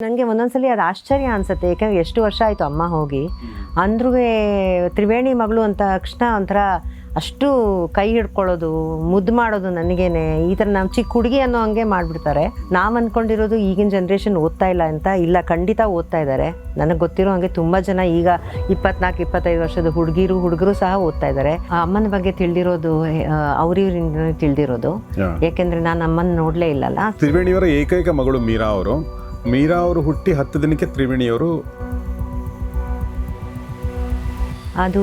ನನಗೆ ಒಂದೊಂದ್ಸಲಿ ಅದು ಆಶ್ಚರ್ಯ ಅನ್ಸುತ್ತೆ. ಯಾಕಂದ್ರೆ ಎಷ್ಟು ವರ್ಷ ಆಯಿತು ಅಮ್ಮ ಹೋಗಿ, ಅಂದ್ರೂ ತ್ರಿವೇಣಿ ಮಗಳು ಅಂತ ತಕ್ಷಣ ಒಂಥರ ಅಷ್ಟು ಕೈ ಹಿಡ್ಕೊಳ್ಳೋದು, ಮುದ್ದು ಮಾಡೋದು, ನನಗೇನೆ ಈ ಥರ ನಾವು ಚಿಕ್ಕ ಹುಡುಗಿ ಅನ್ನೋ ಹಂಗೆ ಮಾಡಿಬಿಡ್ತಾರೆ. ನಾವು ಅಂದ್ಕೊಂಡಿರೋದು ಈಗಿನ ಜನ್ರೇಷನ್ ಓದ್ತಾ ಇಲ್ಲ ಅಂತ. ಇಲ್ಲ, ಖಂಡಿತ ಓದ್ತಾ ಇದ್ದಾರೆ. ನನಗೆ ಗೊತ್ತಿರೋ ಹಾಗೆ ತುಂಬ ಜನ ಈಗ 24-25 ವರ್ಷದ ಹುಡುಗರು ಸಹ ಓದ್ತಾ ಇದ್ದಾರೆ. ಅಮ್ಮನ ಬಗ್ಗೆ ತಿಳಿದಿರೋದು ಅವ್ರಿವ್ರಿಂದ ತಿಳಿದಿರೋದು, ಯಾಕೆಂದರೆ ನಾನು ಅಮ್ಮನ ನೋಡಲೇ ಇಲ್ಲಲ್ಲ. ತ್ರಿವೇಣಿಯವರ ಏಕೈಕ ಮಗಳು ಮೀರಾ ಅವರು ಹುಟ್ಟಿ 10 ದಿನಕ್ಕೆ ತ್ರಿವೇಣಿಯವರು ಅದು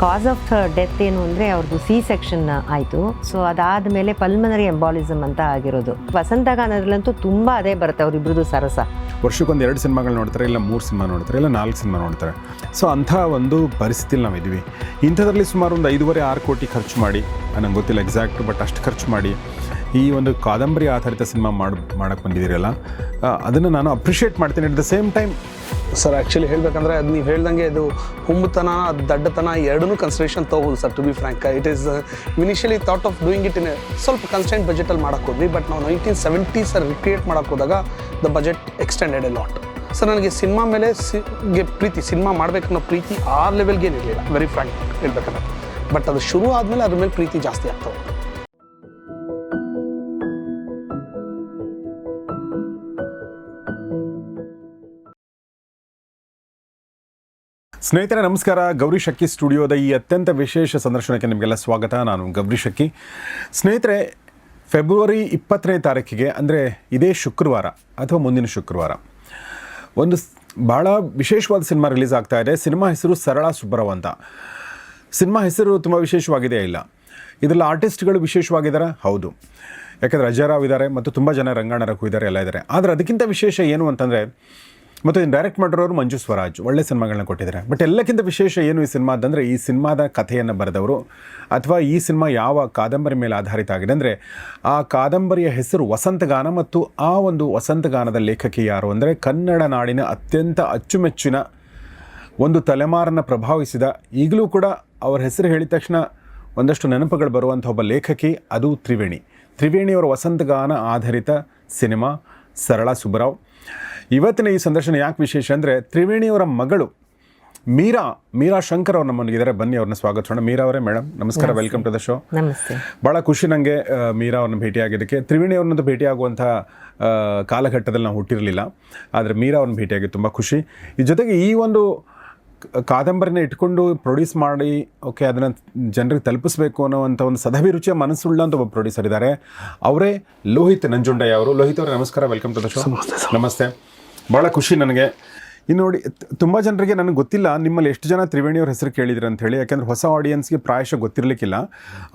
ಕಾಸ್ ಆಫ್ ಡೆತ್ ಏನು ಅಂದರೆ ಅವ್ರದ್ದು C-ಸೆಕ್ಷನ್ ಆಯಿತು. ಸೊ ಅದಾದಮೇಲೆ ಪಲ್ಮನರಿ ಎಂಬಾಲಿಸಮ್ ಅಂತ ಆಗಿರೋದು. ವಸಂತಗಾನದಲ್ಲಂತೂ ತುಂಬ ಅದೇ ಬರುತ್ತೆ ಅವರಿಬ್ರದ್ದು ಸರಸ. ವರ್ಷಕ್ಕೊಂದು 2 ಸಿನಿಮಾಗಳು ನೋಡ್ತಾರೆ, ಇಲ್ಲ 3 ಸಿನಿಮಾ ನೋಡ್ತಾರೆ, ಇಲ್ಲ 4 ಸಿನಿಮಾ ನೋಡ್ತಾರೆ. ಸೊ ಅಂಥ ಒಂದು ಪರಿಸ್ಥಿತಿಲಿ ನಾವಿದ್ದೀವಿ. ಇಂಥದ್ರಲ್ಲಿ ಸುಮಾರು ಒಂದು 5.5-6 ಕೋಟಿ ಖರ್ಚು ಮಾಡಿ, ನನಗೆ ಗೊತ್ತಿಲ್ಲ ಎಕ್ಸಾಕ್ಟ್, ಬಟ್ ಅಷ್ಟು ಖರ್ಚು ಮಾಡಿ ಈ ಒಂದು ಕಾದಂಬರಿ ಆಧಾರಿತ ಸಿನಿಮಾ ಮಾಡೋಕ್ಕೆ ಬಂದಿದ್ದೀರಲ್ಲ, ಅದನ್ನು ನಾನು ಅಪ್ರಿಷಿಯೇಟ್ ಮಾಡ್ತೀನಿ. At the same time sir, actually ಹೇಳಬೇಕಂದ್ರೆ ಅದು ನೀವು ಹೇಳ್ದಂಗೆ ಇದು ಹುಂಬತನ, ದಡ್ಡತನ ಎರಡನ್ನೂ ಕನ್ಸಿಡರೇಷನ್ ತೊಗೋಬೋದು sir. To be frank, it is initially thought of doing it in ಸ್ವಲ್ಪ ಕನ್ಸ್ಟೆಂಟ್ ಬಜೆಟಲ್ಲಿ ಮಾಡೋಕ್ಕೆ ಹೋದ್ವಿ. ಬಟ್ ನಾವು 1970s ರಿಕ್ರಿಯೇಟ್ ಮಾಡೋಕ್ಕೆ ಹೋದಾಗ the budget extended A lot. Sir, ನನಗೆ ಸಿನಿಮಾ ಮೇಲೆ ಪ್ರೀತಿ, ಸಿನಿಮಾ ಮಾಡಬೇಕನ್ನೋ ಪ್ರೀತಿ ಆ ಲೆವೆಲ್ಗೆ ಏನಿರಲಿಲ್ಲ, ವೆರಿ ಫ್ರ್ಯಾಂಕ್ ಹೇಳ್ಬೇಕಂದ್ರೆ. ಬಟ್ ಅದು ಶುರು ಆದಮೇಲೆ ಅದ್ರ ಮೇಲೆ ಪ್ರೀತಿ ಜಾಸ್ತಿ ಆಗ್ತವೆ. ಸ್ನೇಹಿತರೆ ನಮಸ್ಕಾರ. ಗೌರಿ ಶಕ್ಕಿ ಸ್ಟುಡಿಯೋದ ಈ ಅತ್ಯಂತ ವಿಶೇಷ ಸಂದರ್ಶನಕ್ಕೆ ನಿಮಗೆಲ್ಲ ಸ್ವಾಗತ. ನಾನು ಗೌರಿ ಶಕ್ಕಿ. ಸ್ನೇಹಿತರೆ, ಫೆಬ್ರವರಿ 20ನೇ ತಾರೀಕಿಗೆ, ಅಂದರೆ ಇದೇ ಶುಕ್ರವಾರ ಅಥವಾ ಮುಂದಿನ ಶುಕ್ರವಾರ, ಒಂದು ಭಾಳ ವಿಶೇಷವಾದ ಸಿನಿಮಾ ರಿಲೀಸ್ ಆಗ್ತಾ ಇದೆ. ಸಿನಿಮಾ ಹೆಸರು ಸರಳ ಸುಬ್ಬರಾವ್ ಅಂತ. ಸಿನಿಮಾ ಹೆಸರು ತುಂಬ ವಿಶೇಷವಾಗಿದೆ ಇಲ್ಲ, ಇದರಲ್ಲಿ ಆರ್ಟಿಸ್ಟ್ಗಳು ವಿಶೇಷವಾಗಿದ್ದಾರೆ, ಹೌದು. ಯಾಕಂದರೆ ಅಜಯರಾವ್ ಇದ್ದಾರೆ ಮತ್ತು ತುಂಬ ಜನ ರಂಗಾಣರಕ್ಕೂ ಇದ್ದಾರೆ, ಎಲ್ಲ ಇದ್ದಾರೆ. ಆದರೆ ಅದಕ್ಕಿಂತ ವಿಶೇಷ ಏನು ಅಂತಂದರೆ, ಮತ್ತು ಇದನ್ನು ಡೈರೆಕ್ಟ್ ಮಾಡಿರೋರು ಮಂಜು ಸ್ವರಾಜ್, ಒಳ್ಳೆ ಸಿನಿಮಾಗಳನ್ನ ಕೊಟ್ಟಿದ್ದಾರೆ. ಬಟ್ ಎಲ್ಲಕ್ಕಿಂತ ವಿಶೇಷ ಏನು ಈ ಸಿನಿಮಾ ಅಂತಂದರೆ, ಈ ಸಿನಿಮಾದ ಕಥೆಯನ್ನು ಬರೆದವರು ಅಥವಾ ಈ ಸಿನಿಮಾ ಯಾವ ಕಾದಂಬರಿ ಮೇಲೆ ಆಧಾರಿತ ಆಗಿದೆ ಅಂದರೆ, ಆ ಕಾದಂಬರಿಯ ಹೆಸರು ವಸಂತಗಾನ. ಮತ್ತು ಆ ಒಂದು ವಸಂತಗಾನದ ಲೇಖಕಿ ಯಾರು ಅಂದರೆ, ಕನ್ನಡ ನಾಡಿನ ಅತ್ಯಂತ ಅಚ್ಚುಮೆಚ್ಚಿನ ಒಂದು ತಲೆಮಾರನ್ನು ಪ್ರಭಾವಿಸಿದ, ಈಗಲೂ ಕೂಡ ಅವರ ಹೆಸರು ಹೇಳಿದ ತಕ್ಷಣ ಒಂದಷ್ಟು ನೆನಪುಗಳು ಬರುವಂಥ ಒಬ್ಬ ಲೇಖಕಿ, ಅದು ತ್ರಿವೇಣಿಯವರ ವಸಂತಗಾನ ಆಧಾರಿತ ಸಿನಿಮಾ ಸರಳ ಸುಬ್ಬರಾವ್. ಇವತ್ತಿನ ಈ ಸಂದರ್ಶನ ಯಾಕೆ ವಿಶೇಷ ಅಂದರೆ, ತ್ರಿವೇಣಿಯವರ ಮಗಳು ಮೀರಾ ಶಂಕರ್ ಅವ್ರು ನಮ್ಮೊಂದಿಗಿದ್ದಾರೆ. ಬನ್ನಿ, ಅವ್ರನ್ನ ಸ್ವಾಗತಿಸೋಣ. ಮೀರಾ ಅವರೇ, ಮೇಡಮ್ ನಮಸ್ಕಾರ, ವೆಲ್ಕಮ್ ಟು ದ ಶೋ. ನಮಸ್ತೆ. ಭಾಳ ಖುಷಿ ನನಗೆ ಮೀರಾ ಅವ್ರನ್ನ ಭೇಟಿಯಾಗಿದ್ದಕ್ಕೆ. ತ್ರಿವೇಣಿಯವ್ರನ್ನಂತೂ ಭೇಟಿಯಾಗುವಂಥ ಕಾಲಘಟ್ಟದಲ್ಲಿ ನಾವು ಹುಟ್ಟಿರಲಿಲ್ಲ, ಆದರೆ ಮೀರಾ ಅವ್ರನ್ನ ಭೇಟಿಯಾಗಿ ತುಂಬ ಖುಷಿ. ಈ ಜೊತೆಗೆ ಈ ಒಂದು ಕಾದಂಬರಿನ ಇಟ್ಕೊಂಡು ಪ್ರೊಡ್ಯೂಸ್ ಮಾಡಿ, ಓಕೆ, ಅದನ್ನು ಜನರಿಗೆ ತಲುಪಿಸ್ಬೇಕು ಅನ್ನೋವಂಥ ಒಂದು ಸದಭಿರುಚಿಯ ಮನಸ್ಸುಳ್ಳಂಥ ಒಬ್ಬ ಪ್ರೊಡ್ಯೂಸರ್ ಇದ್ದಾರೆ. ಅವರೇ ಲೋಹಿತ್ ನಂಜುಂಡಯ್ಯ ಅವರು. ಲೋಹಿತ್ ಅವರೇ ನಮಸ್ಕಾರ, ವೆಲ್ಕಮ್ ಟು ದ ಶೋ. ನಮಸ್ತೆ. ಭಾಳ ಖುಷಿ ನನಗೆ. ಇನ್ನು ನೋಡಿ, ತುಂಬ ಜನರಿಗೆ ನನಗೆ ಗೊತ್ತಿಲ್ಲ ನಿಮ್ಮಲ್ಲಿ ಎಷ್ಟು ಜನ ತ್ರಿವೇಣಿಯವ್ರ ಹೆಸರು ಕೇಳಿದ್ರು ಅಂತ ಹೇಳಿ. ಯಾಕೆಂದರೆ ಹೊಸ ಆಡಿಯನ್ಸ್ಗೆ ಪ್ರಾಯಶಃ ಗೊತ್ತಿರಲಿಕ್ಕಿಲ್ಲ.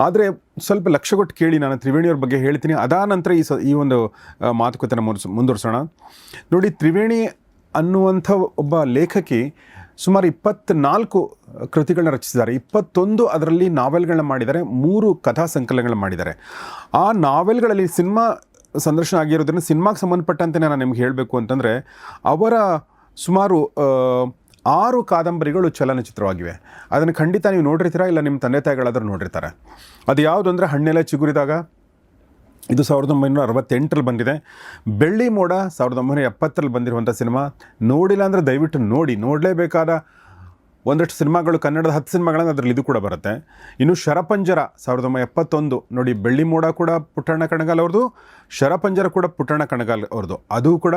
ಆದರೆ ಸ್ವಲ್ಪ ಲಕ್ಷ ಕೊಟ್ಟು ಕೇಳಿ, ನಾನು ತ್ರಿವೇಣಿಯವ್ರ ಬಗ್ಗೆ ಹೇಳ್ತೀನಿ. ಅದಾನಂತರ ಈ ಒಂದು ಮಾತುಕತೆನ ಮುಂದುವರಿಸೋಣ. ನೋಡಿ, ತ್ರಿವೇಣಿ ಅನ್ನುವಂಥ ಒಬ್ಬ ಲೇಖಕಿ ಸುಮಾರು 24 ಕೃತಿಗಳನ್ನ ರಚಿಸಿದ್ದಾರೆ. 21 ಅದರಲ್ಲಿ ನಾವೆಲ್ಗಳನ್ನ ಮಾಡಿದ್ದಾರೆ, 3 ಕಥಾ ಸಂಕಲನಗಳನ್ನ ಮಾಡಿದ್ದಾರೆ. ಆ ನಾವೆಲ್ಗಳಲ್ಲಿ ಸಿನಿಮಾ ಸಂದರ್ಶನ ಆಗಿರೋದ್ರಿಂದ ಸಿನಿಮಾಗೆ ಸಂಬಂಧಪಟ್ಟಂತೆ ನಾನು ನಿಮ್ಗೆ ಹೇಳಬೇಕು ಅಂತಂದರೆ, ಅವರ ಸುಮಾರು 6 ಕಾದಂಬರಿಗಳು ಚಲನಚಿತ್ರವಾಗಿವೆ. ಅದನ್ನು ಖಂಡಿತ ನೀವು ನೋಡಿರ್ತೀರಾ, ಇಲ್ಲ ನಿಮ್ಮ ತಂದೆ ತಾಯಿಗಳಾದರೂ ನೋಡಿರ್ತಾರೆ. ಅದು ಯಾವುದು ಅಂದರೆ, ಹಣ್ಣೆಲ್ಲ ಚಿಗುರಿದಾಗ, ಇದು 1968ರಲ್ಲಿ ಬಂದಿದೆ. ಬೆಳ್ಳಿ ಮೋಡ 1970ರಲ್ಲಿ ಬಂದಿರುವಂಥ ಸಿನಿಮಾ. ನೋಡಿಲ್ಲ ಅಂದರೆ ದಯವಿಟ್ಟು ನೋಡಲೇಬೇಕಾದ ಒಂದಷ್ಟು ಸಿನಿಮಾಗಳು, ಕನ್ನಡದ 10 ಸಿನಿಮಾಗಳನ್ನು ಅದರಲ್ಲಿ ಇದು ಕೂಡ ಬರುತ್ತೆ. ಇನ್ನು ಶರಪಂಜರ 1971 ನೋಡಿ. ಬೆಳ್ಳಿ ಮೋಡ ಕೂಡ ಪುಟ್ಟಣ್ಣ ಕಣಗಾಲ್ ಅವ್ರದ್ದು, ಶರಪಂಜರ ಕೂಡ ಪುಟ್ಟಣ್ಣ ಕಣಗಾಲ್ ಅವ್ರದ್ದು. ಅದು ಕೂಡ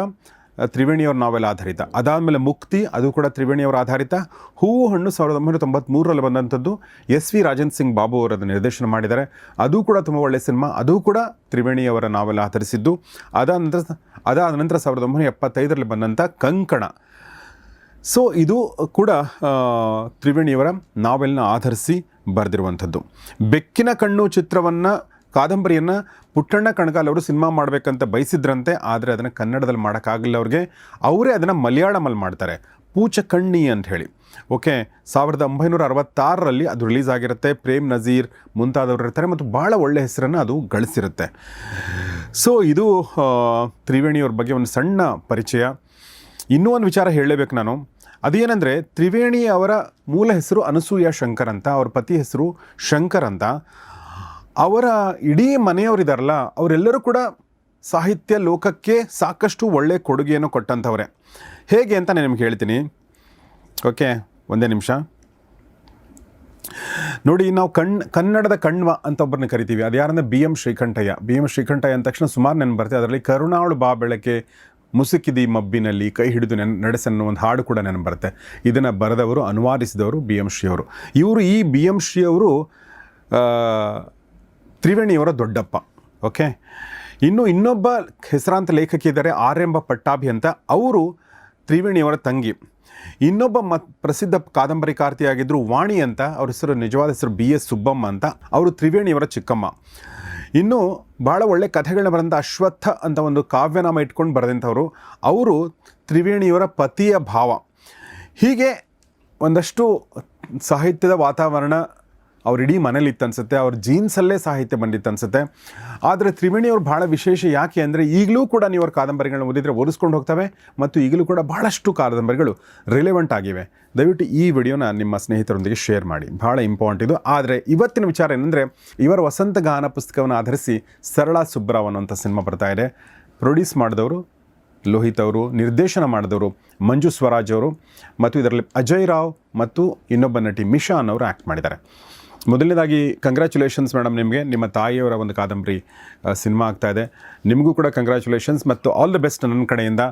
ತ್ರಿವೇಣಿಯವ್ರ ನಾವೆಲ್ ಆಧಾರಿತ. ಅದಾದಮೇಲೆ ಮುಕ್ತಿ, ಅದು ಕೂಡ ತ್ರಿವೇಣಿಯವರ ಆಧಾರಿತ. ಹೂವು ಹಣ್ಣು 1993ರಲ್ಲಿ ಬಂದಂಥದ್ದು. SV ರಾಜನ್ ಸಿಂಗ್ ಬಾಬು ಅವರದ್ದು ನಿರ್ದೇಶನ ಮಾಡಿದ್ದಾರೆ. ಅದು ಕೂಡ ತುಂಬ ಒಳ್ಳೆಯ ಸಿನಿಮಾ, ಅದು ಕೂಡ ತ್ರಿವೇಣಿಯವರ ನಾವೆಲ್ ಆಧರಿಸಿದ್ದು. ಅದಾದ ನಂತರ 1975ರಲ್ಲಿ ಬಂದಂಥ ಕಂಕಣ. ಸೊ ಇದು ಕೂಡ ತ್ರಿವೇಣಿಯವರ ನಾವೆಲ್ನ ಆಧರಿಸಿ ಬರೆದಿರುವಂಥದ್ದು. ಬೆಕ್ಕಿನ ಕಣ್ಣು ಚಿತ್ರವನ್ನು, ಕಾದಂಬರಿಯನ್ನು ಪುಟ್ಟಣ್ಣ ಕಣಗಾಲ್ ಅವರು ಸಿನಿಮಾ ಮಾಡಬೇಕಂತ ಬಯಸಿದ್ರಂತೆ. ಆದರೆ ಅದನ್ನು ಕನ್ನಡದಲ್ಲಿ ಮಾಡೋಕ್ಕಾಗಲಿಲ್ಲ ಅವ್ರಿಗೆ. ಅವರೇ ಅದನ್ನು ಮಲಯಾಳಮಲ್ಲಿ ಮಾಡ್ತಾರೆ, ಪೂಚಕಣ್ಣಿ ಅಂತ ಹೇಳಿ. ಓಕೆ, 1966ರಲ್ಲಿ ಅದು ರಿಲೀಸ್ ಆಗಿರುತ್ತೆ. ಪ್ರೇಮ್ ನಜೀರ್ ಮುಂತಾದವರು ಇರ್ತಾರೆ ಮತ್ತು ಭಾಳ ಒಳ್ಳೆಯ ಹೆಸರನ್ನು ಅದು ಗಳಿಸಿರುತ್ತೆ. ಸೊ ಇದು ತ್ರಿವೇಣಿಯವ್ರ ಬಗ್ಗೆ ಒಂದು ಸಣ್ಣ ಪರಿಚಯ. ಇನ್ನೂ ಒಂದು ವಿಚಾರ ಹೇಳಲೇಬೇಕು ನಾನು. ಅದೇನೆಂದರೆ, ತ್ರಿವೇಣಿ ಅವರ ಮೂಲ ಹೆಸರು ಅನಸೂಯ ಶಂಕರ್ ಅಂತ, ಅವ್ರ ಪತಿ ಹೆಸರು ಶಂಕರ್ ಅಂತ. ಅವರ ಇಡೀ ಮನೆಯವರಿದಾರಲ್ಲ, ಅವರೆಲ್ಲರೂ ಕೂಡ ಸಾಹಿತ್ಯ ಲೋಕಕ್ಕೆ ಸಾಕಷ್ಟು ಒಳ್ಳೆಯ ಕೊಡುಗೆಯನ್ನು ಕೊಟ್ಟಂಥವ್ರೆ. ಹೇಗೆ ಅಂತ ನಾನು ನಿಮ್ಗೆ ಹೇಳ್ತೀನಿ. ಓಕೆ, ಒಂದೇ ನಿಮಿಷ ನೋಡಿ. ನಾವು ಕನ್ನಡದ ಕಣ್ವ ಅಂತ ಒಬ್ಬರನ್ನ ಕರಿತೀವಿ. ಅದು ಯಾರಂದರೆ BM ಶ್ರೀಕಂಠಯ್ಯ. BM ಶ್ರೀಕಂಠಯ್ಯ ಅಂದ ತಕ್ಷಣ ಸುಮಾರು ನೆನಪು ಬರುತ್ತೆ. ಅದರಲ್ಲಿ ಕರುಣಾಳು ಬಾ ಬೆಳಕೆ ಮುಸುಕಿದಿ ಮಬ್ಬಿನಲ್ಲಿ ಕೈ ಹಿಡಿದು ನಡೆಸನ್ನೋ ಒಂದು ಹಾಡು ಕೂಡ ನೆನಪು ಬರುತ್ತೆ. ಇದನ್ನು ಬರೆದವರು ಅನುವಾದಿಸಿದವರು BM ಶ್ರೀ ಅವರು. ಈ BM ಶ್ರೀ ಅವರು ತ್ರಿವೇಣಿಯವರ ದೊಡ್ಡಪ್ಪ. ಓಕೆ, ಇನ್ನೊಬ್ಬ ಹೆಸರಾಂತ ಲೇಖಕಿ ಇದ್ದಾರೆ ಆರ್ಯಂಬ ಪಟ್ಟಾಭಿ ಅಂತ. ಅವರು ತ್ರಿವೇಣಿಯವರ ತಂಗಿ. ಇನ್ನೊಬ್ಬ ಪ್ರಸಿದ್ಧ ಕಾದಂಬರಿಕಾರ್ತಿಯಾಗಿದ್ದರು ವಾಣಿ ಅಂತ. ಅವ್ರ ಹೆಸರು ನಿಜವಾದ ಹೆಸರು BS ಸುಬ್ಬಮ್ಮ ಅಂತ. ಅವರು ತ್ರಿವೇಣಿಯವರ ಚಿಕ್ಕಮ್ಮ. ಇನ್ನು ಭಾಳ ಒಳ್ಳೆ ಕಥೆಗಳನ್ನ ಬರೆದಂಥ ಅಶ್ವತ್ಥ ಅಂತ ಒಂದು ಕಾವ್ಯನಾಮ ಇಟ್ಕೊಂಡು ಬರೆದಂಥವ್ರು. ಅವರು ತ್ರಿವೇಣಿಯವರ ಪತಿಯ ಭಾವ. ಹೀಗೆ ಒಂದಷ್ಟು ಸಾಹಿತ್ಯದ ವಾತಾವರಣ ಅವ್ರ ಇಡೀ ಮನೇಲಿ ಇತ್ತು ಅನಿಸುತ್ತೆ. ಅವ್ರ ಜೀನ್ಸಲ್ಲೇ ಸಾಹಿತ್ಯ ಬಂದಿತ್ತು ಅನಿಸುತ್ತೆ. ಆದರೆ ತ್ರಿವೇಣಿಯವರು ಭಾಳ ವಿಶೇಷ. ಯಾಕೆ ಅಂದರೆ ಈಗಲೂ ಕೂಡ ನೀವು ಅವ್ರ ಕಾದಂಬರಿಗಳನ್ನ ಓದಿದರೆ ಓದಿಸ್ಕೊಂಡು ಹೋಗ್ತವೆ ಮತ್ತು ಈಗಲೂ ಕೂಡ ಭಾಳಷ್ಟು ಕಾದಂಬರಿಗಳು ರಿಲೆವೆಂಟ್ ಆಗಿವೆ. ದಯವಿಟ್ಟು ಈ ವಿಡಿಯೋನ ನಿಮ್ಮ ಸ್ನೇಹಿತರೊಂದಿಗೆ ಶೇರ್ ಮಾಡಿ, ಭಾಳ ಇಂಪಾರ್ಟೆಂಟ್ ಇದು. ಆದರೆ ಇವತ್ತಿನ ವಿಚಾರ ಏನಂದರೆ, ಇವರ ವಸಂತಗಾನ ಪುಸ್ತಕವನ್ನು ಆಧರಿಸಿ ಸರಳಾ ಸುಬ್ಬರಾವ್ ಅನ್ನುವಂಥ ಸಿನಿಮಾ ಬರ್ತಾ ಇದೆ. ಪ್ರೊಡ್ಯೂಸ್ ಮಾಡಿದವರು ಲೋಹಿತ್ ಅವರು, ನಿರ್ದೇಶನ ಮಾಡಿದವರು ಮಂಜು ಸ್ವರಾಜ್ ಅವರು, ಮತ್ತು ಇದರಲ್ಲಿ ಅಜಯ್ ರಾವ್ ಮತ್ತು ಇನ್ನೊಬ್ಬ ನಟಿ ಮಿಶಾ ಅನ್ನೋರು ಆ್ಯಕ್ಟ್ ಮಾಡಿದ್ದಾರೆ. ಮೊದಲನೇದಾಗಿ ಕಂಗ್ರ್ಯಾಚುಲೇಷನ್ಸ್ ಮೇಡಮ್, ನಿಮಗೆ ನಿಮ್ಮ ತಾಯಿಯವರ ಒಂದು ಕಾದಂಬರಿ ಸಿನಿಮಾ ಆಗ್ತಾಯಿದೆ. ನಿಮಗೂ ಕೂಡ ಕಂಗ್ರ್ಯಾಚುಲೇಷನ್ಸ್ ಮತ್ತು ಆಲ್ ದಿ ಬೆಸ್ಟ್ ನನ್ನ ಕಡೆಯಿಂದ.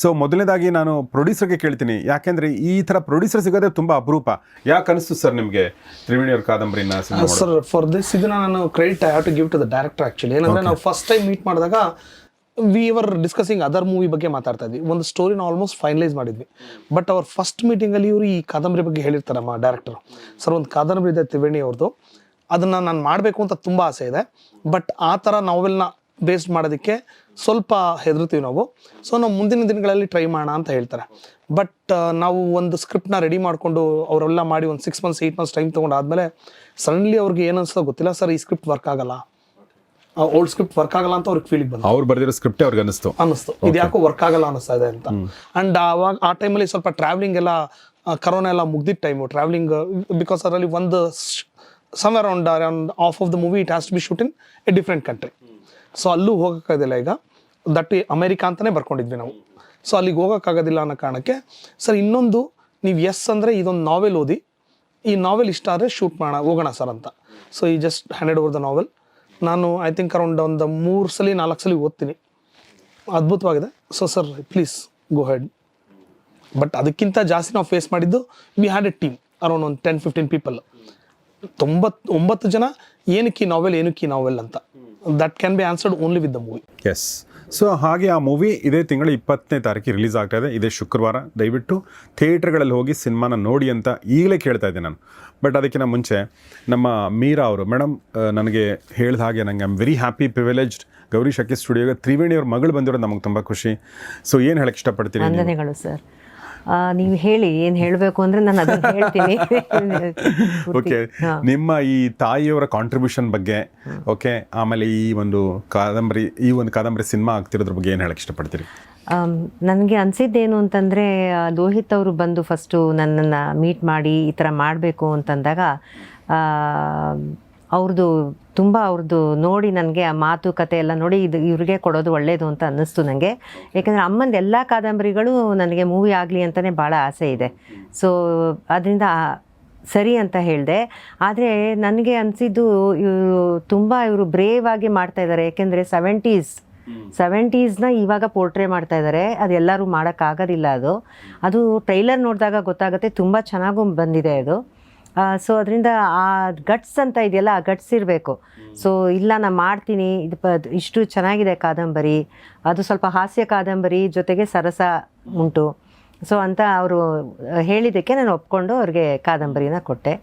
ಸೊ ಮೊದಲನೇದಾಗಿ ನಾನು ಪ್ರೊಡ್ಯೂಸರ್ಗೆ ಕೇಳ್ತೀನಿ, ಯಾಕೆಂದರೆ ಈ ಥರ ಪ್ರೊಡ್ಯೂಸರ್ ಸಿಗೋದೇ ತುಂಬ ಅಪರೂಪ. ಯಾಕೆ ಅನಿಸ್ತು ಸರ್ ನಿಮಗೆ ತ್ರಿವೇಣಿಯವ್ರ ಕಾದಂಬರಿನ ಸಿನಿಮಾ? ಸರ್, ಫಾರ್ ದಿಸ್ ಇದನ್ನ ನಾನು credit I have to give to the director. Actually ಏನಂದರೆ ನಾವು ಫಸ್ಟ್ ಟೈಮ್ ಮೀಟ್ ಮಾಡಿದಾಗ we were discussing other movie ಬಗ್ಗೆ ಮಾತಾಡ್ತಾ ಇದ್ವಿ. ಒಂದು ಸ್ಟೋರಿನ ಆಲ್ಮೋಸ್ಟ್ ಫೈನಲೈಸ್ ಮಾಡಿದ್ವಿ. ಬಟ್ ಅವ್ರ ಫಸ್ಟ್ ಮೀಟಿಂಗಲ್ಲಿ ಇವರು ಈ ಕಾದಂಬರಿ ಬಗ್ಗೆ ಹೇಳಿರ್ತಾರಮ್ಮ ಡೈರೆಕ್ಟರ್, ಸರ್ ಒಂದು ಕಾದಂಬರಿ ಇದೆ ತ್ರಿವೇಣಿ ಅವ್ರದ್ದು, ಅದನ್ನು ನಾನು ಮಾಡಬೇಕು ಅಂತ ತುಂಬ ಆಸೆ ಇದೆ. ಬಟ್ ಆ ಥರ ನಾವೆಲ್ನ ಬೇಸ್ಡ್ ಮಾಡೋದಕ್ಕೆ ಸ್ವಲ್ಪ ಹೆದರ್ತೀವಿ ನಾವು. ಸೊ ನಾವು ಮುಂದಿನ ದಿನಗಳಲ್ಲಿ ಟ್ರೈ ಮಾಡೋಣ ಅಂತ ಹೇಳ್ತಾರೆ. ಬಟ್ ನಾವು ಒಂದು ಸ್ಕ್ರಿಪ್ಟ್ನ ರೆಡಿ ಮಾಡಿಕೊಂಡು ಅವರೆಲ್ಲ ಮಾಡಿ ಒಂದು 6 months 8 months ಟೈಮ್ ತೊಗೊಂಡಾದ್ಮೇಲೆ ಸಡನ್ಲಿ ಅವ್ರಿಗೆ ಏನು ಅನ್ಸ್ತೋ ಗೊತ್ತಿಲ್ಲ, ಸರ್ ಈ ಸ್ಕ್ರಿಪ್ಟ್ ವರ್ಕ್ ಆಗಲ್ಲ, ಓಲ್ಡ್ ಸ್ಕ್ರಿಪ್ಟ್ ವರ್ಕ್ ಆಗಲ್ಲ ಅಂತ ಅವ್ರಿಗೆ ಫೀಲಿಂಗ್ ಬಂತು. ಅವ್ರು ಬರೆದಿರೋ ಸ್ಕ್ರಿಪ್ಟೇ ಅವ್ರಿಗೆ ಅನ್ನಿಸ್ತು ಇದು ಯಾಕೋ ವರ್ಕ್ ಆಗಲ್ಲ ಅನ್ನಿಸ್ತಾ ಇದೆ ಅಂತ. ಅಂಡ್ ಆವಾಗ ಆ ಟೈಮಲ್ಲಿ ಸ್ವಲ್ಪ ಟ್ರಾವೆಲಿಂಗ್ ಎಲ್ಲ, ಕರೋನಾ ಎಲ್ಲ ಮುಗ್ದಿದ್ದ ಟೈಮು ಟ್ರಾವೆಲಿಂಗ್, ಬಿಕಾಸ್ ಅದರಲ್ಲಿ ಒಂದು somewhere around of of the movie it has to be shoot in a different country. So ಅಲ್ಲೂ ಹೋಗೋಕ್ಕಾಗೋದಿಲ್ಲ. ಈಗ ದಟ್ ಅಮೆರಿಕಾ ಅಂತಲೇ ಬರ್ಕೊಂಡಿದ್ವಿ ನಾವು. ಸೊ ಅಲ್ಲಿಗೆ ಹೋಗೋಕ್ಕಾಗೋದಿಲ್ಲ ಅನ್ನೋ ಕಾರಣಕ್ಕೆ, ಸರ್ ಇನ್ನೊಂದು ನೀವು ಎಸ್ ಅಂದರೆ ಇದೊಂದು ನಾವೆಲ್ ಓದಿ, ಈ ನಾವೆಲ್ ಇಷ್ಟ ಆದರೆ ಶೂಟ್ ಮಾಡೋಣ ಹೋಗೋಣ ಸರ್ ಅಂತ. ಸೊ ಈ ಜಸ್ಟ್ ಹ್ಯಾಂಡೆಡ್ ಓವರ್ ದ ನಾವೆಲ್. ನಾನು ಐ ಥಿಂಕ್ ಅರೌಂಡ್ ಒಂದು 3 ಸಲ 4 ಸಲ ಓದ್ತೀನಿ. ಅದ್ಭುತವಾಗಿದೆ. So sir please go ahead. But ಅದಕ್ಕಿಂತ ಜಾಸ್ತಿ ನಾವು ಫೇಸ್ ಮಾಡಿದ್ದು, we had a team around ಒಂದು 10-15 ಪೀಪಲ್. 99 ಜನ ಏನಕ್ಕೆ ಈ ನಾವೆಲ್ ಅಂತ. That can be answered only with the movie. Yes. So ಹಾಗೆ ಆ ಮೂವಿ ಇದೇ ತಿಂಗಳು 20ನೇ ತಾರೀಕಿಗೆ ರಿಲೀಸ್ ಆಗ್ತಾ ಇದೆ, ಇದೇ ಶುಕ್ರವಾರ. ದಯವಿಟ್ಟು ಥಿಯೇಟ್ರ್ಗಳಲ್ಲಿ ಹೋಗಿ ಸಿನಿಮಾನ ನೋಡಿ ಅಂತ ಈಗಲೇ ಕೇಳ್ತಾ ಇದ್ದೆ ನಾನು. ಬಟ್ ಅದಕ್ಕಿಂತ ಮುಂಚೆ ನಮ್ಮ ಮೀರಾ ಅವರು ಮೇಡಮ್ ನನಗೆ ಹೇಳಿದ ಹಾಗೆ ನನಗೆ I am very happy privileged Gowri Shakki ಸ್ಟುಡಿಯೋಗೆ ತ್ರಿವೇಣಿಯವ್ರ ಮಗಳು ಬಂದಿರೋದು ನಮಗೆ ತುಂಬ ಖುಷಿ. ಸೊ ಏನು ಹೇಳಕ್ಕೆ ಇಷ್ಟಪಡ್ತೀನಿ? ವಂದನೆಗಳು ಸರ್. ನೀವು ಹೇಳಿ ಏನು ಹೇಳಬೇಕು ಅಂದರೆ ನಾನು ಅದನ್ನು ಹೇಳ್ತೀನಿ. ಓಕೆ, ನಿಮ್ಮ ಈ ತಾಯಿಯವರ ಕಾಂಟ್ರಿಬ್ಯೂಷನ್ ಬಗ್ಗೆ, ಓಕೆ, ಆಮೇಲೆ ಈ ಒಂದು ಕಾದಂಬರಿ ಸಿನಿಮಾ ಆಗ್ತಿರೋದ್ರ ಬಗ್ಗೆ ಏನು ಹೇಳಕ್ಕೆ ಇಷ್ಟಪಡ್ತೀರಿ? ನನಗೆ ಅನಿಸಿದ್ದೇನು ಅಂತಂದರೆ, ಲೋಹಿತ್ ಅವರು ಬಂದು ಫಸ್ಟು ನನ್ನನ್ನು ಮೀಟ್ ಮಾಡಿ ಈ ಥರ ಮಾಡಬೇಕು ಅಂತಂದಾಗ ಅವ್ರದ್ದು ನೋಡಿ ನನಗೆ ಆ ಮಾತುಕತೆ ಎಲ್ಲ ನೋಡಿ ಇವ್ರಿಗೆ ಕೊಡೋದು ಒಳ್ಳೆಯದು ಅಂತ ಅನ್ನಿಸ್ತು ನನಗೆ. ಯಾಕೆಂದರೆ ಅಮ್ಮಂದು ಎಲ್ಲ ಕಾದಂಬರಿಗಳು ನನಗೆ ಮೂವಿ ಆಗಲಿ ಅಂತಲೇ ಭಾಳ ಆಸೆ ಇದೆ. ಸೊ ಅದರಿಂದ ಸರಿ ಅಂತ ಹೇಳಿದೆ. ಆದರೆ ನನಗೆ ಅನಿಸಿದ್ದು ಇವರು ಬ್ರೇವ್ ಆಗಿ ಮಾಡ್ತಾ ಇದ್ದಾರೆ. ಯಾಕೆಂದರೆ 70s ಇವಾಗ ಪೋರ್ಟ್ರೇ ಮಾಡ್ತಾ ಇದ್ದಾರೆ. ಅದು ಎಲ್ಲರೂ ಮಾಡೋಕ್ಕಾಗೋದಿಲ್ಲ. ಅದು ಟ್ರೈಲರ್ ನೋಡಿದಾಗ ಗೊತ್ತಾಗುತ್ತೆ, ತುಂಬ ಚೆನ್ನಾಗೂ ಬಂದಿದೆ ಅದು. ಸೊ ಅದರಿಂದ ಆ ಗಟ್ಸ್ ಅಂತ ಇದೆಯಲ್ಲ, ಆ ಗಟ್ಸ್ ಇರಬೇಕು. ಸೊ ಇಲ್ಲ ನಾನು ಮಾಡ್ತೀನಿ, ಇಷ್ಟು ಚೆನ್ನಾಗಿದೆ ಕಾದಂಬರಿ, ಅದು ಸ್ವಲ್ಪ ಹಾಸ್ಯ ಕಾದಂಬರಿ ಜೊತೆಗೆ ಸರಸ ಉಂಟು. ಸೊ ಅಂತ ಅವರು ಹೇಳಿದ್ದಕ್ಕೆ ನಾನು ಒಪ್ಕೊಂಡು ಅವ್ರಿಗೆ ಕಾದಂಬರಿನ ಕೊಟ್ಟೆ.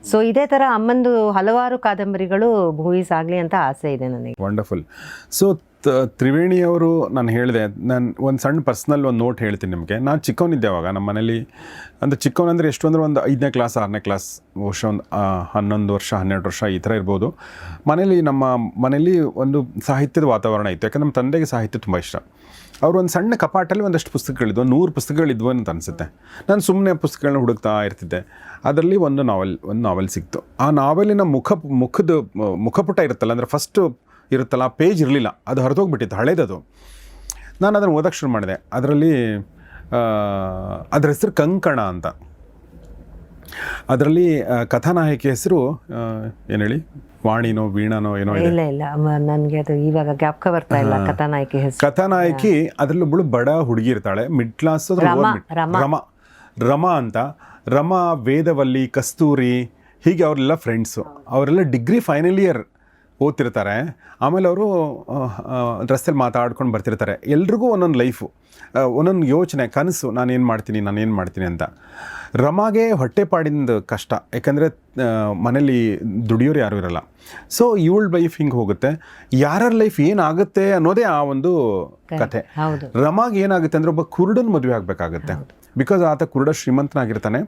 ಸೊ ಇದೇ ಥರ ಅಮ್ಮಂದು ಹಲವಾರು ಕಾದಂಬರಿಗಳು ಮೂವೀಸ್ ಆಗಲಿ ಅಂತ ಆಸೆ ಇದೆ ನನಗೆ. ವಂಡರ್ಫುಲ್. ಸೊ ತ್ರಿವೇಣಿಯವರು, ನಾನು ಹೇಳಿದೆ, ನಾನು ಒಂದು ಸಣ್ಣ ಪರ್ಸ್ನಲ್ ಒಂದು ನೋಟ್ ಹೇಳ್ತೀನಿ ನಿಮಗೆ. ನಾನು ಚಿಕ್ಕವನಿದ್ದೆ ಅವಾಗ ನಮ್ಮ ಮನೇಲಿ. ಅಂದರೆ ಚಿಕ್ಕವನಂದರೆ ಎಷ್ಟು ಅಂದರೆ ಒಂದು 5ನೇ ಕ್ಲಾಸ್ 6ನೇ ಕ್ಲಾಸ್, ಬಹುಶಃ ಒಂದು 11 ವರ್ಷ 12 ವರ್ಷ ಈ ಥರ ಇರ್ಬೋದು. ನಮ್ಮ ಮನೇಲಿ ಒಂದು ಸಾಹಿತ್ಯದ ವಾತಾವರಣ ಇತ್ತು. ಯಾಕಂದ್ರೆ ನಮ್ಮ ತಂದೆಗೆ ಸಾಹಿತ್ಯ ತುಂಬ ಇಷ್ಟ. ಅವರು ಒಂದು ಸಣ್ಣ ಕಪಾಟಲ್ಲಿ ಒಂದಷ್ಟು ಪುಸ್ತಕಗಳಿದ್ವು, 100 ಪುಸ್ತಕಗಳಿದ್ವು ಅಂತ ಅನಿಸುತ್ತೆ. ನಾನು ಸುಮ್ಮನೆ ಪುಸ್ತಕಗಳನ್ನ ಹುಡುಕ್ತಾ ಇರ್ತಿದ್ದೆ. ಅದರಲ್ಲಿ ಒಂದು ನಾವೆಲ್ ಸಿಕ್ತು. ಆ ನಾವೆಲಿನ ಮುಖಪುಟ ಇರುತ್ತಲ್ಲ, ಅಂದರೆ ಫಸ್ಟು ಇರುತ್ತಲ್ಲ ಆ ಪೇಜ್ ಇರಲಿಲ್ಲ, ಅದು ಹೊರತೋಗ್ಬಿಟ್ಟಿತ್ತು, ಹಳೇದದು. ನಾನು ಅದನ್ನು ಓದೋಕ್ಕೆ ಶುರು ಮಾಡಿದೆ. ಅದರಲ್ಲಿ ಅದರ ಹೆಸರು ಕಂಕಣ ಅಂತ. ಅದರಲ್ಲಿ ಕಥಾನಾಯಕಿ ಹೆಸರು ಏನು ಹೇಳಿ, ವಾಣಿನೋ ವೀಣಾನೋ ಏನೋ ಇದೆ. ಇಲ್ಲ ನನಗೆ ಅದು ಇವಾಗ ಜ್ಞಾಪಕ ಬರ್ತಾ ಇಲ್ಲ ಕಥಾನಾಯಕಿ ಹೆಸರು. ಕಥಾನಾಯಕಿ ಅದರಲ್ಲಿ ಒಬ್ಬಳು ಬಡ ಹುಡುಗಿ ಇರ್ತಾಳೆ, ಮಿಡ್ ಕ್ಲಾಸ್, ರಮಾ ಅಂತ. ರಮಾ, ವೇದವಲ್ಲಿ, ಕಸ್ತೂರಿ, ಹೀಗೆ ಅವರೆಲ್ಲ ಫ್ರೆಂಡ್ಸು. ಅವರೆಲ್ಲ ಡಿಗ್ರಿ ಫೈನಲ್ ಇಯರ್ ಓದ್ತಿರ್ತಾರೆ. ಆಮೇಲೆ ಅವರು ರಸ್ತೆಯಲ್ಲಿ ಮಾತಾಡ್ಕೊಂಡು ಬರ್ತಿರ್ತಾರೆ. ಎಲ್ರಿಗೂ ಒಂದೊಂದು ಲೈಫು, ಒಂದೊಂದು ಯೋಚನೆ, ಕನಸು, ನಾನೇನು ಮಾಡ್ತೀನಿ ಅಂತ. ರಮಾಗೆ ಹೊಟ್ಟೆಪಾಡಿಂದ ಕಷ್ಟ, ಯಾಕಂದರೆ ಮನೇಲಿ ದುಡಿಯೋರು ಯಾರೂ ಇರಲ್ಲ. ಸೊ ಇವಳ ಲೈಫ್ ಹಿಂಗೆ ಹೋಗುತ್ತೆ. ಯಾರ ಲೈಫ್ ಏನಾಗುತ್ತೆ ಅನ್ನೋದೇ ಆ ಒಂದು ಕಥೆ. ರಮಾಗೆ ಏನಾಗುತ್ತೆ ಅಂದರೆ ಒಬ್ಬ ಕುರುಡನ ಮದುವೆ ಆಗಬೇಕಾಗತ್ತೆ. ಬಿಕಾಸ್ ಆತ ಕುರುಡ ಶ್ರೀಮಂತನಾಗಿರ್ತಾನೆ.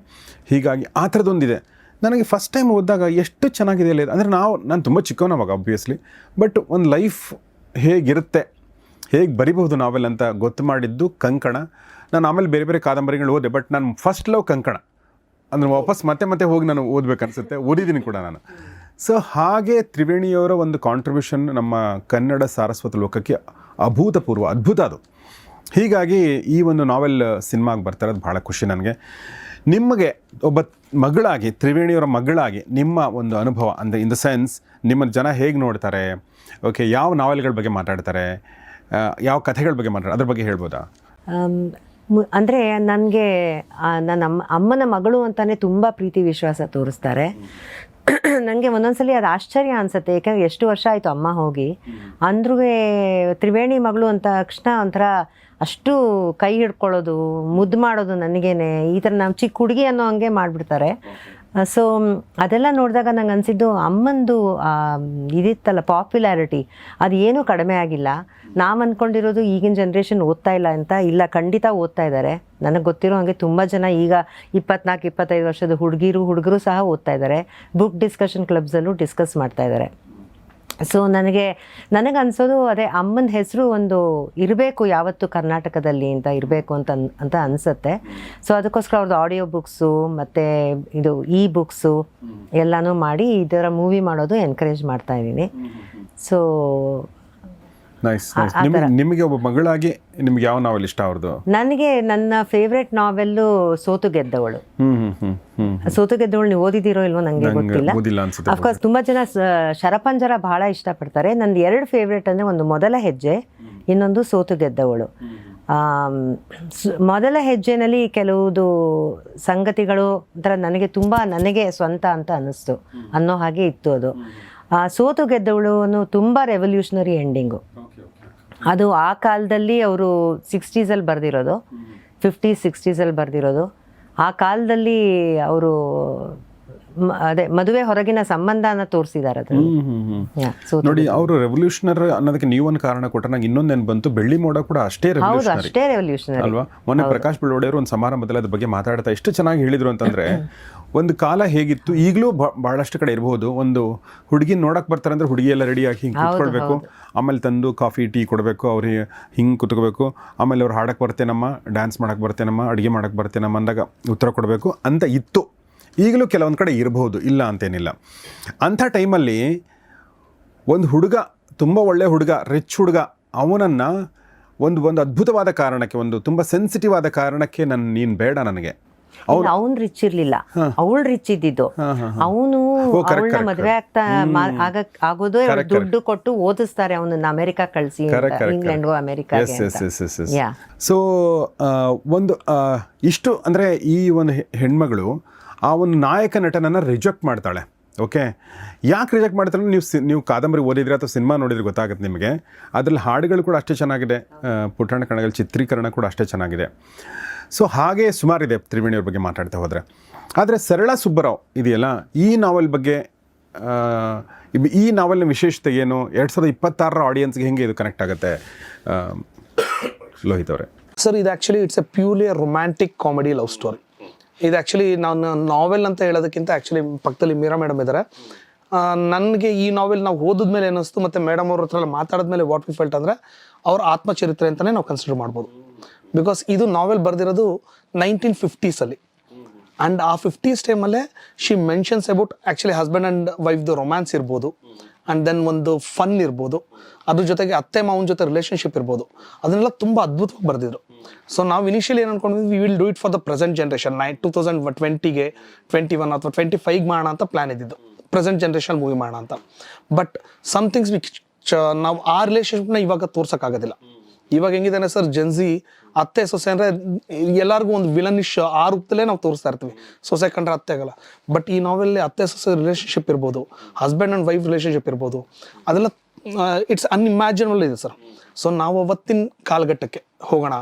ಹೀಗಾಗಿ ಆ ಥರದೊಂದಿದೆ. ನನಗೆ ಫಸ್ಟ್ ಟೈಮ್ ಓದಿದಾಗ ಎಷ್ಟು ಚೆನ್ನಾಗಿದೆ ಅಲ್ಲ. ಅಂದರೆ ನಾನು ತುಂಬ ಚಿಕ್ಕವನವಾಗ ಆಬ್ವಿಯಸ್ಲಿ, ಬಟ್ ಒಂದು ಲೈಫ್ ಹೇಗಿರುತ್ತೆ, ಹೇಗೆ ಬರಿಬಹುದು ನಾವೆಲ್ ಅಂತ ಗೊತ್ತು ಮಾಡಿದ್ದು ಕಂಕಣ. ನಾನು ಆಮೇಲೆ ಬೇರೆ ಬೇರೆ ಕಾದಂಬರಿಗಳು ಓದೆ, ಬಟ್ ನಾನು ಫಸ್ಟ್ ಲವ್ ಕಂಕಣ. ಅಂದರೆ ವಾಪಸ್ ಮತ್ತೆ ಹೋಗಿ ನಾನು ಓದಬೇಕನ್ಸುತ್ತೆ, ಓದಿದ್ದೀನಿ ಕೂಡ ನಾನು. ಸೊ ಹಾಗೆ ತ್ರಿವೇಣಿಯವರ ಒಂದು ಕಾಂಟ್ರಿಬ್ಯೂಷನ್ ನಮ್ಮ ಕನ್ನಡ ಸಾರಸ್ವತ ಲೋಕಕ್ಕೆ ಅಭೂತಪೂರ್ವ, ಅದ್ಭುತ ಅದು. ಹೀಗಾಗಿ ಈ ಒಂದು ನಾವೆಲ್ ಸಿನಿಮಾಗೆ ಬರ್ತಾರದು ಭಾಳ ಖುಷಿ ನನಗೆ. ನಿಮಗೆ ಒಬ್ಬ ಮಗಳಾಗಿ, ತ್ರಿವೇಣಿಯವರ ಮಗಳಾಗಿ ನಿಮ್ಮ ಒಂದು ಅನುಭವ, ಅಂದರೆ ಇನ್ ದ ಸೆನ್ಸ್ ನಿಮ್ಮ ಜನ ಹೇಗೆ ನೋಡ್ತಾರೆ, ಓಕೆ, ಯಾವ ನಾವೆಲ್ಗಳ ಬಗ್ಗೆ ಮಾತಾಡ್ತಾರೆ, ಯಾವ ಕಥೆಗಳ ಬಗ್ಗೆ ಮಾತಾಡ್ತಾರೆ, ಅದ್ರ ಬಗ್ಗೆ ಹೇಳ್ಬೋದಾ? ಅಂದರೆ ನನಗೆ ನನ್ನ ಅಮ್ಮನ ಮಗಳು ಅಂತಲೇ ತುಂಬ ಪ್ರೀತಿ ವಿಶ್ವಾಸ ತೋರಿಸ್ತಾರೆ. ನನಗೆ ಒಂದೊಂದ್ಸಲಿ ಅದು ಆಶ್ಚರ್ಯ ಅನಿಸುತ್ತೆ, ಯಾಕಂದರೆ ಎಷ್ಟು ವರ್ಷ ಆಯಿತು ಅಮ್ಮ ಹೋಗಿ. ಅಂದ್ರೂ ತ್ರಿವೇಣಿ ಮಗಳು ಅಂತ ತಕ್ಷಣ ಒಂಥರ ಅಷ್ಟು ಕೈ ಹಿಡ್ಕೊಳ್ಳೋದು, ಮುದ್ದು ಮಾಡೋದು, ನನಗೇನೆ ಈ ಥರ ನಾವು ಚಿಕ್ಕ ಹುಡುಗಿ ಅನ್ನೋ ಹಂಗೆ ಮಾಡಿಬಿಡ್ತಾರೆ. ಸೊ ಅದೆಲ್ಲ ನೋಡಿದಾಗ ನಂಗೆ ಅನಿಸಿದ್ದು ಅಮ್ಮಂದು ಇದಿತ್ತಲ್ಲ ಪಾಪ್ಯುಲಾರಿಟಿ, ಅದು ಏನೂ ಕಡಿಮೆ ಆಗಿಲ್ಲ. ನಾವು ಅಂದ್ಕೊಂಡಿರೋದು ಈಗಿನ ಜನ್ರೇಷನ್ ಓದ್ತಾ ಇಲ್ಲ ಅಂತ, ಇಲ್ಲ, ಖಂಡಿತ ಓದ್ತಾ ಇದ್ದಾರೆ. ನನಗೆ ಗೊತ್ತಿರೋ ಹಾಗೆ ತುಂಬ ಜನ ಈಗ 24-25 ವರ್ಷದ ಹುಡುಗರು ಸಹ ಓದ್ತಾ ಇದ್ದಾರೆ. ಬುಕ್ ಡಿಸ್ಕಷನ್ ಕ್ಲಬ್ಸಲ್ಲೂ ಡಿಸ್ಕಸ್ ಮಾಡ್ತಾ ಇದ್ದಾರೆ. ಸೊ ನನಗನ್ಸೋದು ಅದೇ, ಅಮ್ಮನ ಹೆಸರು ಒಂದು ಇರಬೇಕು ಯಾವತ್ತು ಕರ್ನಾಟಕದಲ್ಲಿ ಅಂತ ಇರಬೇಕು ಅಂತ ಅನಿಸುತ್ತೆ. ಸೊ ಅದಕ್ಕೋಸ್ಕರ ಅವ್ರದ್ದು ಆಡಿಯೋ ಬುಕ್ಸು ಮತ್ತು ಇದು ಬುಕ್ಸು ಎಲ್ಲನೂ ಮಾಡಿ ಇದರ ಮೂವಿ ಮಾಡೋದು ಎನ್ಕರೇಜ್ ಮಾಡ್ತಾ ಇದ್ದೀನಿ. So nice. ನಿಮಗೆ ಒಬ್ಬ ಮಗಳಾಗಿ ನಿಮ್ಗೆ ಯಾವ ನಾವೆಲ್ ಇಷ್ಟ ಅವ್ರದ್ದು? ನನಗೆ ನನ್ನ ಫೇವ್ರೆಟ್ ನಾವೆಲ್ಲು ಸೋತು ಗೆದ್ದವಳು. ಸೋತು ಗೆದ್ದವಳು ನೀವು ಓದಿದಿರೋ ಇಲ್ವೋ ನನಗೆ ಗೊತ್ತಿಲ್ಲ. ಅಫ್ಕೋರ್ಸ್ ತುಂಬ ಜನ ಶರಪಂಜರ ಬಹಳ ಇಷ್ಟಪಡ್ತಾರೆ. ನಂದು 2 ಫೇವ್ರೆಟ್ ಅಂದರೆ ಒಂದು ಮೊದಲ ಹೆಜ್ಜೆ, ಇನ್ನೊಂದು ಸೋತು ಗೆದ್ದವಳು. ಮೊದಲ ಹೆಜ್ಜೆನಲ್ಲಿ ಕೆಲವುದು ಸಂಗತಿಗಳು ಒಂಥರ ನನಗೆ ಸ್ವಂತ ಅಂತ ಅನ್ನಿಸ್ತು ಅನ್ನೋ ಹಾಗೆ ಇತ್ತು ಅದು. ಸೋತು ಗೆದ್ದವಳು ತುಂಬ ರೆವಲ್ಯೂಷನರಿ ಎಂಡಿಂಗು. ಅದು ಆ ಕಾಲದಲ್ಲಿ ಅವರು 60s ಬರೆದಿರೋದು, 50s 60s ಬರೆದಿರೋದು. ಆ ಕಾಲದಲ್ಲಿ ಅವರು ಅದೇ ಮದುವೆ ಹೊರಗಿನ ಸಂಬಂಧನ ತೋರಿಸಿದ್ದಾರೆ ಅದರಲ್ಲಿ. ನೋಡಿ, ಅವರು ರೆವಲ್ಯೂಷನರ್ ಅನ್ನೋದಕ್ಕೆ ನೀವೊಂದು ಕಾರಣ ಕೊಟ್ಟರೆ ನಂಗೆ ಇನ್ನೊಂದೇನು ಬಂತು, ಬೆಳ್ಳಿ ಮೋಡ ಕೂಡ ಅಷ್ಟೇ ರೆವಲ್ಯೂಷನರಿ ಅಲ್ವಾ? ಮೊನ್ನೆ ಪ್ರಕಾಶ್ ಬೆಳ್ಳೋಡೆಯವರು ಒಂದು ಸಮಾರಂಭದಲ್ಲಿ ಅದ್ರ ಬಗ್ಗೆ ಮಾತಾಡ್ತಾ ಎಷ್ಟು ಚೆನ್ನಾಗಿ ಹೇಳಿದ್ರು ಅಂತಂದ್ರೆ, ಒಂದು ಕಾಲ ಹೇಗಿತ್ತು, ಈಗಲೂ ಭಾಳಷ್ಟು ಕಡೆ ಇರಬಹುದು. ಒಂದು ಹುಡುಗಿ ನೋಡಕ್ ಬರ್ತಾರೆ ಅಂದ್ರೆ ಹುಡುಗಿ ಎಲ್ಲ ರೆಡಿಯಾಗಿ ಹಿಂಗೆ ಕೂತ್ಕೊಳ್ಬೇಕು, ಆಮೇಲೆ ತಂದು ಕಾಫಿ ಟೀ ಕೊಡಬೇಕು, ಅವ್ರಿಗೆ ಹಿಂಗೆ ಕೂತ್ಕೋಬೇಕು, ಆಮೇಲೆ ಅವ್ರು ಹಾಡಕ್ಕೆ ಬರ್ತೇನಮ್ಮ, ಡ್ಯಾನ್ಸ್ ಮಾಡಕ್ಕೆ ಬರ್ತೇನಮ್ಮ, ಅಡುಗೆ ಮಾಡಕ್ಕೆ ಬರ್ತೇನಮ್ಮ ಅಂದಾಗ ಉತ್ತರ ಕೊಡಬೇಕು ಅಂತ ಇತ್ತು. ಈಗಲೂ ಕೆಲವೊಂದು ಕಡೆ ಇರಬಹುದು, ಇಲ್ಲ ಅಂತೇನಿಲ್ಲ. ಅಂಥ ಟೈಮಲ್ಲಿ ಒಂದು ಹುಡುಗ, ತುಂಬ ಒಳ್ಳೆ ಹುಡುಗ, ರಿಚ್ ಹುಡುಗ, ಅವನನ್ನು ಒಂದು ಅದ್ಭುತವಾದ ಕಾರಣಕ್ಕೆ, ಒಂದು ತುಂಬ ಸೆನ್ಸಿಟಿವ್ ಆದ ಕಾರಣಕ್ಕೆ ನೀನು ಬೇಡ ನನಗೆ. ಅವ್ನು ರಿಚ್ ಇರ್ಲಿಲ್ಲ, ಅವಳು ರಿಚ್ ಇದ್ದಿದ್ದು. ಅವನು ಅವಳನ್ನ ಮದುವೆ ಆಗೋದು ದುಡ್ಡು ಕೊಟ್ಟು ಓದಿಸ್ತಾರೆ ಅವನನ್ನ ಅಮೆರಿಕ ಕಳಿಸಿ, ಇಂಗ್ಲೆಂಡ್ಗೋ ಅಮೆರಿಕಾಗೆ. ಸೊ ಒಂದು ಇಷ್ಟು ಅಂದರೆ ಈ ಒಂದು ಹೆಣ್ಮಗಳು ಆ ಒಂದು ನಾಯಕ ನಟನನ್ನು ರಿಜೆಕ್ಟ್ ಮಾಡ್ತಾಳೆ. ಓಕೆ, ಯಾಕೆ ರಿಜೆಕ್ಟ್ ಮಾಡ್ತಾಳೆ? ನೀವು ಕಾದಂಬರಿ ಓದಿದ್ರೆ ಅಥವಾ ಸಿನಿಮಾ ನೋಡಿದ್ರೆ ಗೊತ್ತಾಗುತ್ತೆ ನಿಮಗೆ. ಅದರಲ್ಲಿ ಹಾಡುಗಳು ಕೂಡ ಅಷ್ಟೇ ಚೆನ್ನಾಗಿದೆ, ಪುಟಾಣ ಕಣಗಳ ಚಿತ್ರೀಕರಣ ಕೂಡ ಅಷ್ಟೇ ಚೆನ್ನಾಗಿದೆ. ಸೊ ಹಾಗೆ ಸುಮಾರಿದೆ ತ್ರಿವೇಣಿಯವ್ರ ಬಗ್ಗೆ ಮಾತಾಡ್ತಾ ಹೋದರೆ. ಆದರೆ ಸರಳಾ ಸುಬ್ಬರಾವ್ ಇದೆಯಲ್ಲ, ಈ ನಾವೆಲ್ ಬಗ್ಗೆ, ಈ ನಾವೆಲ್ನ ವಿಶೇಷತೆ ಏನು? 2026 ಆಡಿಯನ್ಸ್ಗೆ ಹೆಂಗೆ ಇದು ಕನೆಕ್ಟ್ ಆಗುತ್ತೆ ಲೋಹಿತ್ ಅವರೇ? ಸರ್, ಇದು actually it's a purely romantic comedy love story. ಇದು ಆ್ಯಕ್ಚುಲಿ ನಾನು ನಾವೆಲ್ ಅಂತ ಹೇಳೋದಕ್ಕಿಂತ ಆ್ಯಕ್ಚುಲಿ ಪಕ್ಕದಲ್ಲಿ ಮೀರಾ ಮೇಡಮ್ ಇದ್ದಾರೆ. ನನಗೆ ಈ ನಾವೆಲ್ ನಾವು ಓದಿದ್ಮೇಲೆ ಏನಿಸ್ತು, ಮತ್ತು ಮೇಡಮ್ ಅವ್ರ ಹತ್ರ ಮಾತಾಡಿದ್ಮೇಲೆ ವಾಟ್ ವಿ ಫೆಲ್ಟ್ ಅಂದರೆ ಅವ್ರ ಆತ್ಮಚರಿತ್ರೆ ಅಂತಲೇ ನಾವು ಕನ್ಸಿಡರ್ ಮಾಡ್ಬೋದು. ಬಿಕಾಸ್ ಇದು ನಾವೆಲ್ ಬರೆದಿರೋದು 1950s ಆ್ಯಂಡ್ ಆ 50s ಟೈಮಲ್ಲೇ she mentions about actually husband and ವೈಫ್ದು ರೊಮ್ಯಾನ್ಸ್ ಇರ್ಬೋದು, ಆ್ಯಂಡ್ ದೆನ್ ಒಂದು ಫನ್ ಇರ್ಬೋದು, ಅದ್ರ ಜೊತೆಗೆ ಅತ್ತೆ ಮಾವನ ಜೊತೆ ರಿಲೇಷನ್ಶಿಪ್ ಇರ್ಬೋದು, ಅದನ್ನೆಲ್ಲ ತುಂಬ ಅದ್ಭುತವಾಗಿ ಬರೆದಿದ್ರು. ಸೊ ನಾವು ಇನಿಷಿಯಲಿ ಏನು ಅನ್ಕೊಂಡ್ವಿ, we will do it for the present generation. 2020ಗೆ 21 ಅಥವಾ 25ಗೆ ಮಾಡೋಣ ಅಂತ ಪ್ಲ್ಯಾನ್ ಇದ್ದಿದ್ದು, ಪ್ರೆಸೆಂಟ್ ಜನರೇಷನ್ ಮೂವಿ ಮಾಡೋಣ ಅಂತ. ಬಟ್ ಸಮ್ಥಿಂಗ್ಸ್ ವಿಚ್ ನಾವು ಆ ರಿಲೇಷನ್ಶಿಪ್ನ ಇವಾಗ ತೋರ್ಸೋಕ್ಕಾಗೋದಿಲ್ಲ. ಇವಾಗ ಹೆಂಗಿದ್ದಾನೆ ಸರ್, ಜೆನ್ಸಿ ಅತ್ತೆ ಸೊಸೆ ಅಂದರೆ ಎಲ್ಲರಿಗೂ ಒಂದು ವಿಲನಿಶ್ ಆ ರೂಪದಲ್ಲೇ ನಾವು ತೋರಿಸ್ತಾ ಇರ್ತೀವಿ, ಸೊಸೆ ಕಂಡ್ರೆ ಅತ್ತೆ ಆಗಲ್ಲ. ಬಟ್ ಈ ನಾವೆಲ್ಲಿ ಅತ್ತೆ ಸೊಸೆ ರಿಲೇಷನ್ಶಿಪ್ ಇರ್ಬೋದು, ಹಸ್ಬೆಂಡ್ ಆ್ಯಂಡ್ ವೈಫ್ ರಿಲೇಷನ್ಶಿಪ್ ಇರ್ಬೋದು, ಅದೆಲ್ಲ ಇಟ್ಸ್ ಅನ್ಇಮ್ಯಾಜಿನಬಲ್ ಇದೆ ಸರ್. ಸೊ ನಾವು ಅವತ್ತಿನ ಕಾಲಘಟ್ಟಕ್ಕೆ ಹೋಗೋಣ,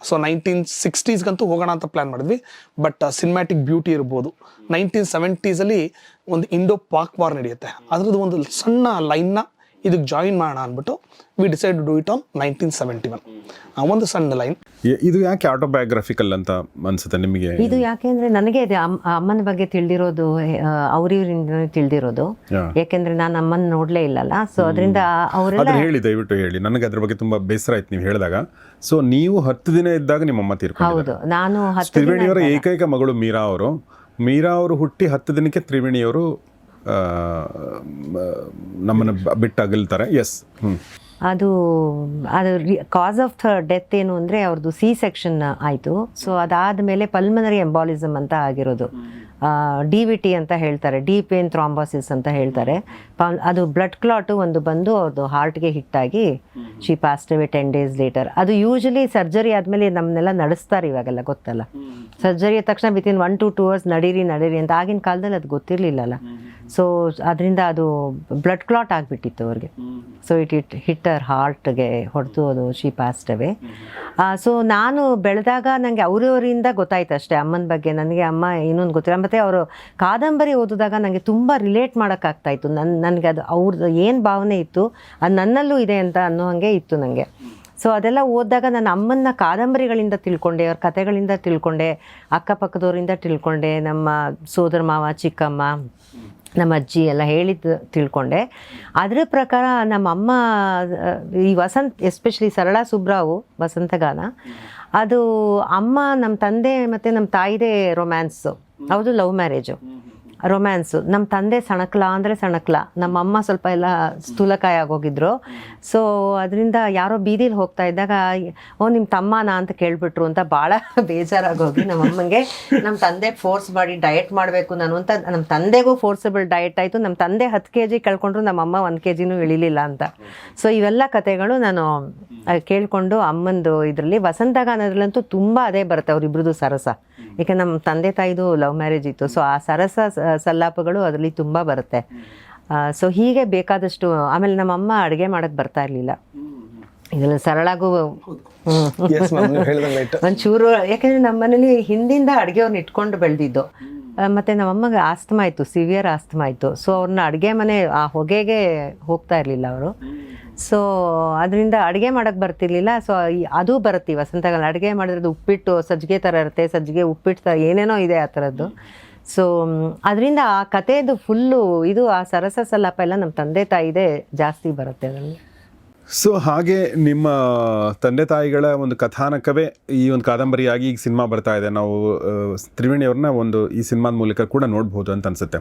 ಸೊ 1960ಸ್ಗಂತೂ ಹೋಗೋಣ ಅಂತ ಪ್ಲ್ಯಾನ್ ಮಾಡಿದ್ವಿ. ಬಟ್ ಸಿನಿಮ್ಯಾಟಿಕ್ ಬ್ಯೂಟಿ ಇರ್ಬೋದು, 1970s ಒಂದು ಇಂಡೋ ಪಾಕ್ ವಾರ್ ನಡೆಯುತ್ತೆ, ಅದರದ್ದು ಒಂದು ಸಣ್ಣ ಲೈನ್ನ ಇದಕ್ಕೆ ಜಾಯಿನ್ ಮಾಡೋಣ ಅಂದ್ಬಿಟ್ಟು we decide to do it on 1971. ಒಂದು ಸಣ್ಣ ಲೈನ್. ಇದು ಯಾಕೆ ಆಟೋಬಯೋಗ್ರಫಿಕಲ್ ಅಂತ ಅನ್ಸುತ್ತೆ ನಿಮಗೆ? ಇದು ಯಾಕೆಂದ್ರೆ ನನಗೆ ಇದೆ ಅಮ್ಮನ ಬಗ್ಗೆ ತಿಳಿದಿರೋದು, ಅವ್ರಿವರಿಂದ ತಿಳಿದಿರೋದು. ಯಾಕೆಂದ್ರೆ ನಾನು ಅಮ್ಮನ ನೋಡ್ಲೇ ಇಲ್ಲಲ್ಲ, ಸೊ ಅದರಿಂದ ಅವರೆಲ್ಲ ಹೇಳಿ, ದಯವಿಟ್ಟು ಹೇಳಿ. ನನಗೆ ಅದ್ರ ಬಗ್ಗೆ ತುಂಬಾ ಬೇಸರ ಆಯ್ತು ನೀವು ಹೇಳಿದಾಗ. ಸೊ ನೀವು 10 ದಿನ ಇದ್ದಾಗ ನಿಮ್ಮಮ್ಮ ತೀರ್ಕೊಂಡಿದ್ದಾರೆ. ಹೌದು, ನಾನು 10 ತ್ರಿವೇಣಿಯವರ ಏಕೈಕ ಮಗಳು ಮೀರಾ ಅವರು. ಮೀರಾ ಅವರು ಹುಟ್ಟಿ 10 ದಿನಕ್ಕೆ ತ್ರಿವೇಣಿಯವರು ನಮ್ಮನ್ನು ಬಿಟ್ಟು ಅಗಲ್ತಾರೆ. ಎಸ್, ಅದು ಕಾಸ್ ಆಫ್ ಡೆತ್ ಏನು ಅಂದರೆ ಅವ್ರದ್ದು C-ಸೆಕ್ಷನ್ ಆಯಿತು. ಸೊ ಅದಾದಮೇಲೆ ಪಲ್ಮನರಿ ಎಂಬಾಲಿಸಮ್ ಅಂತ ಆಗಿರೋದು, DVT ಅಂತ ಹೇಳ್ತಾರೆ, ಡೀಪ್ ವೇನ್ ಥ್ರಾಂಬೋಸಿಸ್ ಅಂತ ಹೇಳ್ತಾರೆ. ಅದು ಬ್ಲಡ್ ಕ್ಲಾಟು ಒಂದು ಬಂದು ಅವ್ರದ್ದು ಹಾರ್ಟ್ಗೆ ಹಿಟ್ಟಾಗಿ she passed away 10 days later. ಅದು ಯೂಶಲಿ ಸರ್ಜರಿ ಆದಮೇಲೆ ನಮ್ಮನ್ನೆಲ್ಲ ನಡೆಸ್ತಾರೆ, ಇವಾಗೆಲ್ಲ ಗೊತ್ತಲ್ಲ. ಸರ್ಜರಿ ಆದ ತಕ್ಷಣ ವಿತಿನ್ 1 to 2 hours ನಡೀರಿ ಅಂತ. ಆಗಿನ ಕಾಲದಲ್ಲಿ ಅದು ಗೊತ್ತಿರಲಿಲ್ಲಲ್ಲ. ಸೊ ಅದರಿಂದ ಅದು ಬ್ಲಡ್ ಕ್ಲಾಟ್ ಆಗಿಬಿಟ್ಟಿತ್ತು ಅವ್ರಿಗೆ. ಸೊ ಇಟ್ ಹಿಟ್ಟರ್ ಹಾರ್ಟ್ಗೆ ಹೊಡೆದು ಅದು ಶಿ ಪಾಸ್ಟ್ ಅವೇ. ಸೊ ನಾನು ಬೆಳೆದಾಗ ನನಗೆ ಅವರವರಿಂದ ಗೊತ್ತಾಯ್ತು ಅಷ್ಟೇ ಅಮ್ಮನ ಬಗ್ಗೆ. ನನಗೆ ಅಮ್ಮ ಏನೊಂದು ಗೊತ್ತಿಲ್ಲ. ಮತ್ತು ಅವರು ಕಾದಂಬರಿ ಓದಿದಾಗ ನನಗೆ ತುಂಬ ರಿಲೇಟ್ ಮಾಡೋಕ್ಕಾಗ್ತಾಯಿತ್ತು. ನನಗೆ ಅದು ಅವ್ರದ್ದು ಏನು ಭಾವನೆ ಇತ್ತು ಅದು ನನ್ನಲ್ಲೂ ಇದೆ ಅಂತ ಅನ್ನೋ ಹಾಗೆ ಇತ್ತು ನನಗೆ. ಸೊ ಅದೆಲ್ಲ ಓದಿದಾಗ ನನ್ನ ಅಮ್ಮನ ಕಾದಂಬರಿಗಳಿಂದ ತಿಳ್ಕೊಂಡೆ, ಅವ್ರ ಕಥೆಗಳಿಂದ ತಿಳ್ಕೊಂಡೆ, ಅಕ್ಕಪಕ್ಕದವರಿಂದ ತಿಳ್ಕೊಂಡೆ, ನಮ್ಮ ಸೋದರ ಮಾವ, ಚಿಕ್ಕಮ್ಮ, ನಮ್ಮ ಅಜ್ಜಿ ಎಲ್ಲ ಹೇಳಿದ್ದು ತಿಳ್ಕೊಂಡೆ. ಅದರ ಪ್ರಕಾರ ನಮ್ಮಮ್ಮ ಈ ಎಸ್ಪೆಷಲಿ ಸರಳಾ ಸುಬ್ರಾವು ವಸಂತಗಾನ, ಅದು ಅಮ್ಮ ನಮ್ಮ ತಂದೆ ಮತ್ತು ನಮ್ಮ ತಾಯಿದೇ ರೊಮ್ಯಾನ್ಸು. ಹೌದು, ಲವ್ ಮ್ಯಾರೇಜು, ರೊಮ್ಯಾನ್ಸು. ನಮ್ಮ ತಂದೆ ಸಣಕ್ಲ ಅಂದರೆ ಸಣಕ್ಲ, ನಮ್ಮಮ್ಮ ಸ್ವಲ್ಪ ಎಲ್ಲ ಸ್ಥೂಲಕಾಯ ಆಗೋಗಿದ್ರು. ಸೊ ಅದರಿಂದ ಯಾರೋ ಬೀದಿಲಿ ಹೋಗ್ತಾ ಇದ್ದಾಗ ನಿಮ್ಮ ತಮ್ಮನಾ ಅಂತ ಕೇಳಿಬಿಟ್ರು ಅಂತ ಭಾಳ ಬೇಜಾರಾಗೋಗಿ ನಮ್ಮಮ್ಮಂಗೆ ನಮ್ಮ ತಂದೆ ಫೋರ್ಸ್ ಮಾಡಿ ಡಯಟ್ ಮಾಡಬೇಕು ನಾನು ಅಂತ. ನಮ್ಮ ತಂದೆಗೂ ಫೋರ್ಸಬಲ್ ಡಯಟ್ ಆಯಿತು. ನಮ್ಮ ತಂದೆ 10 kg ಕಳ್ಕೊಂಡ್ರು, ನಮ್ಮಮ್ಮ 1 kgನೂ ಇಳಿಲಿಲ್ಲ ಅಂತ. ಸೊ ಇವೆಲ್ಲ ಕಥೆಗಳು ನಾನು ಕೇಳಿಕೊಂಡು ಅಮ್ಮಂದು ಇದರಲ್ಲಿ ವಸಂತಗಾನದಲ್ಲಂತೂ ತುಂಬ ಅದೇ ಬರುತ್ತೆ, ಅವರಿಬ್ರದ್ದು ಸರಸ. ಏಕೆ ನಮ್ಮ ತಂದೆ ತಾಯಿದು ಲವ್ ಮ್ಯಾರೇಜ್ ಇತ್ತು. ಸೊ ಆ ಸರಸ ಸಲ್ಲಾಪಗಳು ಅದರಲ್ಲಿ ತುಂಬ ಬರುತ್ತೆ. ಸೊ ಹೀಗೆ ಬೇಕಾದಷ್ಟು. ಆಮೇಲೆ ನಮ್ಮಮ್ಮ ಅಡುಗೆ ಮಾಡೋಕ್ಕೆ ಬರ್ತಾ ಇರಲಿಲ್ಲ. ಇದೆಲ್ಲ ಸರಳಾಗೂ ಒಂಚೂರು, ಯಾಕೆಂದರೆ ನಮ್ಮ ಮನೇಲಿ ಹಿಂದಿಂದ ಅಡುಗೆಯವ್ರನ್ನ ಇಟ್ಕೊಂಡು ಬೆಳೆದಿದ್ದು. ಮತ್ತು ನಮ್ಮಮ್ಮಗೆ ಆಸ್ತಮಾ ಇತ್ತು, ಸಿವಿಯರ್ ಆಸ್ತಮಾ ಇತ್ತು. ಸೊ ಅವ್ರನ್ನ ಅಡುಗೆ ಮನೆ ಆ ಹೊಗೆಗೆ ಹೋಗ್ತಾ ಇರಲಿಲ್ಲ ಅವರು. ಸೊ ಅದರಿಂದ ಅಡುಗೆ ಮಾಡೋಕ್ಕೆ ಬರ್ತಿರ್ಲಿಲ್ಲ. ಸೊ ಅದು ಬರುತ್ತೆ ವಸಂತಗಾಲ. ಅಡುಗೆ ಮಾಡಿದ್ರದ್ದು ಉಪ್ಪಿಟ್ಟು ಸಜ್ಜಿಗೆ ಥರ ಇರುತ್ತೆ, ಸಜ್ಜಿಗೆ ಉಪ್ಪಿಟ್ಟು ಥರ ಏನೇನೋ ಇದೆ ಆ ಥರದ್ದು. ಸೊ ಅದರಿಂದ ಆ ಕಥೆದು ಫುಲ್ಲು ಇದು ಆ ಸರಸ ಸಲ್ಲಾಪ ಎಲ್ಲ ನಮ್ಮ ತಂದೆ ತಾಯಿದೇ ಜಾಸ್ತಿ ಬರುತ್ತೆ ಅದರಲ್ಲಿ. ಸೊ ಹಾಗೆ ನಿಮ್ಮ ತಂದೆ ತಾಯಿಗಳ ಒಂದು ಕಥಾನಕವೇ ಈ ಒಂದು ಕಾದಂಬರಿಯಾಗಿ ಈಗ ಸಿನಿಮಾ ಬರ್ತಾ ಇದೆ. ನಾವು ತ್ರಿವೇಣಿಯವ್ರನ್ನ ಒಂದು ಈ ಸಿನಿಮಾದ ಮೂಲಕ ಕೂಡ ನೋಡ್ಬೋದು ಅಂತ ಅನಿಸುತ್ತೆ.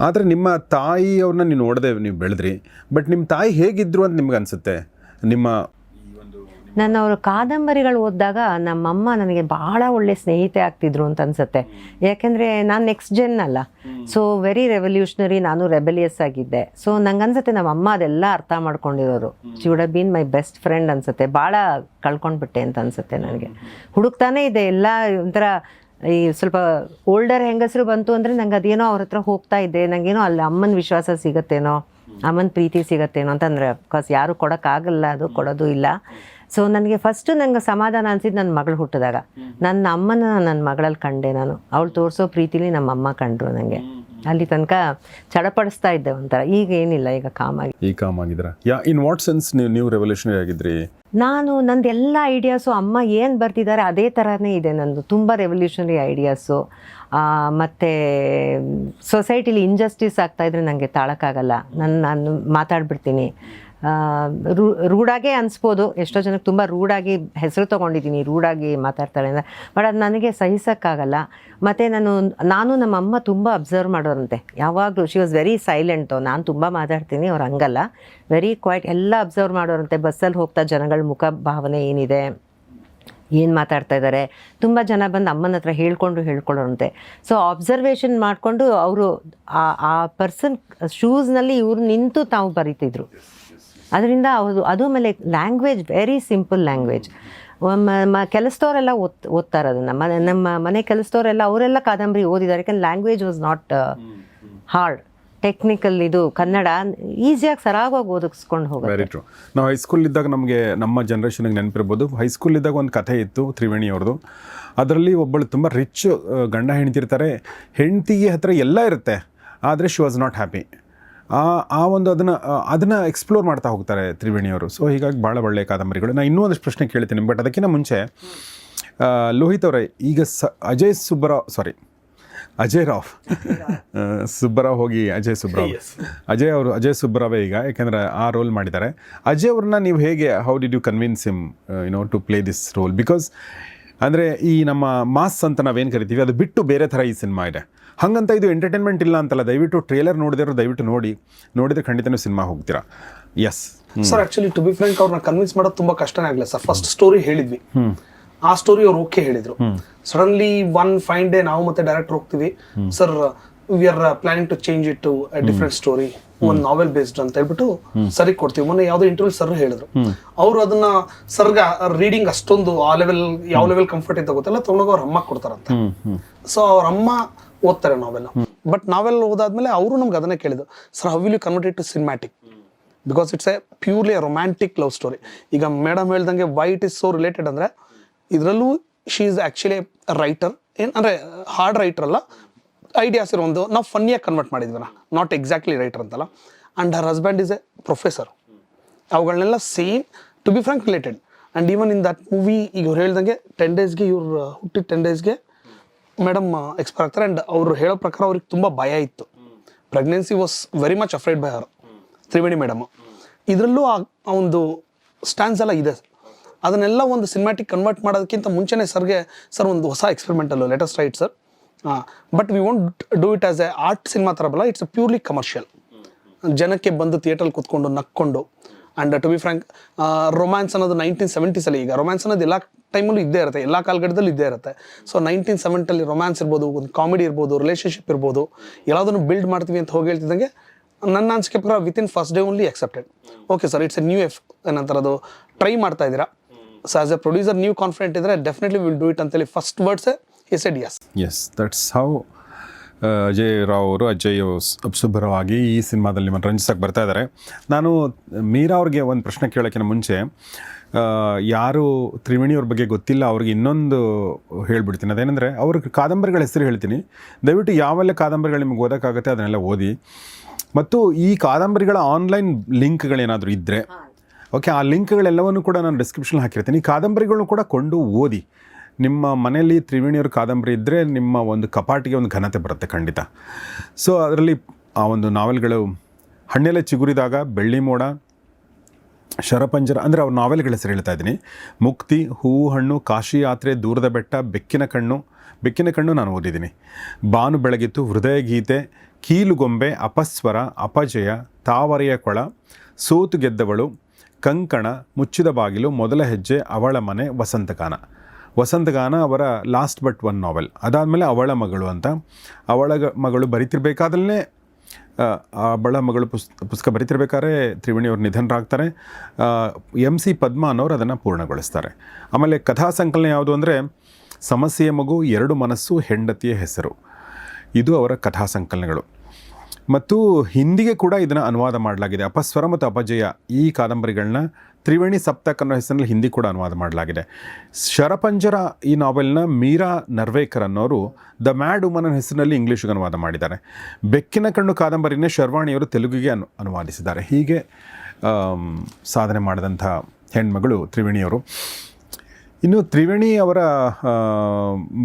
ಆದರೆ ನಿಮ್ಮ ತಾಯಿಯವ್ರನ್ನ ನೀವು ನೋಡದೆ ನೀವು ಬೆಳೆದ್ರಿ. ಬಟ್ ನಿಮ್ಮ ತಾಯಿ ಹೇಗಿದ್ರು ಅಂತ ನಿಮ್ಗೆ ಅನಿಸುತ್ತೆ? ನಿಮ್ಮ ನನ್ನ ಅವರು ಕಾದಂಬರಿಗಳು ಓದಿದಾಗ ನಮ್ಮಮ್ಮ ನನಗೆ ಭಾಳ ಒಳ್ಳೆ ಸ್ನೇಹಿತೆ ಆಗ್ತಿದ್ರು ಅಂತ ಅನಿಸುತ್ತೆ. ಯಾಕೆಂದರೆ ನಾನು ನೆಕ್ಸ್ಟ್ ಜೆನ್ ಅಲ್ಲ. ಸೊ ವೆರಿ ರೆವಲ್ಯೂಷ್ನರಿ, ನಾನು ರೆಬೆಲಿಯಸ್ ಆಗಿದ್ದೆ. ಸೊ ನಂಗೆ ಅನ್ಸುತ್ತೆ ನಮ್ಮಮ್ಮ ಅದೆಲ್ಲ ಅರ್ಥ ಮಾಡ್ಕೊಂಡಿರೋರು. She would have been my best friend ಅನಿಸುತ್ತೆ. ಭಾಳ ಕಳ್ಕೊಂಡ್ಬಿಟ್ಟೆ ಅಂತ ಅನಿಸುತ್ತೆ ನನಗೆ. ಹುಡುಕ್ತಾನೆ ಇದೆ ಎಲ್ಲ ಒಂಥರ. ಈ ಸ್ವಲ್ಪ ಓಲ್ಡರ್ ಹೆಂಗಸರು ಬಂತು ಅಂದರೆ ನಂಗೆ ಅದೇನೋ ಅವ್ರ ಹತ್ರ ಹೋಗ್ತಾ ಇದ್ದೆ, ನನಗೇನೋ ಅಲ್ಲಿ ಅಮ್ಮನ ವಿಶ್ವಾಸ ಸಿಗುತ್ತೇನೋ, ಅಮ್ಮನ ಪ್ರೀತಿ ಸಿಗುತ್ತೇನೋ ಅಂತಂದರೆ ಬಿಕಾಸ್ ಯಾರು ಕೊಡೋಕ್ಕಾಗಲ್ಲ, ಅದು ಕೊಡೋದು ಇಲ್ಲ. ಸೊ ನನಗೆ ಫಸ್ಟು ನಂಗೆ ಸಮಾಧಾನ ಅನಿಸಿದ್ದು ನನ್ನ ಮಗಳು ಹುಟ್ಟಿದಾಗ. ನನ್ನ ಅಮ್ಮನ ನನ್ನ ಮಗಳಲ್ಲಿ ಕಂಡೆ ನಾನು. ಅವಳು ತೋರಿಸೋ ಪ್ರೀತಿಲಿ ನಮ್ಮ ಅಮ್ಮ ಕಂಡ್ರು ನನಗೆ. ಅಲ್ಲಿ ತನಕ ಚಡಪಡಿಸ್ತಾ ಇದ್ದೆ ಒಂಥರ. ಈಗ ಏನಿಲ್ಲ, ಈಗ ಕಾಮಾಗಿದ್ದೀರ. ಇನ್ ವಾಟ್ ಸೆನ್ಸ್ ನೀವು ರೆವಲ್ಯೂಷನರಿ ಆಗಿದ್ರಿ? ನಾನು ನಂದು ಎಲ್ಲ ಐಡಿಯಾಸು ಅಮ್ಮ ಏನು ಬರ್ತಿದ್ದಾರೆ ಅದೇ ಥರನೇ ಇದೆ ನಂದು. ತುಂಬ ರೆವಲ್ಯೂಷನರಿ ಐಡಿಯಾಸು. ಮತ್ತು ಸೊಸೈಟಿಲಿ ಇಂಜಸ್ಟಿಸ್ ಆಗ್ತಾಯಿದ್ರೆ ನನಗೆ ತಾಳಕ್ಕಾಗಲ್ಲ. ನಾನು ಮಾತಾಡ್ಬಿಡ್ತೀನಿ. ರೂಢಾಗೇ ಅನಿಸ್ಬೋದು, ಎಷ್ಟೋ ಜನಕ್ಕೆ ತುಂಬ ರೂಢಾಗಿ ಹೆಸರು ತೊಗೊಂಡಿದ್ದೀನಿ, ರೂಢಾಗಿ ಮಾತಾಡ್ತಾಳೆ ಅಂತ. ಬಟ್ ಅದು ನನಗೆ ಸಹಿಸೋಕ್ಕಾಗಲ್ಲ. ಮತ್ತು ನಾನು ನಮ್ಮ ಅಮ್ಮ ತುಂಬ ಅಬ್ಸರ್ವ್ ಮಾಡೋರಂತೆ ಯಾವಾಗಲೂ. She was very silent. ನಾನು ತುಂಬ ಮಾತಾಡ್ತೀನಿ, ಅವ್ರು ಹಂಗಲ್ಲ, ವೆರಿ ಕ್ವೈಟ್. ಎಲ್ಲ ಅಬ್ಸರ್ವ್ ಮಾಡೋರಂತೆ. ಬಸ್ಸಲ್ಲಿ ಹೋಗ್ತಾ ಜನಗಳ ಮುಖ ಭಾವನೆ ಏನಿದೆ, ಏನು ಮಾತಾಡ್ತಾ ಇದ್ದಾರೆ, ತುಂಬ ಜನ ಬಂದು ಅಮ್ಮನ ಹತ್ರ ಹೇಳ್ಕೊಳ್ಳೋರಂತೆ. ಸೊ ಅಬ್ಸರ್ವೇಷನ್ ಮಾಡಿಕೊಂಡು ಅವರು ಆ ಪರ್ಸನ್ ಶೂಸ್ನಲ್ಲಿ ಇವ್ರು ನಿಂತು ತಾವು ಬರೀತಿದ್ರು. ಅದರಿಂದ ಅದು ಆಮೇಲೆ ಲ್ಯಾಂಗ್ವೇಜ್ ವೆರಿ ಸಿಂಪಲ್ ಲ್ಯಾಂಗ್ವೇಜ್. ಕೆಲಸದವರೆಲ್ಲ ಓದ್ತಾರೆ ಅದನ್ನು. ನಮ್ಮ ಮನೆ ಕೆಲಸದವರೆಲ್ಲ ಅವರೆಲ್ಲ ಕಾದಂಬರಿ ಓದಿದ್ದಾರೆ. ಯಾಕಂದ್ರೆ language was not hard, technical. ಇದು ಕನ್ನಡ ಈಸಿಯಾಗಿ ಸರಾಗವಾಗಿ ಓದಿಸ್ಕೊಂಡು ಹೋಗೋದು. Very true. ನಾವು ಹೈಸ್ಕೂಲ್ ಇದ್ದಾಗ ನಮಗೆ ನಮ್ಮ ಜನ್ರೇಷನ್ಗೆ ನೆನಪಿರ್ಬೋದು, ಹೈಸ್ಕೂಲ್ ಇದ್ದಾಗ ಒಂದು ಕಥೆ ಇತ್ತು ತ್ರಿವೇಣಿ ಅವ್ರದ್ದು. ಅದರಲ್ಲಿ ಒಬ್ಬಳು ತುಂಬ ರಿಚ್ ಗಂಡ ಹೆಂಡ್ತಿರ್ತಾರೆ, ಹೆಂಡ್ತಿಗೆ ಹತ್ರ ಎಲ್ಲ ಇರುತ್ತೆ, ಆದರೆ ಶಿ ವಾಸ್ ನಾಟ್ ಹ್ಯಾಪಿ. ಆ ಒಂದು ಅದನ್ನು ಎಕ್ಸ್ಪ್ಲೋರ್ ಮಾಡ್ತಾ ಹೋಗ್ತಾರೆ ತ್ರಿವೇಣಿಯವರು. ಸೊ ಹೀಗಾಗಿ ಭಾಳ ಒಳ್ಳೆಯ ಕಾದಂಬರಿಗಳು. ನಾನು ಇನ್ನೂ ಒಂದಷ್ಟು ಪ್ರಶ್ನೆ ಕೇಳ್ತೀನಿ, ಬಟ್ ಅದಕ್ಕಿಂತ ಮುಂಚೆ ಲೋಹಿತ್ ಅವರೇ, ಈಗ ಅಜಯ್ ರಾವ್ ಸುಬ್ಬರಾವ್ ಹೋಗಿ ಅಜಯ್ ಸುಬ್ಬರಾವೇ ಈಗ, ಯಾಕೆಂದರೆ ಆ ರೋಲ್ ಮಾಡಿದ್ದಾರೆ. ಅಜಯ್ ಅವ್ರನ್ನ ನೀವು ಹೇಗೆ, how did you convince him to play this role? Because ಅಂದರೆ ಈ ನಮ್ಮ ಮಾಸ್ ಅಂತ ನಾವೇನು ಕರಿತೀವಿ, ಅದು ಬಿಟ್ಟು ಬೇರೆ ಥರ ಈ ಸಿನಿಮಾ ಇದೆ. ಹಾಗಂತ ಇದು ಎಂಟರ್ಟೈನ್ಮೆಂಟ್ ಇಲ್ಲ ಅಂತಲ್ಲ. ದಯವಿಟ್ಟು ಟ್ರೇಲರ್ ನೋಡಿದ್ರು ದಯವಿಟ್ಟು ನೋಡಿದ್ರೆ ಖಂಡಿತನೂ ಸಿನಿಮಾ ಹೋಗ್ತೀರಾ. Yes sir, actually to be frank ಅವ್ರನ್ನ ಕನ್ವಿನ್ಸ್ ಮಾಡೋದು ತುಂಬ ಕಷ್ಟನೇ ಆಗಲ್ಲ ಸರ್. ಫಸ್ಟ್ ಸ್ಟೋರಿ ಹೇಳಿದ್ವಿ, ಆ ಸ್ಟೋರಿ ಅವ್ರು ಓಕೆ ಹೇಳಿದ್ರು. ಸಡನ್ಲಿ ಒನ್ ಫೈನ್ ಡೇ ನಾವು ಮತ್ತೆ ಡೈರೆಕ್ಟರ್ ಹೋಗ್ತೀವಿ, sir we are planning to change it to different story, ಒಂದು ನಾವೆಲ್ ಬೇಸ್ಡ್ ಅಂತ ಹೇಳ್ಬಿಟ್ಟು ಸರಿ ಕೊಡ್ತೀವಿ. ಮೊನ್ನೆ ಯಾವುದೋ ಇಂಟರ್ವ್ಯೂ ಸರ್ ಹೇಳಿದ್ರು, ಅವರು ಅದನ್ನ ಸರ್ಗ ರೀಡಿಂಗ್ ಅಷ್ಟೊಂದು ಆ ಲೆವೆಲ್, ಯಾವ ಲೆವೆಲ್ ಕಂಫರ್ಟ್ ಇದ್ದ ಗೊತ್ತಿಲ್ಲ, ತಗೊಂಡೋಗಿ ಅವ್ರ ಅಮ್ಮ ಕೊಡ್ತಾರಂತ. ಸೊ ಅವ್ರ ಅಮ್ಮ ಓದ್ತಾರೆ ನಾವೆಲ್. ಬಟ್ ನಾವೆಲ್ ಓದಾದ್ಮೇಲೆ ಅವರು ನಮ್ಗೆ ಅದನ್ನೇ ಕೇಳಿದ್ರು, sir how will you convert it to cinematic, because it's a purely romantic love story. ಈಗ ಮೇಡಮ್ ಹೇಳ್ದಂಗೆ why it is so related ಅಂದ್ರೆ, ಇದರಲ್ಲೂ ಶಿ ಈಸ್ ಆ್ಯಕ್ಚುಲಿ ರೈಟರ್, ಅಂದರೆ ಹಾರ್ಡ್ ರೈಟರ್ ಅಲ್ಲ, ಐಡಿಯಾಸ್ ಇರೋ ಒಂದು ನಾವು ಫನ್ನಿಯಾಗಿ ಕನ್ವರ್ಟ್ ಮಾಡಿದ್ವಿ, ನಾಟ್ ಎಕ್ಸಾಕ್ಟ್ಲಿ ರೈಟರ್ ಅಂತಲ್ಲ. And her husband is a professor. ಅವುಗಳನ್ನೆಲ್ಲ same to be frank related. And even in that movie ಈಗ ಅವ್ರು ಹೇಳ್ದಂಗೆ 10 ಡೇಸ್ಗೆ ಇವ್ರು ಹುಟ್ಟಿದ 10 ಡೇಸ್ಗೆ ಮೇಡಮ್ ಎಕ್ಸ್ಪೈರ್ ಆಗ್ತಾರೆ. ಆ್ಯಂಡ್ ಅವರು ಹೇಳೋ ಪ್ರಕಾರ ಅವ್ರಿಗೆ ತುಂಬ ಭಯ ಇತ್ತು. Pregnancy was very much afraid by her, Triveni madam. ಇದರಲ್ಲೂ ಆ ಒಂದು ಸ್ಟ್ಯಾನ್ಸ್ ಎಲ್ಲ ಇದೆ. ಅದನ್ನೆಲ್ಲ ಒಂದು ಸಿನಿಮ್ಯಾಟಿಕ್ ಕನ್ವರ್ಟ್ ಮಾಡೋದಕ್ಕಿಂತ ಮುಂಚೆನೇ ಸರ್ಗೆ, ಸರ್ ಒಂದು ಹೊಸ ಎಕ್ಸ್ಪೆರಿಮೆಂಟಲ್ಲು latest right sir, but we won't do it as a art cinema ಥರ ಬಲ್ಲ, ಇಟ್ಸ್ ಅ ಪ್ಯೂರ್ಲಿ ಕಮರ್ಷಿಯಲ್. ಜನಕ್ಕೆ ಬಂದು ಥಿಯೇಟ್ರಲ್ಲಿ ಕೂತ್ಕೊಂಡು ನಕ್ಕೊಂಡು. And to be frank romance ಅನ್ನೋದು 1970s ಅಲ್ಲಿ, ಈಗ ರೊಮ್ಯಾನ್ಸ್ ಅನ್ನೋದು ಎಲ್ಲ ಟೈಮಲ್ಲೂ ಇದ್ದೇ ಇರುತ್ತೆ, ಎಲ್ಲ ಕಾಲಘಟ್ಟದಲ್ಲಿ ಇದ್ದೇ ಇರುತ್ತೆ. ಸೊ 1970 ರೊಮ್ಯಾನ್ಸ್ ಇರ್ಬೋದು, ಒಂದು ಕಾಮಿಡಿ ಇರ್ಬೋದು, ರಿಲೇಷನ್ಶಿಪ್ ಇರ್ಬೋದು, ಎಲ್ಲದನ್ನು ಬಿಲ್ಡ್ ಮಾಡ್ತೀವಿ ಅಂತ ಹೋಗಿ ಹೇಳ್ತಿದ್ದಂಗೆ ನನ್ನ ಅನ್ಸಿಕೆ ಪ್ರಕಾರ within first day only accepted. Okay sir, it's a new ಏನಂತಾರದು ಟ್ರೈ ಮಾಡ್ತಾ ಇದ್ದೀರಾ, ಸೊ ಆಸ್ ಎ ಪ್ರೊಡ್ಯೂಸರ್ ನೀವು ಕಾನ್ಫಿಡೆಂಟ್ ಇದ್ದರೆ ಡೆಫಿನೆಟ್ಲಿ ವಿಲ್ ಡೂ ಇಟ್ ಅಂತೇಳಿ ಫಸ್ಟ್ ವರ್ಡ್ಸೇ he said yes. That's how Ajay Rao ಅವರು ಅಜಯ್ ಸುಬ್ಬರಾವ್ ಆಗಿ ಈ ಸಿನಿಮಾದಲ್ಲಿ ನಿಮ್ಮನ್ನು ರಂಜಿಸಕ್ಕೆ ಬರ್ತಾ ಇದ್ದಾರೆ. ನಾನು ಮೀರಾ ಅವ್ರಿಗೆ ಒಂದು ಪ್ರಶ್ನೆ ಕೇಳೋಕ್ಕಿಂತ ಮುಂಚೆ, ಯಾರು ತ್ರಿವೇಣಿಯವ್ರ ಬಗ್ಗೆ ಗೊತ್ತಿಲ್ಲ ಅವ್ರಿಗೆ ಇನ್ನೊಂದು ಹೇಳ್ಬಿಡ್ತೀನಿ. ಅದೇನೆಂದರೆ, ಅವ್ರ ಕಾದಂಬರಿಗಳ ಹೆಸರು ಹೇಳ್ತೀನಿ, ದಯವಿಟ್ಟು ಯಾವೆಲ್ಲ ಕಾದಂಬರಿಗಳು ನಿಮ್ಗೆ ಓದೋಕ್ಕಾಗುತ್ತೆ ಅದನ್ನೆಲ್ಲ ಓದಿ. ಮತ್ತು ಈ ಕಾದಂಬರಿಗಳ ಆನ್ಲೈನ್ ಲಿಂಕ್ಗಳೇನಾದರೂ ಇದ್ದರೆ ಓಕೆ, ಆ ಲಿಂಕ್ಗಳೆಲ್ಲವನ್ನು ಕೂಡ ನಾನು ಡಿಸ್ಕ್ರಿಪ್ಷನ್ ಹಾಕಿರ್ತೀನಿ. ಈ ಕಾದಂಬರಿಗಳನ್ನು ಕೂಡ ಕೊಂಡು ಓದಿ. ನಿಮ್ಮ ಮನೆಯಲ್ಲಿ ತ್ರಿವೇಣಿಯವ್ರ ಕಾದಂಬರಿ ಇದ್ದರೆ ನಿಮ್ಮ ಒಂದು ಕಪಾಟಿಗೆ ಒಂದು ಘನತೆ ಬರುತ್ತೆ ಖಂಡಿತ. ಸೊ ಅದರಲ್ಲಿ ಆ ಒಂದು ನಾವೆಲ್ಗಳು ಹಣ್ಣೆಲೆ ಚಿಗುರಿದಾಗ, ಬೆಳ್ಳಿ ಮೋಡ, ಶರಪಂಜರ, ಅಂದರೆ ಅವ್ರ ನಾವೆಲ್ಗಳ ಹೆಸರು ಹೇಳ್ತಾ ಇದ್ದೀನಿ. ಮುಕ್ತಿ, ಹೂವು ಹಣ್ಣು, ಕಾಶಿ ಯಾತ್ರೆ, ದೂರದ ಬೆಟ್ಟ, ಬೆಕ್ಕಿನ ಕಣ್ಣು ನಾನು ಓದಿದ್ದೀನಿ. ಬಾನು ಬೆಳಗಿತು, ಹೃದಯ ಗೀತೆ, ಕೀಲುಗೊಂಬೆ, ಅಪಸ್ವರ, ಅಪಜಯ, ತಾವರೆಯ ಕೊಳ, ಸೋತು ಗೆದ್ದವಳು, ಕಂಕಣ, ಮುಚ್ಚಿದ ಬಾಗಿಲು, ಮೊದಲ ಹೆಜ್ಜೆ, ಅವಳ ಮನೆ, ವಸಂತಗಾನ ಅವರ ಲಾಸ್ಟ್ ಬಟ್ ಒನ್ ನಾವೆಲ್. ಅದಾದಮೇಲೆ ಅವಳ ಮಗಳು ಅಂತ. ಅವಳ ಮಗಳು ಬರೀತಿರ್ಬೇಕಾದಲ್ಲೇ, ಅವಳ ಮಗಳು ಪುಸ್ತಕ ಬರೀತಿರ್ಬೇಕಾದ್ರೆ ತ್ರಿವೇಣಿಯವ್ರು ನಿಧನರಾಗ್ತಾರೆ. MC ಪದ್ಮ ಅನ್ನೋರು ಅದನ್ನು ಪೂರ್ಣಗೊಳಿಸ್ತಾರೆ. ಆಮೇಲೆ ಕಥಾ ಸಂಕಲನ ಯಾವುದು ಅಂದರೆ, ಸಮಸ್ಯೆಯ ಮಗು, ಎರಡು ಮನಸ್ಸು, ಹೆಂಡತಿಯ ಹೆಸರು. ಇದು ಅವರ ಕಥಾ ಸಂಕಲನಗಳು. ಮತ್ತು ಹಿಂದಿಗೆ ಕೂಡ ಇದನ್ನು ಅನುವಾದ ಮಾಡಲಾಗಿದೆ. ಅಪಸ್ವರ ಮತ್ತು ಅಪಜಯ ಈ ಕಾದಂಬರಿಗಳನ್ನ ತ್ರಿವೇಣಿ ಸಪ್ತಕ್ ಅನ್ನೋ ಹೆಸರಿನಲ್ಲಿ ಹಿಂದಿ ಕೂಡ ಅನುವಾದ ಮಾಡಲಾಗಿದೆ. ಶರಪಂಜರ ಈ ನಾವೆಲ್ನ ಮೀರಾ ನರ್ವೇಕರ್ ಅನ್ನೋರು ದ ಮ್ಯಾಡ್ ವುಮನ್ ಅನ್ನೋ ಹೆಸರಿನಲ್ಲಿ ಇಂಗ್ಲೀಷ್ಗೆ ಅನುವಾದ ಮಾಡಿದ್ದಾರೆ. ಬೆಕ್ಕಿನ ಕಣ್ಣು ಕಾದಂಬರಿನೇ ಶರ್ವಾಣಿಯವರು ತೆಲುಗಿಗೆ ಅನುವಾದಿಸಿದ್ದಾರೆ. ಹೀಗೆ ಸಾಧನೆ ಮಾಡಿದಂಥ ಹೆಣ್ಮಗಳು ತ್ರಿವೇಣಿಯವರು. ಇನ್ನು ತ್ರಿವೇಣಿ ಅವರ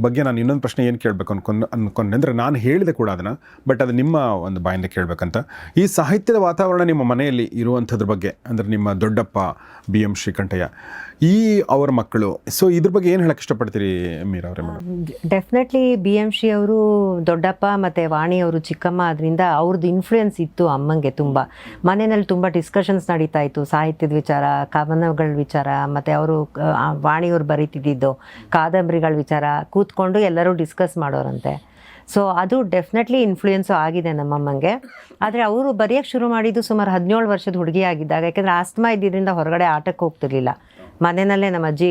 ಬಗ್ಗೆ ನಾನು ಇನ್ನೊಂದು ಪ್ರಶ್ನೆ ಏನು ಕೇಳಬೇಕು ಅನ್ಕೊಂಡೆ ಅಂದರೆ ನಾನು ಹೇಳಿದೆ ಕೂಡ ಅದನ್ನು, ಬಟ್ ಅದು ನಿಮ್ಮ ಒಂದು ಬಾಯಿಂದ ಕೇಳಬೇಕಂತ. ಈ ಸಾಹಿತ್ಯದ ವಾತಾವರಣ ನಿಮ್ಮ ಮನೆಯಲ್ಲಿ ಇರುವಂಥದ್ರ ಬಗ್ಗೆ, ಅಂದರೆ ನಿಮ್ಮ ದೊಡ್ಡಪ್ಪ BM ಶ್ರೀಕಂಠಯ್ಯ, ಈ ಅವರ ಮಕ್ಕಳು, ಸೊ ಇದ್ರ ಬಗ್ಗೆ ಏನು ಹೇಳಕ್ಕೆ ಇಷ್ಟಪಡ್ತೀರಿ ಮೀರಾ ಅವರೇ ಮೇಡಮ್? ಡೆಫಿನೆಟ್ಲಿ BM ಶ್ರೀ ಅವರು ದೊಡ್ಡಪ್ಪ ಮತ್ತು ವಾಣಿ ಅವರು ಚಿಕ್ಕಮ್ಮ, ಅದರಿಂದ ಅವ್ರದ್ದು ಇನ್ಫ್ಲೂಯೆನ್ಸ್ ಇತ್ತು ಅಮ್ಮಂಗೆ ತುಂಬ. ಮನೆಯಲ್ಲಿ ತುಂಬ ಡಿಸ್ಕಷನ್ಸ್ ನಡೀತಾ ಇತ್ತು ಸಾಹಿತ್ಯದ ವಿಚಾರ, ಕವನಗಳ ವಿಚಾರ, ಮತ್ತು ಅವರು ವಾಣಿಯವರು ಬರೀತಿದ್ದಿದ್ದು ಕಾದಂಬರಿಗಳ ವಿಚಾರ ಕೂತ್ಕೊಂಡು ಎಲ್ಲರೂ ಡಿಸ್ಕಸ್ ಮಾಡೋರಂತೆ. ಸೊ ಅದು ಡೆಫಿನೆಟ್ಲಿ ಇನ್ಫ್ಲೂಯೆನ್ಸು ಆಗಿದೆ ನಮ್ಮಮ್ಮಂಗೆ. ಆದರೆ ಅವರು ಬರೆಯೋಕ್ಕೆ ಶುರು ಮಾಡಿದ್ದು ಸುಮಾರು 17 ವರ್ಷದ ಹುಡುಗಿ ಆಗಿದ್ದಾಗ. ಯಾಕೆಂದರೆ ಆಸ್ತಮಾ ಇದ್ದಿದ್ದರಿಂದ ಹೊರಗಡೆ ಆಟಕ್ಕೆ ಹೋಗ್ತಿರ್ಲಿಲ್ಲ. ಮನೆಯಲ್ಲೇ ನಮ್ಮ ಅಜ್ಜಿ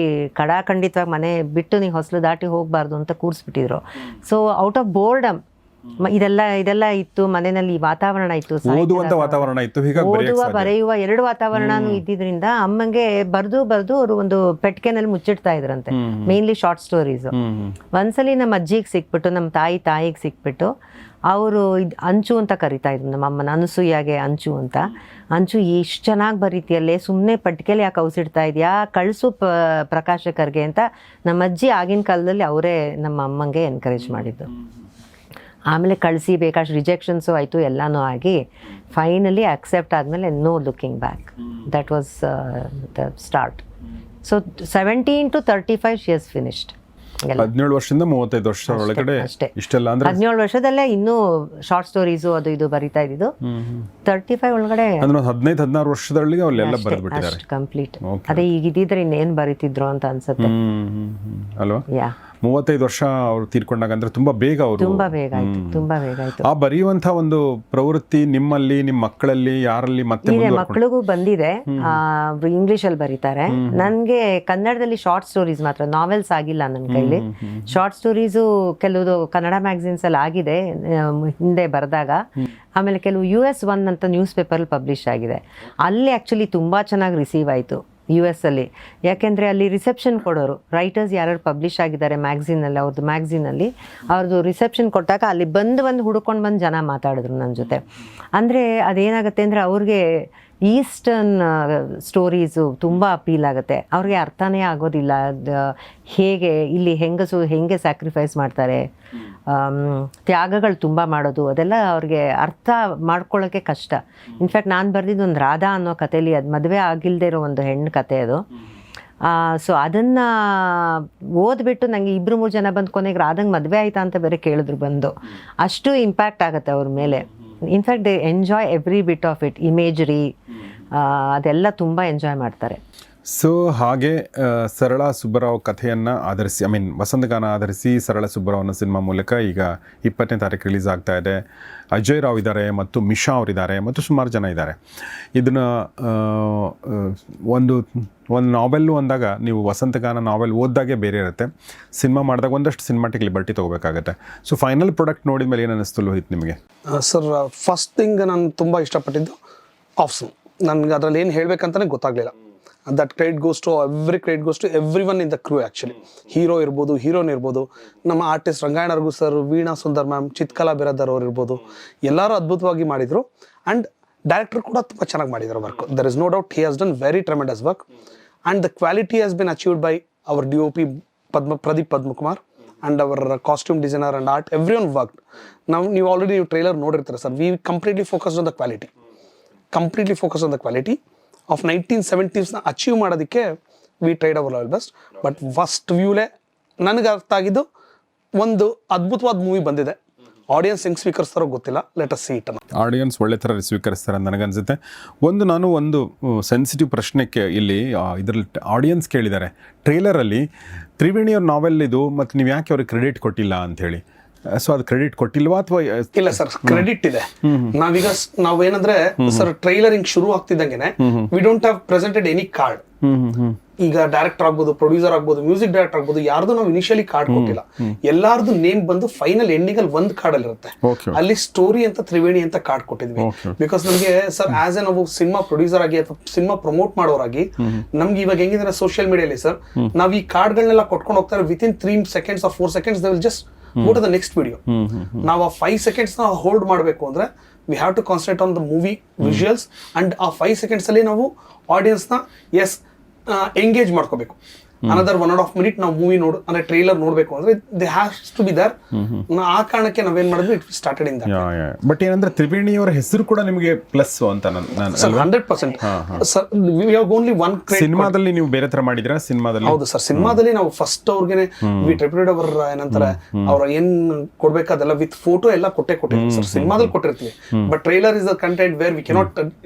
ಖಂಡಿತವಾಗಿ ಮನೆ ಬಿಟ್ಟು ನೀವು ಹೊಸಲು ದಾಟಿ ಹೋಗಬಾರ್ದು ಅಂತ ಕೂರಿಸ್ಬಿಟ್ಟಿದ್ರು. ಸೊ ಔಟ್ ಆಫ್ ಬೋರ್ಡಮ್ ಇದೆಲ್ಲ ಇತ್ತು ಮನೆಯಲ್ಲಿ, ವಾತಾವರಣ ಇತ್ತು, ಓದುವಂತ ವಾತಾವರಣ ಇತ್ತು, ಓದುವ ಬರೆಯುವ ಎರಡು ವಾತಾವರಣನೂ ಇದ್ದಿದ್ರಿಂದ ಅಮ್ಮಂಗೆ ಬರ್ದು ಅವರು ಒಂದು ಪೆಟ್ಟಿಗೆನಲ್ಲಿ ಮುಚ್ಚಿಡ್ತಾ ಇದ್ರಂತೆ, ಮೇನ್ಲಿ ಶಾರ್ಟ್ ಸ್ಟೋರೀಸ್. ಒಂದ್ಸಲಿ ನಮ್ಮ ಅಜ್ಜಿಗೆ ಸಿಕ್ಬಿಟ್ಟು, ನಮ್ಮ ತಾಯಿಗೆ ಸಿಕ್ಬಿಟ್ಟು, ಅವರು ಅಂಚು ಅಂತ ಕರಿತಾ ಇದ್ರು ನಮ್ಮ ಅಮ್ಮನ, ಅನಸೂಯಾಗೆ ಅಂಚು ಅಂತ. ಅಂಚು ಎಷ್ಟು ಚೆನ್ನಾಗಿ ಬರೀತಿಯಲ್ಲೇ, ಸುಮ್ಮನೆ ಪಟ್ಟಿಗೆಲಿ ಯಾಕೆ ಔಸಿಡ್ತಾ ಇದೆಯಾ, ಕಳಿಸು ಪ್ರಕಾಶಕರಿಗೆ ಅಂತ ನಮ್ಮ ಅಜ್ಜಿ ಆಗಿನ ಕಾಲದಲ್ಲಿ ಅವರೇ ನಮ್ಮ ಅಮ್ಮಂಗೆ ಎನ್ಕರೇಜ್ ಮಾಡಿದ್ದು. ಆಮೇಲೆ ಕಳಿಸಿ ಬೇಕಾಷ್ಟು ರಿಜೆಕ್ಷನ್ಸು ಆಯಿತು, ಎಲ್ಲನೂ ಆಗಿ ಫೈನಲಿ ಅಕ್ಸೆಪ್ಟ್ ಆದಮೇಲೆ no looking back. That was the start. So 17 to 35 she has finished. 17 ವರ್ಷದಿಂದ 35 ವರ್ಷ ಒಳಗಡೆ ಇಷ್ಟೆಲ್ಲ ಅಂದ್ರೆ 17 ವರ್ಷದಲ್ಲೇ ಇನ್ನೂ ಶಾರ್ಟ್ ಸ್ಟೋರೀಸು ಅದು ಇದು ಬರಿತಾ ಇದ್ದಿದ್ದು. 35 ಒಳಗಡೆ ಅಂದ್ರೆ 15-16 ವರ್ಷದಲ್ಲಿ ಅವರೆಲ್ಲ ಬರೆದ್ಬಿಟ್ಟಿದ್ದಾರೆ ಕಂಪ್ಲೀಟ್. ಅದೇ ಈಗ ಇದ್ದಿದ್ರೆ ಇನ್ನೇನು ಬರೀತಿದ್ರು ಅಂತ ಅನ್ಸುತ್ತೆ ಅಲ್ವಾ? ಯಾ 35 ವರ್ಷ ಅವರು ತೀರ್ಕೊಂಡಾಗ ಅಂದ್ರೆ ತುಂಬಾ ಬೇಗ ಅವರು ತುಂಬಾ ಬೇಗ ಆಯ್ತು. ಆ ಬರೆಯುವಂತ ಒಂದು ಪ್ರವೃತ್ತಿ ನಿಮ್ಮಲ್ಲಿ, ನಿಮ್ಮ ಮಕ್ಕಳಲ್ಲಿ ಯಾರಲ್ಲಿ ಮತ್ತೆ ಮಕ್ಕಳಿಗೂ ಬಂದಿದೆ. ಇಂಗ್ಲಿಷಲ್ಲಿ ಬರೀತಾರೆ. ನನಗೆ ಕನ್ನಡದಲ್ಲಿ ಶಾರ್ಟ್ ಸ್ಟೋರೀಸ್ ಮಾತ್ರ, ನಾವೆಲ್ಸ್ ಆಗಿಲ್ಲ ನನ್ನ ಕೈಲಿ. ಶಾರ್ಟ್ ಸ್ಟೋರೀಸು ಕೆಲವು ಕನ್ನಡ ಮ್ಯಾಗಝಿನ್ಸ್ ಅಲ್ಲಿ ಆಗಿದೆ ಹಿಂದೆ ಬರೆದಾಗ. ಆಮೇಲೆ ಕೆಲವು US 1 ಅಂತ ನ್ಯೂಸ್ ಪೇಪರಲ್ಲಿ ಪಬ್ಲಿಷ್ ಆಗಿದೆ. ಅಲ್ಲಿ ಆ್ಯಕ್ಚುಲಿ ತುಂಬ ಚೆನ್ನಾಗಿ ರಿಸೀವ್ ಆಯಿತು US ಅಲ್ಲಿ. ಯಾಕೆಂದರೆ ಅಲ್ಲಿ ರಿಸೆಪ್ಷನ್ ಕೊಡೋರು, ರೈಟರ್ಸ್ ಯಾರು ಪಬ್ಲಿಷ್ ಆಗಿದ್ದಾರೆ ಮ್ಯಾಗ್ಝಿನಲ್ಲಿ, ಅವ್ರದ್ದು ಅವ್ರದ್ದು ರಿಸೆಪ್ಷನ್ ಕೊಟ್ಟಾಗ ಅಲ್ಲಿ ಬಂದು ಹುಡ್ಕೊಂಡು ಜನ ಮಾತಾಡಿದ್ರು ನನ್ನ ಜೊತೆ. ಅಂದರೆ ಅದೇನಾಗುತ್ತೆ ಅಂದರೆ ಅವ್ರಿಗೆ ಈಸ್ಟರ್ನ್ ಸ್ಟೋರೀಸು ತುಂಬ ಅಪೀಲ್ ಆಗುತ್ತೆ. ಅವ್ರಿಗೆ ಅರ್ಥನೇ ಆಗೋದಿಲ್ಲ ಹೇಗೆ ಇಲ್ಲಿ ಹೆಂಗೆ ಸ್ಯಾಕ್ರಿಫೈಸ್ ಮಾಡ್ತಾರೆ, ತ್ಯಾಗಗಳು ತುಂಬ ಮಾಡೋದು, ಅದೆಲ್ಲ ಅವ್ರಿಗೆ ಅರ್ಥ ಮಾಡ್ಕೊಳ್ಳೋಕ್ಕೆ ಕಷ್ಟ. ಇನ್ಫ್ಯಾಕ್ಟ್ ನಾನು ಬರೆದಿದ್ದು ಒಂದು ರಾಧಾ ಅನ್ನೋ ಕಥೆಯಲ್ಲಿ, ಅದು ಮದುವೆ ಆಗಿಲ್ಲದೆ ಇರೋ ಒಂದು ಹೆಣ್ಣು ಕತೆ ಅದು. ಸೊ ಅದನ್ನು ಓದ್ಬಿಟ್ಟು ನನಗೆ 2-3 ಜನ ಬಂದು ಕೊನೆಗೆ ರಾಧಂಗೆ ಮದುವೆ ಆಯ್ತಾ ಅಂತ ಬೇರೆ ಕೇಳಿದ್ರು ಬಂದು. ಅಷ್ಟು ಇಂಪ್ಯಾಕ್ಟ್ ಆಗುತ್ತೆ ಅವ್ರ ಮೇಲೆ. In fact they enjoy every bit of it. Imagery ಅದೆಲ್ಲ ತುಂಬ ಎಂಜಾಯ್ ಮಾಡ್ತಾರೆ. ಸೊ ಹಾಗೆ ಸರಳಾ ಸುಬ್ಬರಾವ್ ಕಥೆಯನ್ನು ಆಧರಿಸಿ, ವಸಂತಗಾನ ಆಧರಿಸಿ ಸರಳಾ ಸುಬ್ಬರಾವ್ ಅನ್ನೋ ಸಿನಿಮಾ ಮೂಲಕ ಈಗ 20ನೇ ತಾರೀಕು ರಿಲೀಸ್ ಆಗ್ತಾ ಇದೆ. ಅಜಯ್ ರಾವ್ ಇದ್ದಾರೆ ಮತ್ತು ಮಿಶಾ ಅವರಿದ್ದಾರೆ ಮತ್ತು ಸುಮಾರು ಜನ ಇದ್ದಾರೆ. ಇದನ್ನು ಒಂದು ನಾವೆಲ್ಲು ಅಂದಾಗ, ನೀವು ವಸಂತಗಾನ ನಾವೆಲ್ ಓದಿದಾಗೆ ಬೇರೆ ಇರುತ್ತೆ, ಸಿನಿಮಾ ಮಾಡಿದಾಗ ಒಂದಷ್ಟು ಸಿನಿಮಾಟಿಕ್ ಲಿಬರ್ಟಿ ತೊಗೋಬೇಕಾಗತ್ತೆ. ಸೊ ಫೈನಲ್ ಪ್ರಾಡಕ್ಟ್ ನೋಡಿದ ಮೇಲೆ ಏನು ಅನ್ನಿಸ್ತು ಲೋಹಿತ್ ನಿಮಗೆ? ಸರ್, ಫಸ್ಟ್ ಥಿಂಗ್ ನಾನು ತುಂಬ ಇಷ್ಟಪಟ್ಟಿದ್ದು ಆಫ್ಸನ್. ನನಗೆ ಅದರಲ್ಲಿ ಏನು ಹೇಳಬೇಕಂತಲೇ ಗೊತ್ತಾಗಲಿಲ್ಲ. That credit goes to everyone in the crew. Actually hero ಇರ್ಬೋದು, ಹೀರೋಯಿನ್ ಇರ್ಬೋದು, ನಮ್ಮ artist Rangayana Raghu sir, Veena Sundar ma'am, Chitkala Biradar ಅವ್ರು ಇರ್ಬೋದು, ಎಲ್ಲರೂ ಅದ್ಭುತವಾಗಿ ಮಾಡಿದರು. ಆ್ಯಂಡ್ ಡೈರೆಕ್ಟರ್ ಕೂಡ ತುಂಬ ಚೆನ್ನಾಗಿ ಮಾಡಿದ್ರು work. There is no doubt he has done very tremendous work. And the quality has been achieved by our DOP Pradeep Padmakumar and our costume designer and art. Everyone work. ನೀವು already trailer ನೋಡಿರ್ತಾರೆ sir. We completely focused on the quality. Of 1970s achieve ಮಾಡೋದಕ್ಕೆ we tried our level best. But first ವ್ಯೂಲೇ ನನಗೆ ಅರ್ಥ ಆಗಿದ್ದು, ಒಂದು ಅದ್ಭುತವಾದ movie ಬಂದಿದೆ. ಆಡಿಯನ್ಸ್ ಹೆಂಗೆ ಸ್ವೀಕರಿಸ್ತಾರೋ ಗೊತ್ತಿಲ್ಲ. Let us sea it. Audience ಒಳ್ಳೆ ಥರ ಸ್ವೀಕರಿಸ್ತಾರೆ ಅಂತ ನನಗನ್ಸುತ್ತೆ. ನಾನು ಒಂದು ಸೆನ್ಸಿಟಿವ್ ಪ್ರಶ್ನೆಗೆ ಇಲ್ಲಿ ಇದರಲ್ಲಿ ಆಡಿಯನ್ಸ್ ಕೇಳಿದ್ದಾರೆ, ಟ್ರೇಲರಲ್ಲಿ ತ್ರಿವೇಣಿ ಅವ್ರ ನಾವೆಲ್ ಇದು, ಮತ್ತು ನೀವು ಯಾಕೆ ಅವ್ರಿಗೆ ಕ್ರೆಡಿಟ್ ಕೊಟ್ಟಿಲ್ಲ ಅಂಥೇಳಿ. ಸೊ ಅದು ಕ್ರೆಡಿಟ್ ಕೊಟ್ಟಿಲ್ವಾ ಅಥವಾ? ಇಲ್ಲ ಸರ್, ಕ್ರೆಡಿಟ್ ಇದೆ. ನಾವೇನಂದ್ರೆ ಸರ್, ಟ್ರೈಲರ್ ಹಿಂಗ್ ಶುರು ಆಗ್ತಿದ್ದಂಗೆನೆ we don't have presented any card. ಈಗ ಡೈರೆಕ್ಟರ್ ಆಗ್ಬೋದು, ಪ್ರೊಡ್ಯೂಸರ್ ಆಗ್ಬೋದು, ಮ್ಯೂಸಿಕ್ ಡೈರೆಕ್ಟರ್ ಆಗ್ಬೋದು, ಯಾರ್ದು ನಾವು ಇನಿಷಿಯಲಿ ಕಾರ್ಡ್ ಕೊಟ್ಟಿಲ್ಲ. ಎಲ್ಲಾರ್ದು ನೇಮ್ ಬಂದು ಫೈನಲ್ ಎಂಡಿಂಗ್ ಅಲ್ಲಿ ಒಂದು ಕಾರ್ಡ್ ಅಲ್ಲಿ ಇರುತ್ತೆ. ಅಲ್ಲಿ ಸ್ಟೋರಿ ಅಂತ ತ್ರಿವೇಣಿ ಅಂತ ಕಾರ್ಡ್ ಕೊಟ್ಟಿದ್ವಿ. ಬಿಕಾಸ್ ನಮಗೆ ಸರ್, ಆಸ್ ಎ ನಾವು ಸಿನಿಮಾ ಪ್ರೊಡ್ಯೂಸರ್ ಆಗಿ ಅಥವಾ ಸಿನಿಮಾ ಪ್ರಮೋಟ್ ಮಾಡೋರಾಗಿ, ನಮ್ಗೆ ಇವಾಗ ಹೆಂಗಿದ್ರೆ ಸೋಷಿಯಲ್ ಮೀಡಿಯಲ್ಲಿ ಸರ್, ನಾವ್ ಈ ಕಾರ್ಡ್ಗಳನ್ನೆಲ್ಲ ಕೊಟ್ಕೊಂಡು ಹೋಗ್ತಾರೆ. Within 3 seconds or 4 seconds they will just go to the next video. ನಾವು ಆ 5 seconds ನ ಹೋಲ್ಡ್ ಮಾಡಬೇಕು ಅಂದ್ರೆ we have to concentrate on the movie visuals. And ಆ 5 seconds ಅಲ್ಲಿ ನಾವು ಆಡಿಯನ್ಸ್ ನ ಎಂಗೇಜ್ ಮಾಡ್ಕೋಬೇಕು. ಅನದರ್ 1.5 minute ನಾವು ಮೂವಿ ಅಂದ್ರೆ ಟ್ರೈಲರ್ ನೋಡ್ಬೇಕು ಅಂದ್ರೆ they has to be there. ಆ ಕಾರಣಕ್ಕೆ ನಾವೇನ್ ಮಾಡಿದ್ವಿ, it started in that. But ಏನಂದ್ರೆ ತ್ರಿವೇಣಿಯವರ ಹೆಸರು ಕೂಡ ನಿಮಗೆ ಪ್ಲಸ್ ಅಂತ sir 100%. Sir we have only one ಸಿನಿಮಾದಲ್ಲಿ ನೀವು ಬೇರೆ ತರ ಮಾಡಿದ್ರ ಸಿನಿಮಾದಲ್ಲಿ? ಹೌದು ಸರ್, ಸಿನಿಮಾದಲ್ಲಿ ನಾವು ಫಸ್ಟ್ ಅವ್ರಿಗೆ ವಿ ಟ್ರಿಬ್ಯೂಟೆಡ್ ಅವರ್ ಏನಂತಾರೆ ಅವ್ರ ಏನ್ ಕೊಡ್ಬೇಕಾದಲ್ಲ ವಿತ್ ಫೋಟೋ ಎಲ್ಲ ಕೊಟ್ಟಿರ್ತೀವಿ ಸರ್. ಸಿನಿಮಾದಲ್ಲಿ ಕೊಟ್ಟಿರ್ತೀವಿ, but trailer is the content where we cannot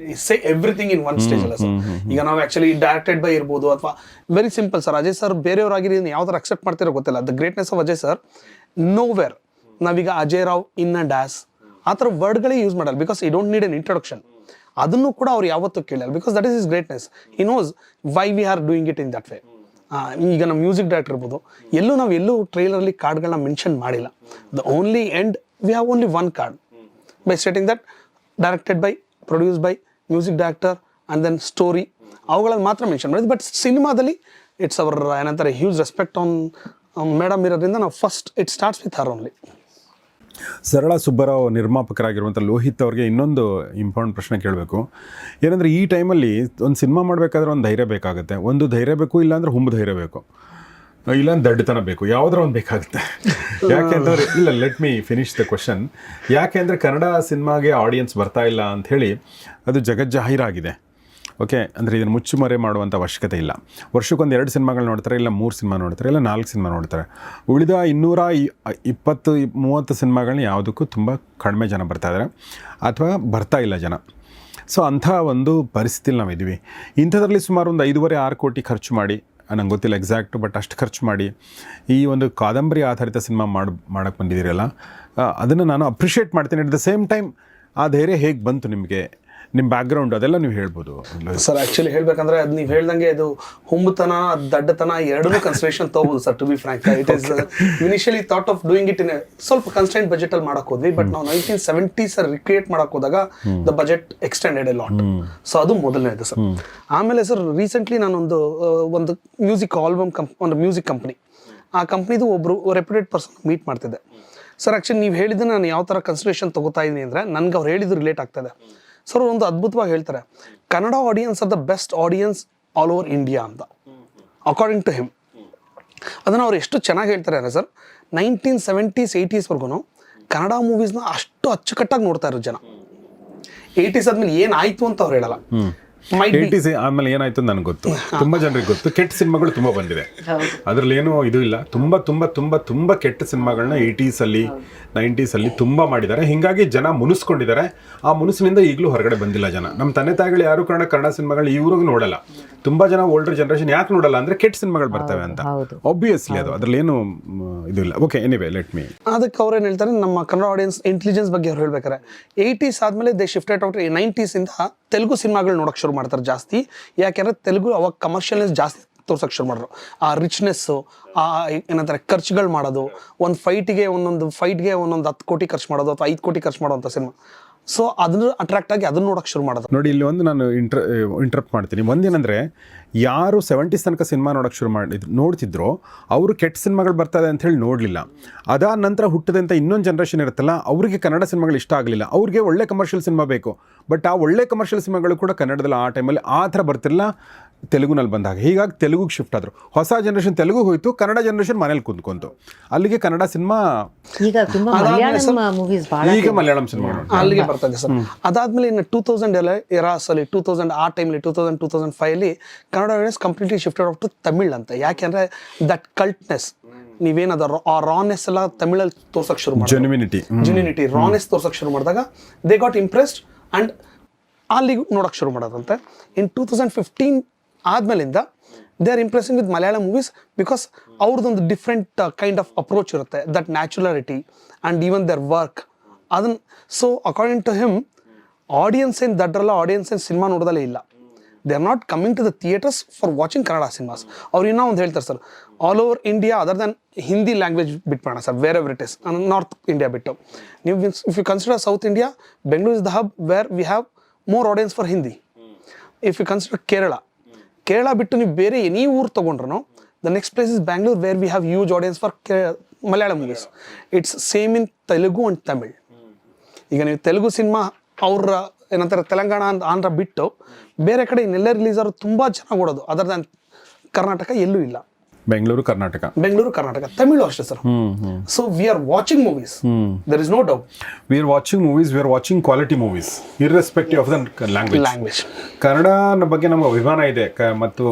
say everything in one stage ಅಲ್ಲ ಸರ್. ಈಗ ನಾವು ಆಕ್ಚುಲಿ ಡೈರೆಕ್ಟೆಡ್ ಬೈ ಇರ್ಬೋದು, ಅಥವಾ very simple sir, Ajay sir ಬೇರೆಯವರಾಗಿ ಯಾವ ತರ ಅಕ್ಸೆಪ್ಟ್ ಮಾಡ್ತಿರೋ ಗೊತ್ತಿಲ್ಲ. The greatness of Ajay sir, no where ನಾವೀಗ Ajay Rao in a dais ಆ ಥರ ವರ್ಡ್ಗಳೇ ಯೂಸ್ ಮಾಡಲ್ಲ, because he don't need an introduction. ಅದನ್ನು ಕೂಡ ಅವ್ರು ಯಾವತ್ತೂ ಕೇಳಲ್ಲ, because that is is greatness. He knows why we are doing it in that way. ಈಗ ನಮ್ಮ ಮ್ಯೂಸಿಕ್ ಡೈರೆಕ್ಟರ್ ಇರ್ಬೋದು, ಎಲ್ಲೂ ಟ್ರೈಲರಲ್ಲಿ ಕಾರ್ಡ್ಗಳನ್ನ ಮೆನ್ಷನ್ ಮಾಡಿಲ್ಲ. The only end we have only one card by stating that directed by, produce by, music director and then story, ಅವುಗಳಲ್ಲಿ ಮಾತ್ರ mention ಮಾಡಿದ್ವಿ. But ಸಿನಿಮಾದಲ್ಲಿ ಇಟ್ಸ್ ಅವರ್ ಏನಂತಾರೆ ಹ್ಯೂಜ್ ರೆಸ್ಪೆಕ್ಟ್ ಆನ್ ಮೇಡಮ್ ಇರೋದ್ರಿಂದ ನಾವು first it starts with her only. Sarala Subbarao ನಿರ್ಮಾಪಕರಾಗಿರುವಂಥ ಲೋಹಿತ್ ಅವ್ರಿಗೆ ಇನ್ನೊಂದು ಇಂಪಾರ್ಟೆಂಟ್ ಪ್ರಶ್ನೆ ಕೇಳಬೇಕು. ಏನಂದರೆ ಈ ಟೈಮಲ್ಲಿ ಒಂದು ಸಿನಿಮಾ ಮಾಡಬೇಕಾದ್ರೆ ಒಂದು ಧೈರ್ಯ ಬೇಕಾಗುತ್ತೆ. ಒಂದು ಧೈರ್ಯ ಬೇಕು, ಇಲ್ಲಾಂದ್ರೆ ಹುಂಬು ಧೈರ್ಯ ಬೇಕು, ಇಲ್ಲಾಂದ್ರೆ ದಡ್ಡತನ ಬೇಕು, ಯಾವುದರ ಒಂದು ಬೇಕಾಗುತ್ತೆ. ಯಾಕೆಂದರೆ ಇಲ್ಲ, let me finish the question. ಯಾಕೆಂದರೆ ಕನ್ನಡ ಸಿನಿಮಾಗೆ ಆಡಿಯನ್ಸ್ ಬರ್ತಾ ಇಲ್ಲ ಅಂಥೇಳಿ ಅದು ಜಗಜ್ಜಾಹೀರಾಗಿದೆ. ಓಕೆ, ಅಂದರೆ ಇದನ್ನು ಮುಚ್ಚುಮರೆ ಮಾಡುವಂಥ ಅವಶ್ಯಕತೆ ಇಲ್ಲ. ವರ್ಷಕ್ಕೊಂದು 2 ಸಿನಿಮಾಗಳು ನೋಡ್ತಾರೆ, ಇಲ್ಲ 3 ಸಿನಿಮಾ ನೋಡ್ತಾರೆ, ಇಲ್ಲ 4 ಸಿನಿಮಾ ನೋಡ್ತಾರೆ. ಉಳಿದ 220-30 ಸಿನಿಮಾಗಳನ್ನ ಯಾವುದಕ್ಕೂ ತುಂಬ ಕಡಿಮೆ ಜನ ಬರ್ತಾಯಿದ್ದಾರೆ, ಅಥವಾ ಬರ್ತಾ ಇಲ್ಲ ಜನ. ಸೊ ಅಂಥ ಒಂದು ಪರಿಸ್ಥಿತಿಲಿ ನಾವಿದ್ದೀವಿ. ಇಂಥದ್ರಲ್ಲಿ ಸುಮಾರು ಒಂದು 5.5-6 ಕೋಟಿ ಖರ್ಚು ಮಾಡಿ, ನಂಗೆ ಗೊತ್ತಿಲ್ಲ ಎಕ್ಸಾಕ್ಟು, ಬಟ್ ಅಷ್ಟು ಖರ್ಚು ಮಾಡಿ ಈ ಒಂದು ಕಾದಂಬರಿ ಆಧಾರಿತ ಸಿನಿಮಾ ಮಾಡೋಕ್ಕೆ ಬಂದಿದ್ದೀರಲ್ಲ, ಅದನ್ನು ನಾನು ಅಪ್ರಿಷಿಯೇಟ್ ಮಾಡ್ತೀನಿ. ಅಟ್ ದ ಸೇಮ್ ಟೈಮ್ ಆ ಧೈರ್ಯ ಹೇಗೆ ಬಂತು ನಿಮಗೆ, ನಿಮ್ಮ ಬ್ಯಾಕ್ಗ್ರೌಂಡ್ ಅದೆಲ್ಲ ನೀವು ಹೇಳ್ಬೋದು ಸರ್. ಆ್ಯಕ್ಚುಲಿ ಹೇಳ್ಬೇಕಂದ್ರೆ ಅದು ನೀವು ಹೇಳ್ದಂಗೆ ಇದು ಹುಂಬತನ ದಡ್ಡತನ ಎರಡನ್ನೂ ಕನ್ಸಿಡರೇಷನ್ ತಗೋಬೋದು sir. To be frank, it is initially thought of doing it in ಸ್ವಲ್ಪ ಕನ್ಸ್ಟೆಂಟ್ ಬಜೆಟಲ್ಲಿ ಮಾಡಕ್ಕೆ ಹೋದ್ವಿ. ಬಟ್ ನಾವು 1970s ರಿಕ್ರಿಯೇಟ್ ಮಾಡಕ್ಕೆ ಹೋದಾಗ the budget extended A lot. So ಅದು ಮೊದಲನೇದು ಸರ್. ಆಮೇಲೆ ಸರ್ ರೀಸೆಂಟ್ಲಿ ನಾನೊಂದು ಮ್ಯೂಸಿಕ್ ಆಲ್ಬಮ್ ಒಂದು ಮ್ಯೂಸಿಕ್ ಕಂಪ್ನಿ, ಆ ಕಂಪ್ನಿದು ಒಬ್ಬರು ರೆಪ್ಯೂಟೆಡ್ ಪರ್ಸನ್ ಮೀಟ್ ಮಾಡ್ತಿದ್ದೆ ಸರ್. ಆ್ಯಕ್ಚುಲಿ ನೀವು ಹೇಳಿದ್ದು ನಾನು ಯಾವ ಥರ ಕನ್ಸಿಡರೇಷನ್ ತಗೋತಾ ಇದ್ದೀನಿ ಅಂದರೆ, ನನಗೆ ಅವ್ರು ಹೇಳಿದ್ದು ರಿಲೇಟ್ ಆಗ್ತದೆ ಸರ್. ಒಂದು ಅದ್ಭುತವಾಗಿ ಹೇಳ್ತಾರೆ, Kannada audience are the best audience all over India ಅಂತ, ಅಕಾರ್ಡಿಂಗ್ ಟು ಹಿಮ್. ಅದನ್ನು ಅವ್ರು ಎಷ್ಟು ಚೆನ್ನಾಗಿ ಹೇಳ್ತಾರೆ ಅಂದರೆ ಸರ್, 1970s 80s ಕನ್ನಡ ಮೂವೀಸ್ನ ಅಷ್ಟು ಅಚ್ಚುಕಟ್ಟಾಗಿ ನೋಡ್ತಾ ಇರೋ ಜನ. 80s ಆದ್ಮೇಲೆ ಏನಾಯ್ತು ಅಂತ ಅವ್ರು ಹೇಳಲ್ಲ. 80s ಆಮೇಲೆ ಏನಾಯ್ತು ನನಗೆ ಗೊತ್ತು, ತುಂಬ ಜನರಿಗೆ ಗೊತ್ತು. ಕೆಟ್ಟ ಸಿನಿಮಾಗಳು ತುಂಬ ಬಂದಿದೆ, ಅದರಲ್ಲಿ ಏನೂ ಇದು ಇಲ್ಲ. ತುಂಬ ತುಂಬ ತುಂಬ ತುಂಬ ಕೆಟ್ಟ ಸಿನಿಮಾಗಳನ್ನ 80s 90s ತುಂಬ ಮಾಡಿದ್ದಾರೆ. ಹೀಗಾಗಿ ಜನ ಮುನಿಸ್ಕೊಂಡಿದ್ದಾರೆ. ಆ ಮುನಿಸಿನಿಂದ ಈಗಲೂ ಹೊರಗಡೆ ಬಂದಿಲ್ಲ ಜನ. ನಮ್ಮ ತಂದೆ ತಾಯಿಗಳು ಯಾರು ಕನ್ನಡ ಸಿನಿಮಾಗಳು ಇವ್ರಿಗೂ ನೋಡಲ್ಲ. ತುಂಬ ಜನ ಓಲ್ಡರ್ ಜನರೇಷನ್ ಯಾಕೆ ನೋಡಲ್ಲ ಅಂದರೆ ಕೆಟ್ಟ ಸಿನಿಮಾಗಳು ಬರ್ತವೆ ಅಂತ. ಆಬ್ವಿಯಸ್ಲಿ ಅದರಲ್ಲಿ ಏನು ಇದು ಇಲ್ಲ. Okay, anyway let me. ಅದಕ್ಕೆ ಅವ್ರೇನು ಹೇಳ್ತಾರೆ, ನಮ್ಮ ಕನ್ನಡ ಆಡಿಯನ್ಸ್ ಇಂಟೆಲಿಜೆನ್ಸ್ ಬಗ್ಗೆ ಅವ್ರು ಹೇಳ್ಬೇಕಾರೆ 80s ಆದಮೇಲೆ they shifted out 90s Telugu ಸಿನಿಮಾಗಳು ನೋಡೋಕೆ ಶುರು ಮಾಡ್ತಾರೆ ಜಾಸ್ತಿ. ಯಾಕೆಂದರೆ ತೆಲುಗು ಅವಾಗ ಕಮರ್ಷಿಯಲ್ನೆಸ್ ಜಾಸ್ತಿ ತೋರ್ಸೋಕೆ ಶುರು ಮಾಡಿದ್ರು. ಆ ರಿಚ್ನೆಸ್ಸು, ಆ ಏನಂತಾರೆ ಖರ್ಚುಗಳು ಮಾಡೋದು, ಒಂದೊಂದು ಫೈಟ್ಗೆ 10 ಕೋಟಿ ಖರ್ಚು ಮಾಡೋದು ಅಥವಾ 5 ಕೋಟಿ ಖರ್ಚು ಮಾಡೋವಂಥ ಸಿನಿಮಾ. ಸೊ ಅದನ್ನು ಅಟ್ರಾಕ್ಟ್ ಆಗಿ ಅದನ್ನು ನೋಡೋಕೆ ಶುರು ಮಾಡೋದು. ನೋಡಿ, ಇಲ್ಲಿ ಒಂದು ನಾನು ಇಂಟ್ರಪ್ಟ್ ಮಾಡ್ತೀನಿ. ಒಂದೇನೆಂದರೆ, ಯಾರು 70s ತನಕ ಸಿನಿಮಾ ನೋಡೋಕೆ ಶುರು ನೋಡ್ತಿದ್ರು, ಅವರು ಕೆಟ್ಟ ಸಿನಿಮಾಗಳು ಬರ್ತದೆ ಅಂತ ಹೇಳಿ ನೋಡಲಿಲ್ಲ. ಅದಾದ ನಂತರ ಹುಟ್ಟಿದಂಥ ಇನ್ನೊಂದು ಜನ್ರೇಷನ್ ಇರುತ್ತಲ್ಲ, ಅವರಿಗೆ ಕನ್ನಡ ಸಿನಿಮಾಗಳು ಇಷ್ಟ ಆಗಲಿಲ್ಲ. ಅವ್ರಿಗೆ ಒಳ್ಳೆ ಕಮರ್ಷಿಯಲ್ ಸಿನಿಮಾ ಬೇಕು. ಬಟ್ ಆ ಒಳ್ಳೆ ಕಮರ್ಷಿಯಲ್ ಸಿನಿಮಾಗಳು ಕೂಡ ಕನ್ನಡದಲ್ಲಿ ಆ ಟೈಮಲ್ಲಿ ಆ ಥರ ಬರ್ತಿರಲಿಲ್ಲ, ತೆಲುಗುನಲ್ಲಿ ಬಂದಾಗ. ಹೀಗಾಗಿ ತೆಲುಗುಗೆ ಶಿಫ್ಟ್ ಆದರು. ಹೊಸ ಜನ್ರೇಷನ್ ತೆಲುಗು ಹೋಯಿತು, ಕನ್ನಡ ಜನ್ರೇಷನ್ ಮನೇಲಿ ಕುಂತ್ಕೊಂತು. ಅಲ್ಲಿಗೆ ಕನ್ನಡ ಸಿನಿಮಾ ಈಗ ಮಲಯಾಳಂ ಸಿನಿಮಾ ಅಲ್ಲಿಗೆ ಬರ್ತದೆ ಸರ್. ಅದಾದ್ಮೇಲೆ ಇನ್ನು 2000 ಎರಾಸಲ್ಲಿ 2000 ಆ ಟೈಮಲ್ಲಿ 2005 Kannada completely shifted out to Tamil ಅಂತ. ಯಾಕೆಂದ್ರೆ ದಟ್ ಕಲ್ಟ್ನೆಸ್, ನೀವೇನದ ಆ ರಾನೆಸ್ ಎಲ್ಲ ತಮಿಳಲ್ಲಿ ತೋರ್ಸಕ್ ಶುರು ಮಾಡಿ, ಜೆನ್ಯೂನಿಟಿ ರಾನೆಸ್ ತೋರ್ಸಕ್ ಶುರು ಮಾಡಿದಾಗ ದೇ ಗಾಟ್ ಇಂಪ್ರೆಸ್ಡ್ ಅಂಡ್ ಅಲ್ಲಿಗೆ ನೋಡಕ್ ಶುರು ಮಾಡೋದಂತೆ. ಇನ್ 2015 ಆದ್ಮೇಲಿಂದ they are impressing with Malayalam movies, because ಅವ್ರದ್ದೊಂದು ಡಿಫ್ರೆಂಟ್ ಕೈಂಡ್ ಆಫ್ ಅಪ್ರೋಚ್ ಇರುತ್ತೆ, that naturality and even their work ಅದನ್ನು. So according to him, audience ಏನು ದಡ್ರಲ್ಲ, ಆಡಿಯನ್ಸ್ ಏನು ಸಿನಿಮಾ ನೋಡೋದಲ್ಲೇ ಇಲ್ಲ. They are not coming to the theatres for watching Kannada cinemas. ಅವ್ರು ಇನ್ನೂ ಒಂದು ಹೇಳ್ತಾರೆ sir, all over India other than Hindi language ಬಿಟ್ಟು ಮಾಡೋಣ sir, wherever it is, north India ಬಿಟ್ಟು. ನೀವು if you consider south India, Bengaluru is the hub where we have more audience for Hindi. If you consider Kerala ಬಿಟ್ಟು ನೀವು ಬೇರೆ any ಊರು ತೊಗೊಂಡ್ರು, the next place is Bangalore where we have huge audience for Malayalam movies. It's same in Telugu and Tamil. ಈಗ ನೀವು Telugu cinema ಅವ್ರ ಏನಂತಾರೆ ತೆಲಂಗಾಣ ಆಂಧ್ರ ಬಿಟ್ಟು ಬೇರೆ ಕಡೆ ಇನ್ನೆಲ್ಲ ರಿಲೀಸ್ ಆದ್ರು ತುಂಬ ಚೆನ್ನಾಗಿ ಓಡೋದು, ಅದರ್ ದ್ಯಾನ್ ಕರ್ನಾಟಕ ಎಲ್ಲೂ ಇಲ್ಲ. ಬೆಂಗಳೂರು ಕರ್ನಾಟಕ ತಮಿಳು ಅಷ್ಟೇ sir. So we are watching movies, there is no doubt. We are watching quality movies irrespective of the language. ಕನ್ನಡನ ಬಗ್ಗೆ ನಮ್ಗೆ ಅಭಿಮಾನ ಇದೆ ಮತ್ತು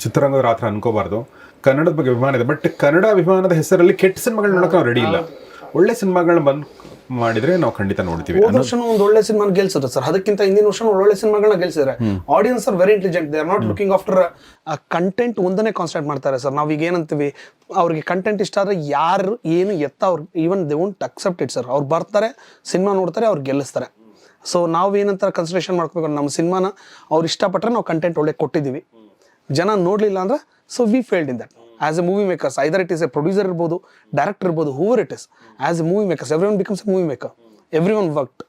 ಚಿತ್ರರಂಗದ ರಾತ್ರ ಅನ್ಕೋಬಾರ್ದು. ಕನ್ನಡದ ಬಗ್ಗೆ ಅಭಿಮಾನ ಇದೆ, ಬಟ್ ಕನ್ನಡ ಅಭಿಮಾನದ ಹೆಸರಲ್ಲಿ ಕೆಟ್ಟ ಸಿನಿಮಾಗಳು ನೋಡೋಕೆ ನಾವು ರೆಡಿ ಇಲ್ಲ. ಒಳ್ಳೆ ಸಿನಿಮಾಗಳನ್ನ ಬಂದು ಮಾಡಿದ್ರೆ ನಾವು ಖಂಡಿತ ನೋಡ್ತೀವಿ. ಹೋದ ವರ್ಷ ಒಂದು ಒಳ್ಳೆ ಸಿನಿಮಾ ಗೆಲ್ಸಿದ್ರು ಸರ್, ಅದಕ್ಕಿಂತ ಹಿಂದಿನ ವರ್ಷ ಒಳ್ಳೆ ಸಿನಿಮಾಗಳನ್ನ ಗೆಲ್ಸಿದ್ರೆ. Audience are very intelligent, they are not looking after content ಒಂದನೇ ಕಾನ್ಸಂಟ್ರೇಟ್ ಮಾಡ್ತಾರೆ ಸರ್. ನಾವೀಗ ಏನಂತೀವಿ, ಅವ್ರಿಗೆ ಕಂಟೆಂಟ್ ಇಷ್ಟ ಆದ್ರೆ ಯಾರು ಏನು ಅವ್ರು even they won't accept it sir. ಅವ್ರು ಬರ್ತಾರೆ, ಸಿನಿಮಾ ನೋಡ್ತಾರೆ, ಅವ್ರು ಗೆಲ್ಲಿಸ್ತಾರೆ. ಸೊ ನಾವು ಏನಂತ ಕನ್ಸಿಡರೇಷನ್ ಮಾಡ್ಕೋಬೇಕು, ನಮ್ಮ ಸಿನಿಮಾನ ಅವ್ರು ಇಷ್ಟಪಟ್ಟರೆ ನಾವು ಕಂಟೆಂಟ್ ಒಳ್ಳೆ ಕೊಟ್ಟಿದ್ದೀವಿ, ಜನ ನೋಡ್ಲಿಲ್ಲ ಅಂದ್ರೆ so we failed in that as a movie makers. Either it is a producer ಇರ್ಬೋದು, ಡೈರೆಕ್ಟರ್ ಇರ್ಬೋದು, however it is, as a movie makers everyone becomes a movie maker, everyone worked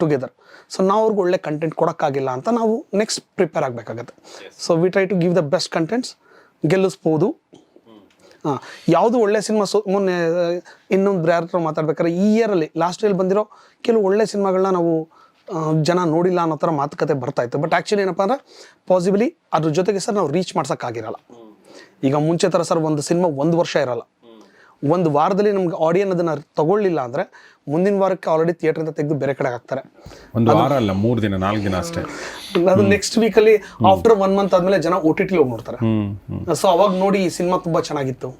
together. So ನಾವು ಅವ್ರಿಗೆ ಒಳ್ಳೆ content ಕೊಡೋಕ್ಕಾಗಿಲ್ಲ ಅಂತ ನಾವು next prepare ಆಗಬೇಕಾಗತ್ತೆ. So we try to give the best contents, ಗೆಲ್ಲಿಸ್ಬೋದು. ಯಾವುದು ಒಳ್ಳೆ ಸಿನಿಮಾ ಮೊನ್ನೆ ಇನ್ನೊಂದು ಯಾರ ಮಾತಾಡ್ಬೇಕಾದ್ರೆ ಈ ಇಯರಲ್ಲಿ ಲಾಸ್ಟ್ ಇಯರ್ ಬಂದಿರೋ ಕೆಲವು ಒಳ್ಳೆ ಸಿನಿಮಾಗಳನ್ನ ನಾವು ಜನ ನೋಡಿಲ್ಲ ಅನ್ನೋ ಥರ ಮಾತುಕತೆ ಬರ್ತಾ ಇತ್ತು. ಬಟ್ ಆ್ಯಕ್ಚುಲಿ ಏನಪ್ಪ ಅಂದ್ರೆ ಪಾಸಿಬಲಿ ಅದ್ರ ಜೊತೆಗೆ ಸರ್ ನಾವು ರೀಚ್ ಮಾಡ್ಸೋಕ್ಕಾಗಿರಲ್ಲ. ಈಗ ಮುಂಚೆ ಥರ ಸರ್ ಒಂದು ಸಿನಿಮಾ 1 ವರ್ಷ ಇರಲ್ಲ, ಒಂದು ವಾರದಲ್ಲಿ ನಮ್ಗೆ ಆಡಿಯನ್ ಅದನ್ನು ತಗೊಳ್ಳಿಲ್ಲ ಅಂದರೆ ಮುಂದಿನ ವಾರಕ್ಕೆ ಆಲ್ರೆಡಿ ಥಿಯೇಟ್ರಿಂದ ತೆಗೆದು ಬೇರೆ ಕಡೆ ಹಾಕ್ತಾರೆ. ಒಂದು ವಾರ ಅಲ್ಲ, 3 ದಿನ 4 ದಿನ ಅಷ್ಟೇ. ಅದು ನೆಕ್ಸ್ಟ್ ವೀಕಲ್ಲಿ ಆಫ್ಟರ್ 1 ಮಂತ್ ಆದಮೇಲೆ ಜನ OTT ಹೋಗಿ ನೋಡ್ತಾರೆ. ಸೊ ಅವಾಗ ನೋಡಿ ಈ ಸಿನಿಮಾ ತುಂಬ ಚೆನ್ನಾಗಿತ್ತು.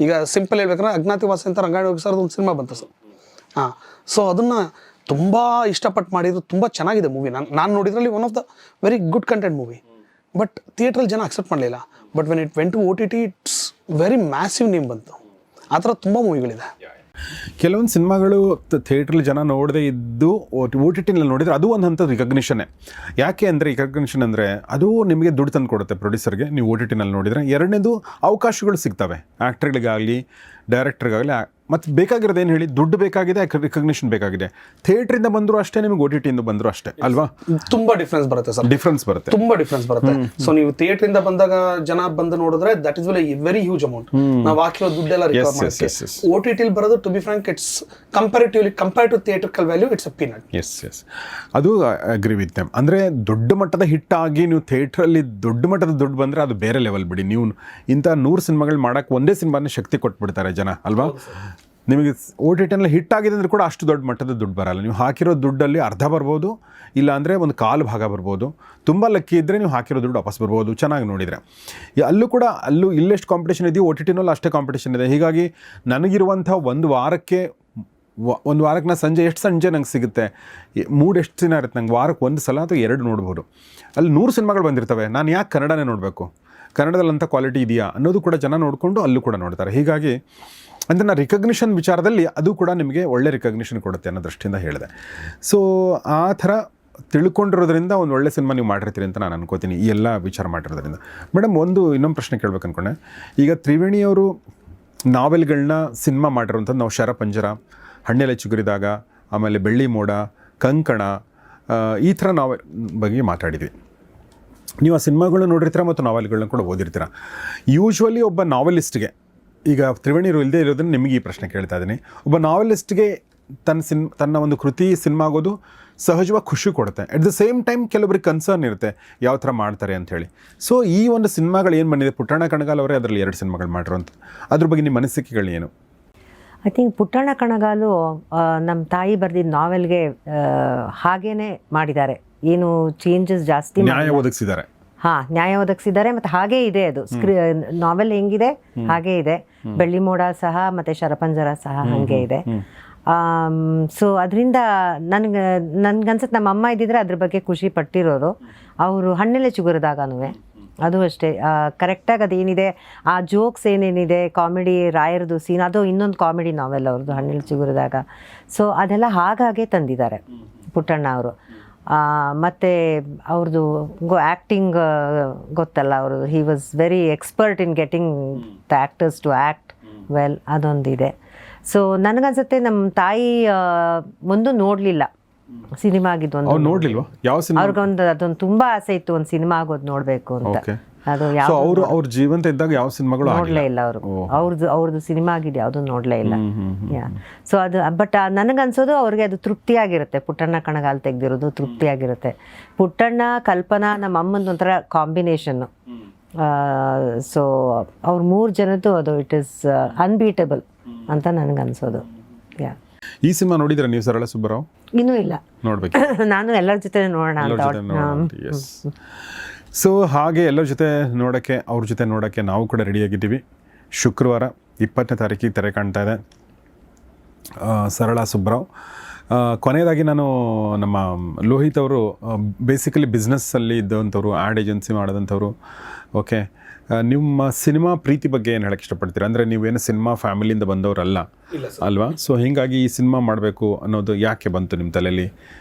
ಈಗ ಸಿಂಪಲ್ ಹೇಳ್ಬೇಕಂದ್ರೆ ಅಜ್ಞಾತವಾಸಿ ಅಂತ ರಂಗಾಯಣ ಹೋಗಿ ಸರ್ ಒಂದು ಸಿನಿಮಾ ಬಂತು ಸರ್. ಸೊ ಅದನ್ನು ತುಂಬ ಇಷ್ಟಪಟ್ಟು ಮಾಡಿದ್ರು, ತುಂಬ ಚೆನ್ನಾಗಿದೆ ಮೂವಿ. ನಾನು ನೋಡಿದ್ರಲ್ಲಿ one of the very good content movie. But ಥಿಯೇಟ್ರಲ್ಲಿ ಜನ ಅಕ್ಸೆಪ್ಟ್ ಮಾಡಲಿಲ್ಲ. But when it went to OTT it's very massive name ಬಂತು. ಆ ಥರ ತುಂಬ ಮೂವಿಗಳಿದೆ. ಕೆಲವೊಂದು ಸಿನಿಮಾಗಳು ಥಿಯೇಟ್ರಲ್ಲಿ ಜನ ನೋಡದೆ ಇದ್ದು OTTನಲ್ಲಿ ನೋಡಿದರೆ ಅದು ಒಂದು ಹಂತದ ರಿಕಗ್ನಿಷನ್ನೇ. ಯಾಕೆ ಅಂದರೆ ರಿಕಗ್ನಿಷನ್ ಅಂದರೆ ಅದು ನಿಮಗೆ ದುಡ್ಡು ತಂದು ಕೊಡುತ್ತೆ ಪ್ರೊಡ್ಯೂಸರ್ಗೆ, ನೀವು OTTನಲ್ಲಿ ನೋಡಿದರೆ. ಎರಡನೇದು ಅವಕಾಶಗಳು ಸಿಗ್ತವೆ ಆ್ಯಕ್ಟರ್ಗಳಿಗಾಗಲಿ ಡೈರೆಕ್ಟರ್ಗಾಗಲಿ. ಮತ್ತು ಬೇಕಾಗಿರೋದು ಏನು ಹೇಳಿ, ದುಡ್ಡು ಬೇಕಾಗಿದೆ, ರಿಕಗ್ನಿಷನ್ ಬೇಕಾಗಿದೆ. ಥಿಯೇಟ್ರಿಂದ ಬಂದರೂ ಅಷ್ಟೇ, ನಿಮಗೆ OTTಯಿಂದ ಬಂದರೂ ಅಷ್ಟೇ ಅಲ್ವಾ? ತುಂಬ ಡಿಫ್ರೆನ್ಸ್ ಬರುತ್ತೆ ಸರ್, ತುಂಬ ಡಿಫ್ರೆನ್ಸ್ ಬರುತ್ತೆ. ಸೊ ನೀವು ಥಿಯೇಟ್ರಿಂದ ಬಂದಾಗ ಜನ ಬಂದು ನೋಡಿದ್ರೆ that is very huge amount. ನಾವು ಹಾಕಿರೋ ದುಡ್ಡೆಲ್ಲ ರಿಕವರ್ ಮಾಡೋಕ್ಕೆ. OTTಲಿ ಬರೋದು to be frank it's compare to theatrical value it's a peanut. Yes ಅದು ಅಗ್ರಿ ವಿತ್ ದೆಮ್. ಅಂದರೆ ದೊಡ್ಡ ಮಟ್ಟದ ಹಿಟ್ ಆಗಿ ನೀವು ಥಿಯೇಟ್ರಲ್ಲಿ ದೊಡ್ಡ ಮಟ್ಟದ ದುಡ್ಡು ಬಂದರೆ ಅದು ಬೇರೆ ಲೆವೆಲ್ ಬಿಡಿ. ನೀವು ಇಂಥ 100 ಸಿನಿಮಾಗಳು ಮಾಡೋಕ್ಕೆ ಒಂದೇ ಸಿನಿಮಾನೇ ಶಕ್ತಿ ಕೊಟ್ಬಿಡ್ತಾರೆ ಜನ ಅಲ್ವಾ? ನಿಮಗೆ OTTನಲ್ಲಿ ಹಿಟ್ ಆಗಿದೆ ಅಂದರೆ ಕೂಡ ಅಷ್ಟು ದೊಡ್ಡ ಮಟ್ಟದ ದುಡ್ಡು ಬರಲ್ಲ. ನೀವು ಹಾಕಿರೋ ದುಡ್ಡಲ್ಲಿ ಅರ್ಧ ಬರ್ಬೋದು, ಇಲ್ಲ ಅಂದರೆ ಒಂದು ಕಾಲು ಭಾಗ ಬರ್ಬೋದು. ತುಂಬ ಲಕ್ಕಿ ಇದ್ದರೆ ನೀವು ಹಾಕಿರೋ ದುಡ್ಡು ವಾಪಸ್ ಬರ್ಬೋದು ಚೆನ್ನಾಗಿ ನೋಡಿದರೆ. ಅಲ್ಲೂ ಕೂಡ ಇಲ್ಲೆಷ್ಟು ಕಾಂಪಿಟೇಷನ್ ಇದೆಯೋ OTTನಲ್ಲೂ ಅಷ್ಟೇ ಕಾಂಪಿಟೇಷನ್ ಇದೆ. ಹೀಗಾಗಿ ನನಗಿರುವಂಥ ಒಂದು ವಾರಕ್ಕೆ ನಾನು ಸಂಜೆ ನಂಗೆ ಸಿಗುತ್ತೆ, ಮೂಡ್ ಎಷ್ಟು ದಿನ ಇರುತ್ತೆ ನಂಗೆ, ವಾರಕ್ಕೆ 1 ಸಲ ಅಥವಾ 2 ನೋಡ್ಬೋದು. ಅಲ್ಲಿ 100 ಸಿನಿಮಾಗಳು ಬಂದಿರ್ತವೆ, ನಾನು ಯಾಕೆ ಕನ್ನಡನೇ ನೋಡಬೇಕು, ಕನ್ನಡದಲ್ಲಂಥ ಕ್ವಾಲಿಟಿ ಇದೆಯಾ ಅನ್ನೋದು ಕೂಡ ಜನ ನೋಡಿಕೊಂಡು ಅಲ್ಲೂ ಕೂಡ ನೋಡ್ತಾರೆ. ಹೀಗಾಗಿ ಅಂದರೆ ನಾನು ರಿಕಗ್ನಿಷನ್ ವಿಚಾರದಲ್ಲಿ ಅದು ಕೂಡ ನಿಮಗೆ ಒಳ್ಳೆ ರಿಕಗ್ನಿಷನ್ ಕೊಡುತ್ತೆ ಅನ್ನೋ ದೃಷ್ಟಿಯಿಂದ ಹೇಳಿದೆ. ಸೊ ಆ ಥರ ತಿಳ್ಕೊಂಡಿರೋದ್ರಿಂದ ಒಂದು ಒಳ್ಳೆ ಸಿನಿಮಾ ನೀವು ಮಾಡಿರ್ತೀರಿ ಅಂತ ನಾನು ಅನ್ಕೋತೀನಿ, ಈ ಎಲ್ಲ ವಿಚಾರ ಮಾಡಿರೋದ್ರಿಂದ. ಮೇಡಮ್, ಇನ್ನೊಂದು ಪ್ರಶ್ನೆ ಕೇಳಬೇಕು ಅಂದ್ಕೊಂಡೆ. ಈಗ ತ್ರಿವೇಣಿಯವರು ನಾವೆಲ್ಗಳನ್ನ ಸಿನಿಮಾ ಮಾಡಿರೋಂಥದ್ದು ನಾವು ಶರಪಂಜರ, ಹಣ್ಣೆಲೆ ಚಿಗುರಿದಾಗ, ಆಮೇಲೆ ಬೆಳ್ಳಿ ಮೋಡ, ಕಂಕಣ, ಈ ಥರ ನಾವೆಲ್ ಬಗ್ಗೆ ಮಾತಾಡಿದ್ವಿ. ನೀವು ಆ ಸಿನಿಮಾಗಳನ್ನ ನೋಡಿರ್ತೀರ ಮತ್ತು ನಾವೆಲ್ಗಳನ್ನ ಕೂಡ ಓದಿರ್ತೀರ. ಯೂಶ್ವಲಿ ಒಬ್ಬ ನಾವೆಲಿಸ್ಟ್ಗೆ, ಈಗ ತ್ರಿವೇಣಿಯವರು ಇಲ್ಲದೆ ಇರೋದನ್ನು ನಿಮಗೆ ಈ ಪ್ರಶ್ನೆ ಕೇಳ್ತಾ ಇದ್ದೀನಿ, ಒಬ್ಬ ನಾವೆಲಿಸ್ಟ್ಗೆ ತನ್ನ ಒಂದು ಕೃತಿ ಸಿನಿಮಾ ಆಗೋದು ಸಹಜವಾಗಿ ಖುಷಿ ಕೊಡುತ್ತೆ. ಅಟ್ ದ ಸೇಮ್ ಟೈಮ್ ಕೆಲವೊಬ್ರಿಗೆ ಕನ್ಸರ್ನ್ ಇರುತ್ತೆ ಯಾವ ಥರ ಮಾಡ್ತಾರೆ ಅಂಥೇಳಿ. ಸೊ ಈ ಒಂದು ಸಿನಿಮಾಗಳು ಏನು ಬಂದಿದೆ, ಪುಟ್ಟಣ್ಣ ಕಣಗಾಲ್ ಅವರೇ ಅದರಲ್ಲಿ 2 ಸಿನಿಮಾಗಳು ಮಾಡಿರೋಂಥ, ಅದ್ರ ಬಗ್ಗೆ ನಿಮ್ಮ ಅನಿಸಿಕೆಗಳು ಏನು? ಐ ಥಿಂಕ್ ಪುಟ್ಟಣ್ಣ ಕಣಗಾಲು ನಮ್ಮ ತಾಯಿ ಬರೆದಿದ್ದ ನಾವೆಲ್ಗೆ ಹಾಗೇನೆ ಮಾಡಿದ್ದಾರೆ, ಏನು ಚೇಂಜಸ್ ಜಾಸ್ತಿ ನ್ಯಾಯ ಒದಗಿಸಿದ್ದಾರೆ. ನ್ಯಾಯ ಒದಗಿಸಿದ್ದಾರೆ ಮತ್ತು ಹಾಗೇ ಇದೆ ಅದು ನಾವೆಲ್ ಹೆಂಗಿದೆ ಹಾಗೇ ಇದೆ. ಬೆಳ್ಳಿ ಮೋಡ ಸಹ ಮತ್ತು ಶರಪಂಜರ ಸಹ ಹಾಗೆ ಇದೆ. ಸೊ ಅದರಿಂದ ನನ್ಗನ್ಸುತ್ತೆ ನಮ್ಮ ಅಮ್ಮ ಇದ್ದಿದ್ರೆ ಅದ್ರ ಬಗ್ಗೆ ಖುಷಿ ಪಟ್ಟಿರೋರು. ಅವರು ಹಣ್ಣೆಲೆ ಚಿಗುರಿದಾಗನೂ ಅದು ಅಷ್ಟೇ ಕರೆಕ್ಟಾಗಿ ಅದೇನಿದೆ, ಆ ಜೋಕ್ಸ್ ಏನೇನಿದೆ, ಕಾಮಿಡಿ ರಾಯರದು ಸೀನ್, ಅದು ಇನ್ನೊಂದು ಕಾಮಿಡಿ ನಾವೆಲ್ ಅವ್ರದ್ದು ಹಣ್ಣೆಲೆ ಚಿಗುರಿದಾಗ. ಸೊ ಅದೆಲ್ಲ ಹಾಗಾಗೆ ತಂದಿದ್ದಾರೆ ಪುಟ್ಟಣ್ಣ ಅವರು. ಮತ್ತು ಅವ್ರದ್ದು ಆ್ಯಕ್ಟಿಂಗ್ ಗೊತ್ತಲ್ಲ, ಅವರು he was very expert in getting the actors to act well, ಅದೊಂದಿದೆ. ಸೊ ನನಗನ್ಸುತ್ತೆ ನಮ್ಮ ತಾಯಿ ಒಂದು ನೋಡಲಿಲ್ಲ ಸಿನಿಮಾ ಆಗಿದ್ದು, ನೋಡ್ಲಿಲ್ವಾ ಯಾವ ಸಿನಿಮಾ? ಅದೊಂದು ತುಂಬಾ ಆಸೆ ಇತ್ತು ಒಂದು ಸಿನಿಮಾ ಆಗೋದು ನೋಡಬೇಕು ಅಂತ. ಅದು ಅವ್ರ ಜೀವಂತ ಇದ್ದಾಗ ಯಾವ ಸಿನಿಮಾಗಳು ನೋಡ್ಲೇ ಇಲ್ಲ ಅವರು. ಅವ್ರದ್ದು ಸಿನಿಮಾ ಆಗಿದೆ ಯಾವುದು ನೋಡ್ಲೇ ಇಲ್ಲ. ಸೊ ಅದು ಬಟ್ ನನಗನ್ಸೋದು ಅವ್ರಿಗೆ ಅದು ತೃಪ್ತಿಯಾಗಿರುತ್ತೆ. ಪುಟ್ಟಣ್ಣ ಕಣಗಾಲ್ ತೆಗ್ದಿರೋದು ತೃಪ್ತಿಯಾಗಿರುತ್ತೆ. ಪುಟ್ಟಣ್ಣ, ಕಲ್ಪನಾ, ನಮ್ಮ ಅಮ್ಮಂದು ಒಂಥರ ಕಾಂಬಿನೇಷನ್ನು. ಸೊ ಅವ್ರ 3 ಜನದ್ದು ಅದು ಇಟ್ ಈಸ್ ಅನ್ಬೀಟಬಲ್ ಅಂತ ನನಗನ್ಸೋದು. ಯಾ, ಈ ಸಿನಿಮಾ ನೋಡಿದ್ರೆ ನೀವು ಸರಳ ಸುಬ್ಬರಾವ್? ಇನ್ನೂ ಇಲ್ಲ, ನೋಡ್ಬೇಕು. ನಾನು ಎಲ್ಲರ ಜೊತೆ ನೋಡೋಣ ಅಂತ. ಎಸ್. ಸೊ ಹಾಗೆ ಎಲ್ಲರ ಜೊತೆ ನೋಡೋಕ್ಕೆ, ಅವ್ರ ಜೊತೆ ನೋಡೋಕ್ಕೆ ನಾವು ಕೂಡ ರೆಡಿಯಾಗಿದ್ದೀವಿ. ಶುಕ್ರವಾರ 20ನೇ ತಾರೀಕಿಗೆ ತೆರೆ ಕಾಣ್ತಾ ಇದೆ ಸರಳ ಸುಬ್ಬರಾವ್. ಕೊನೆಯದಾಗಿ ನಾನು ನಮ್ಮ ಲೋಹಿತ್ ಅವರು ಬೇಸಿಕಲಿ ಬಿಸ್ನೆಸ್ಸಲ್ಲಿ ಇದ್ದಂಥವ್ರು, ಆ್ಯಡ್ ಏಜೆನ್ಸಿ ಮಾಡೋದಂಥವ್ರು. ಓಕೆ, ನಿಮ್ಮ ಸಿನಿಮಾ ಪ್ರೀತಿ ಬಗ್ಗೆ ಏನು ಹೇಳಕ್ಕೆ ಇಷ್ಟಪಡ್ತೀರಾ? ಅಂದರೆ ನೀವೇನು ಸಿನಿಮಾ ಫ್ಯಾಮಿಲಿಯಿಂದ ಬಂದವರಲ್ಲ ಅಲ್ವಾ? ಸೊ ಹೀಗಾಗಿ ಈ ಸಿನಿಮಾ ಮಾಡಬೇಕು ಅನ್ನೋದು ಯಾಕೆ ಬಂತು ನಿಮ್ಮ ತಲೆಯಲ್ಲಿ?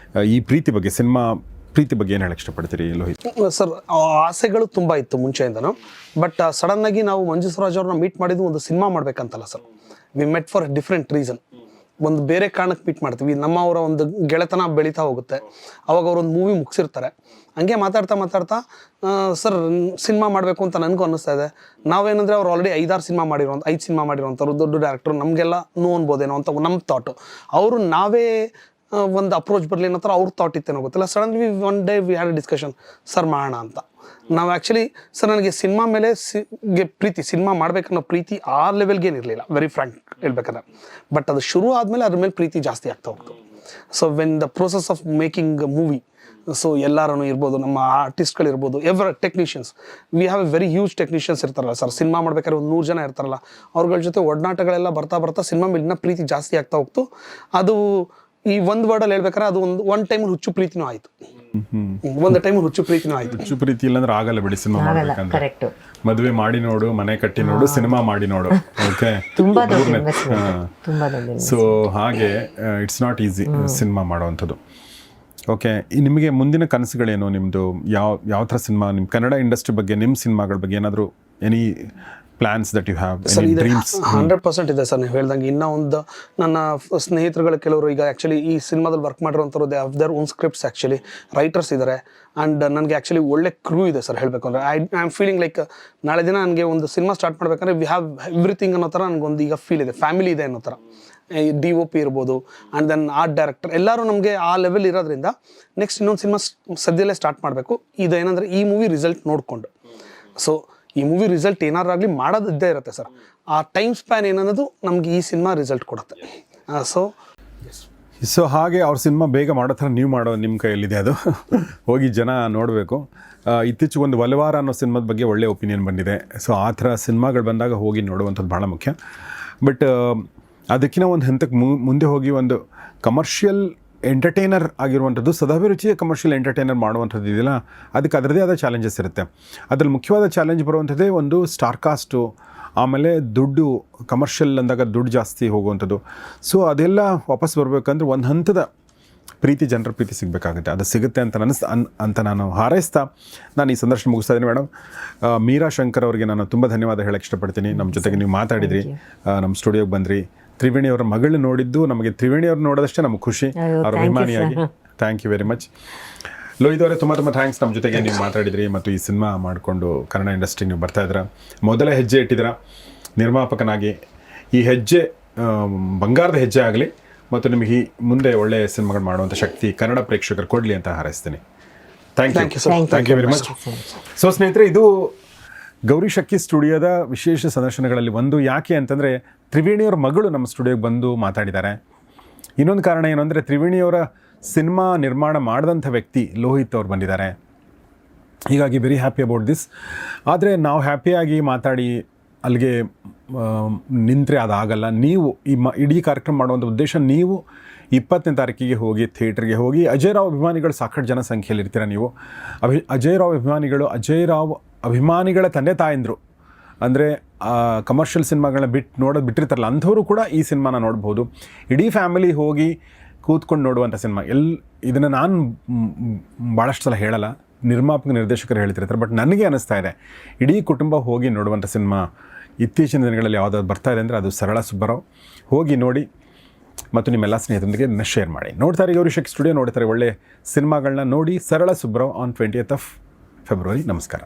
ಈ ಪ್ರೀತಿ ಬಗ್ಗೆ, ಸಿನಿಮಾ ಪ್ರೀತಿ ಬಗ್ಗೆ ಏನು ಹೇಳಕ್ಕೆ ಇಷ್ಟಪಡ್ತೀರಿ ಲೋಹಿತ್? ಸರ್, ಆಸೆಗಳು ತುಂಬ ಇತ್ತು ಮುಂಚೆಯಿಂದನೂ. ಬಟ್ ಸಡನ್ನಾಗಿ ನಾವು ಮಂಜು ಸ್ವರಾಜ್ ಅವ್ರನ್ನ ಮೀಟ್ ಮಾಡಿದ್ದು ಒಂದು ಸಿನಿಮಾ ಮಾಡ್ಬೇಕಂತಲ್ಲ sir. We met for different reason. ಒಂದು ಬೇರೆ ಕಾರಣಕ್ಕೆ ಮೀಟ್ ಮಾಡ್ತೀವಿ. ಅವರ ಒಂದು ಗೆಳೆತನ ಬೆಳೀತಾ ಹೋಗುತ್ತೆ. ಅವಾಗ ಅವ್ರೊಂದು ಮೂವಿ ಮುಗಿಸಿರ್ತಾರೆ. ಹಂಗೆ ಮಾತಾಡ್ತಾ ಸರ್ ಸಿನಿಮಾ ಮಾಡಬೇಕು ಅಂತ ನನಗೂ ಅನ್ನಿಸ್ತಾ ಇದೆ. ನಾವೇನಂದರೆ ಅವ್ರು ಆಲ್ರೆಡಿ 5 ಸಿನಿಮಾ ಮಾಡಿರೋಂಥವ್ರು, ದೊಡ್ಡ ಡೈರೆಕ್ಟ್ರು, ನಮಗೆಲ್ಲ ಅನ್ಬೋದೇನೋ ಅಂತ ನಮ್ಮ ಥಾಟು. ಅವರು ನಾವೇ ಒಂದು ಅಪ್ರೋಚ್ ಬರಲಿ ಅನ್ನೋ ಥರ ಅವ್ರ ಥಾಟ್ ಇತ್ತೇನೋ ಗೊತ್ತಿಲ್ಲ. Suddenly one day we had a discussion, sir ಮಾಡೋಣ ಅಂತ. ನಾವು ಆ್ಯಕ್ಚುಲಿ ಸರ್ ನನಗೆ ಸಿನಿಮಾ ಮೇಲೆ ಪ್ರೀತಿ, ಸಿನಿಮಾ ಮಾಡಬೇಕನ್ನೋ ಪ್ರೀತಿ ಆ ಲೆವೆಲ್ಗೇನಿರಲಿಲ್ಲ, ವೆರಿ ಫ್ರ್ಯಾಂಕ್ ಹೇಳ್ಬೇಕಂದ್ರೆ. ಬಟ್ ಅದು ಶುರು ಆದಮೇಲೆ ಅದ್ರ ಮೇಲೆ ಪ್ರೀತಿ ಜಾಸ್ತಿ ಆಗ್ತಾ ಹೋಗ್ತು. So when the process of making movie, so ಎಲ್ಲರೂ ಇರ್ಬೋದು, ನಮ್ಮ ಆರ್ಟಿಸ್ಟ್ಗಳಿರ್ಬೋದು, technicians, we have a very huge technicians ಇರ್ತಾರಲ್ಲ ಸರ್. ಸಿನಿಮಾ ಮಾಡ್ಬೇಕಾದ್ರೆ ಒಂದು 100 ಜನ ಇರ್ತಾರಲ್ಲ, ಅವ್ರಗಳ ಜೊತೆ ಒಡನಾಟಗಳೆಲ್ಲ ಬರ್ತಾ ಸಿನಿಮಾ ಮೇಲಿನ ಪ್ರೀತಿ ಜಾಸ್ತಿ ಆಗ್ತಾ ಹೋಗ್ತು. ಅದು ಈ ಒಂದು ವರ್ಡಲ್ಲಿ ಹೇಳ್ಬೇಕಾದ್ರೆ ಅದು ಒಂದು ಟೈಮ್ ಹುಚ್ಚು ಪ್ರೀತಿನೂ ಆಯಿತು. ಒಂದು ಟೈಮ್ ಹುಚ್ಚು ಪ್ರೀತಿನೂ ಆಯಿತು. ಹುಚ್ಚು ಪ್ರೀತಿ ಇಲ್ಲಾಂದ್ರೆ ಆಗಲ್ಲ ಬಿಡಿ ಸಿನಿಮಾ ಮಾಡ್ಬೇಕಂದ್ರೆ. ಮದುವೆ ಮಾಡಿ ನೋಡು, ಮನೆ ಕಟ್ಟಿ ನೋಡು, ಸಿನಿಮಾ ಮಾಡಿ ನೋಡು. ಓಕೆ, ಸೊ ಹಾಗೆ ಇಟ್ಸ್ ನಾಟ್ ಈಸಿ ಸಿನಿಮಾ ಮಾಡುವಂಥದ್ದು. ಓಕೆ, ನಿಮಗೆ ಮುಂದಿನ ಕನಸುಗಳೇನು? ನಿಮ್ಮದು ಯಾವ ಥರ ಸಿನಿಮಾ, ನಿಮ್ಮ ಕನ್ನಡ ಇಂಡಸ್ಟ್ರಿ ಬಗ್ಗೆ, ನಿಮ್ಮ ಸಿನಿಮಾಗಳ ಬಗ್ಗೆ ಏನಾದರೂ any plans that you have? Sir, ಇದೆ 100% ಇದೆ ಸರ್. ನೀವು ಹೇಳ್ದಂಗೆ ಇನ್ನೂ ಒಂದು ನನ್ನ ಸ್ನೇಹಿತರುಗಳು ಕೆಲವರು ಈಗ ಆ್ಯಕ್ಚುಲಿ ಈ ಸಿನಿಮಾದಲ್ಲಿ ವರ್ಕ್ ಮಾಡಿರೋಂಥವ್ರು, they have their own scripts, actually writers ಇದ್ದಾರೆ. ಆ್ಯಂಡ್ ನನಗೆ ಆ್ಯಕ್ಚುಲಿ ಒಳ್ಳೆ ಕ್ರೂ ಇದೆ ಸರ್. ಹೇಳಬೇಕು ಅಂದರೆ ಐ ಆಮ್ ಫೀಲಿಂಗ್ ಲೈಕ್ ನಾಳೆ ದಿನ ನನಗೆ ಒಂದು ಸಿನಿಮಾ ಸ್ಟಾರ್ಟ್ ಮಾಡಬೇಕಂದ್ರೆ ವಿ ಹ್ಯಾವ್ ಎವ್ರಿಥಿಂಗ್ ಅನ್ನೋ ಥರ ನನಗೊಂದು ಈಗ ಫೀಲ್ ಇದೆ, ಫ್ಯಾಮಿಲಿ ಇದೆ ಅನ್ನೋ ಥರ. DOP ಇರ್ಬೋದು, ಆ್ಯಂಡ್ ದೆನ್ ಆರ್ಟ್ ಡೈರೆಕ್ಟರ್, ಎಲ್ಲರೂ ನಮಗೆ ಆ ಲೆವೆಲ್ ಇರೋದ್ರಿಂದ ನೆಕ್ಸ್ಟ್ ಇನ್ನೊಂದು ಸಿನಿಮಾ ಸದ್ಯದಲ್ಲೇ ಸ್ಟಾರ್ಟ್ ಮಾಡಬೇಕು. ಇದು ಏನಂದರೆ ಈ ಮೂವಿ ರಿಸಲ್ಟ್ ನೋಡಿಕೊಂಡು. ಸೊ ಈ ಮೂವಿ ರಿಸಲ್ಟ್ ಏನಾರು ಆಗಲಿ ಮಾಡೋದಿದ್ದೇ ಇರುತ್ತೆ ಸರ್. ಆ ಟೈಮ್ ಸ್ಪ್ಯಾನ್ ಏನನ್ನೋದು ನಮ್ಗೆ ಈ ಸಿನಿಮಾ ರಿಸಲ್ಟ್ ಕೊಡುತ್ತೆ. ಸೊ ಹಾಗೆ ಅವ್ರ ಸಿನಿಮಾ ಬೇಗ ಮಾಡೋ ಥರ ನೀವು ಮಾಡೋ ನಿಮ್ಮ ಕೈಯಲ್ಲಿದೆ, ಅದು ಹೋಗಿ ಜನ ನೋಡಬೇಕು. ಇತ್ತೀಚೆಗೆ ಒಂದು ವಲವಾರ ಅನ್ನೋ ಸಿನಿಮಾದ ಬಗ್ಗೆ ಒಳ್ಳೆ ಒಪಿನಿಯನ್ ಬಂದಿದೆ. ಸೊ ಆ ಥರ ಸಿನಿಮಾಗಳು ಬಂದಾಗ ಹೋಗಿ ನೋಡುವಂಥದ್ದು ಭಾಳ ಮುಖ್ಯ. ಬಟ್ ಅದಕ್ಕಿಂತ ಒಂದು ಹಂತಕ್ಕೆ ಮುಂದೆ ಹೋಗಿ ಒಂದು ಕಮರ್ಷಿಯಲ್ ಎಂಟರ್ಟೈನರ್ ಆಗಿರುವಂಥದ್ದು, ಸದಾಭಿರುಚಿಯ ಕಮರ್ಷಿಯಲ್ ಎಂಟರ್ಟೈನರ್ ಮಾಡುವಂಥದ್ದು ಇದೆಯಲ್ಲ, ಅದಕ್ಕೆ ಅದರದೇ ಆದ ಚಾಲೆಂಜಸ್ ಇರುತ್ತೆ. ಅದರಲ್ಲಿ ಮುಖ್ಯವಾದ ಚಾಲೆಂಜ್ ಬರುವಂಥದ್ದೇ ಒಂದು ಸ್ಟಾರ್ ಕಾಸ್ಟು, ಆಮೇಲೆ ದುಡ್ಡು. ಕಮರ್ಷಿಯಲ್ ಅಂದಾಗ ದುಡ್ಡು ಜಾಸ್ತಿ ಹೋಗುವಂಥದ್ದು. ಸೊ ಅದೆಲ್ಲ ವಾಪಸ್ ಬರಬೇಕಂದ್ರೆ ಒಂದು ಹಂತದ ಪ್ರೀತಿ, ಜನರ ಪ್ರೀತಿ ಸಿಗಬೇಕಾಗುತ್ತೆ. ಅದು ಸಿಗುತ್ತೆ ಅಂತ ನಾನು ಹಾರೈಸ್ತಾ ನಾನು ಈ ಸಂದರ್ಶನ ಮುಗಿಸ್ತಾ ಇದ್ದೀನಿ. ಮೇಡಮ್, ಮೀರಾ ಶಂಕರ್ ಅವರಿಗೆ ನಾನು ತುಂಬ ಧನ್ಯವಾದ ಹೇಳಕ್ಕೆ ಇಷ್ಟಪಡ್ತೀನಿ. ನಮ್ಮ ಜೊತೆಗೆ ನೀವು ಮಾತಾಡಿದ್ರಿ, ನಮ್ಮ ಸ್ಟುಡಿಯೋಗೆ ಬಂದ್ರಿ. ತ್ರಿವೇಣಿಯವರ ಮಗಳನ್ನ ನೋಡಿದ್ದು ನಮಗೆ, ತ್ರಿವೇಣಿಯವ್ರು ನೋಡೋದಷ್ಟೇ ನಮಗೆ ಖುಷಿ, ಅವ್ರ ಅಭಿಮಾನಿಯಾಗಿ. Thank you very much. Lohith ಅವರೇ, ತುಂಬ ಥ್ಯಾಂಕ್ಸ್ ನಮ್ಮ ಜೊತೆಗೆ ನೀವು ಮಾತಾಡಿದ್ರಿ ಮತ್ತು ಈ ಸಿನಿಮಾ ಮಾಡಿಕೊಂಡು ಕನ್ನಡ ಇಂಡಸ್ಟ್ರಿಗೆ ನೀವು ಬರ್ತಾಯಿದ್ದೀರಾ. ಮೊದಲ ಹೆಜ್ಜೆ ಇಟ್ಟಿದ್ದೀರಾ ನಿರ್ಮಾಪಕನಾಗಿ. ಈ ಹೆಜ್ಜೆ ಬಂಗಾರದ ಹೆಜ್ಜೆ ಆಗಲಿ ಮತ್ತು ನಿಮಗೆ ಈ ಮುಂದೆ ಒಳ್ಳೆಯ ಸಿನಿಮಾಗಳು ಮಾಡುವಂಥ ಶಕ್ತಿ ಕನ್ನಡ ಪ್ರೇಕ್ಷಕರು ಕೊಡಲಿ ಅಂತ ಹಾರೈಸ್ತೀನಿ. Thank you very much. So ಸ್ನೇಹಿತರೆ, ಇದು ಗೌರಿ ಶಕ್ಕಿ ಸ್ಟುಡಿಯೋದ ವಿಶೇಷ ಸಂದರ್ಶನಗಳಲ್ಲಿ ಒಂದು. ಯಾಕೆ ಅಂತಂದರೆ ತ್ರಿವೇಣಿಯವರ ಮಗಳು ನಮ್ಮ ಸ್ಟುಡಿಯೋಗೆ ಬಂದು ಮಾತಾಡಿದ್ದಾರೆ. ಇನ್ನೊಂದು ಕಾರಣ ಏನು ಅಂದರೆ ತ್ರಿವೇಣಿಯವರ ಸಿನಿಮಾ ನಿರ್ಮಾಣ ಮಾಡಿದಂಥ ವ್ಯಕ್ತಿ ಲೋಹಿತ್ ಅವ್ರು ಬಂದಿದ್ದಾರೆ. ಹೀಗಾಗಿ ವೆರಿ ಹ್ಯಾಪಿ ಅಬೌಟ್ ದಿಸ್. ಆದರೆ ನಾವು ಹ್ಯಾಪಿಯಾಗಿ ಮಾತಾಡಿ ಅಲ್ಲಿಗೆ ನಿಂತರೆ ಅದಾಗಲ್ಲ. ನೀವು ಇಡೀ ಕಾರ್ಯಕ್ರಮ ಮಾಡುವಂಥ ಉದ್ದೇಶ, ನೀವು 20ನೇ ತಾರೀಕಿಗೆ ಹೋಗಿ ಥಿಯೇಟ್ರಿಗೆ ಹೋಗಿ ಅಜಯ್ ರಾವ್ ಅಭಿಮಾನಿಗಳು ಸಾಕಷ್ಟು ಜನ ಸಂಖ್ಯೆಯಲ್ಲಿ ಇರ್ತೀರ. ನೀವು ಅಜಯ್ ರಾವ್ ಅಭಿಮಾನಿಗಳು, ಅಜಯ್ ರಾವ್ ಅಭಿಮಾನಿಗಳ ತಂದೆ ತಾಯಂದರು, ಅಂದರೆ ಕಮರ್ಷಿಯಲ್ ಸಿನಿಮಾಗಳನ್ನ ನೋಡೋದು ಬಿಟ್ಟಿರ್ತಾರಲ್ಲ, ಅಂಥವರು ಕೂಡ ಈ ಸಿನಿಮಾನ ನೋಡ್ಬೋದು. ಇಡೀ ಫ್ಯಾಮಿಲಿ ಹೋಗಿ ಕೂತ್ಕೊಂಡು ನೋಡುವಂಥ ಸಿನಿಮಾ. ಇದನ್ನು ನಾನು ಭಾಳಷ್ಟು ಸಲ ಹೇಳಲ್ಲ, ನಿರ್ದೇಶಕರು ಹೇಳ್ತಿರ್ತಾರೆ. ಬಟ್ ನನಗೆ ಅನ್ನಿಸ್ತಾ ಇದೆ ಇಡೀ ಕುಟುಂಬ ಹೋಗಿ ನೋಡುವಂಥ ಸಿನಿಮಾ ಇತ್ತೀಚಿನ ದಿನಗಳಲ್ಲಿ ಯಾವುದಾದ್ರು ಬರ್ತಾ ಇದೆ ಅಂದರೆ ಅದು ಸರಳ ಸುಬ್ಬರಾವ್. ಹೋಗಿ ನೋಡಿ ಮತ್ತು ನಿಮ್ಮೆಲ್ಲ ಸ್ನೇಹಿತರೊಂದಿಗೆ ಶೇರ್ ಮಾಡಿ. ನೋಡ್ತಾರೆ ಗೌರಿ ಶಕ್ಕಿ ಸ್ಟುಡಿಯೋ, ನೋಡ್ತಾರೆ ಒಳ್ಳೆ ಸಿನಿಮಾಗಳನ್ನ ನೋಡಿ. ಸರಳ Subbarao on 20th of February. ನಮಸ್ಕಾರ.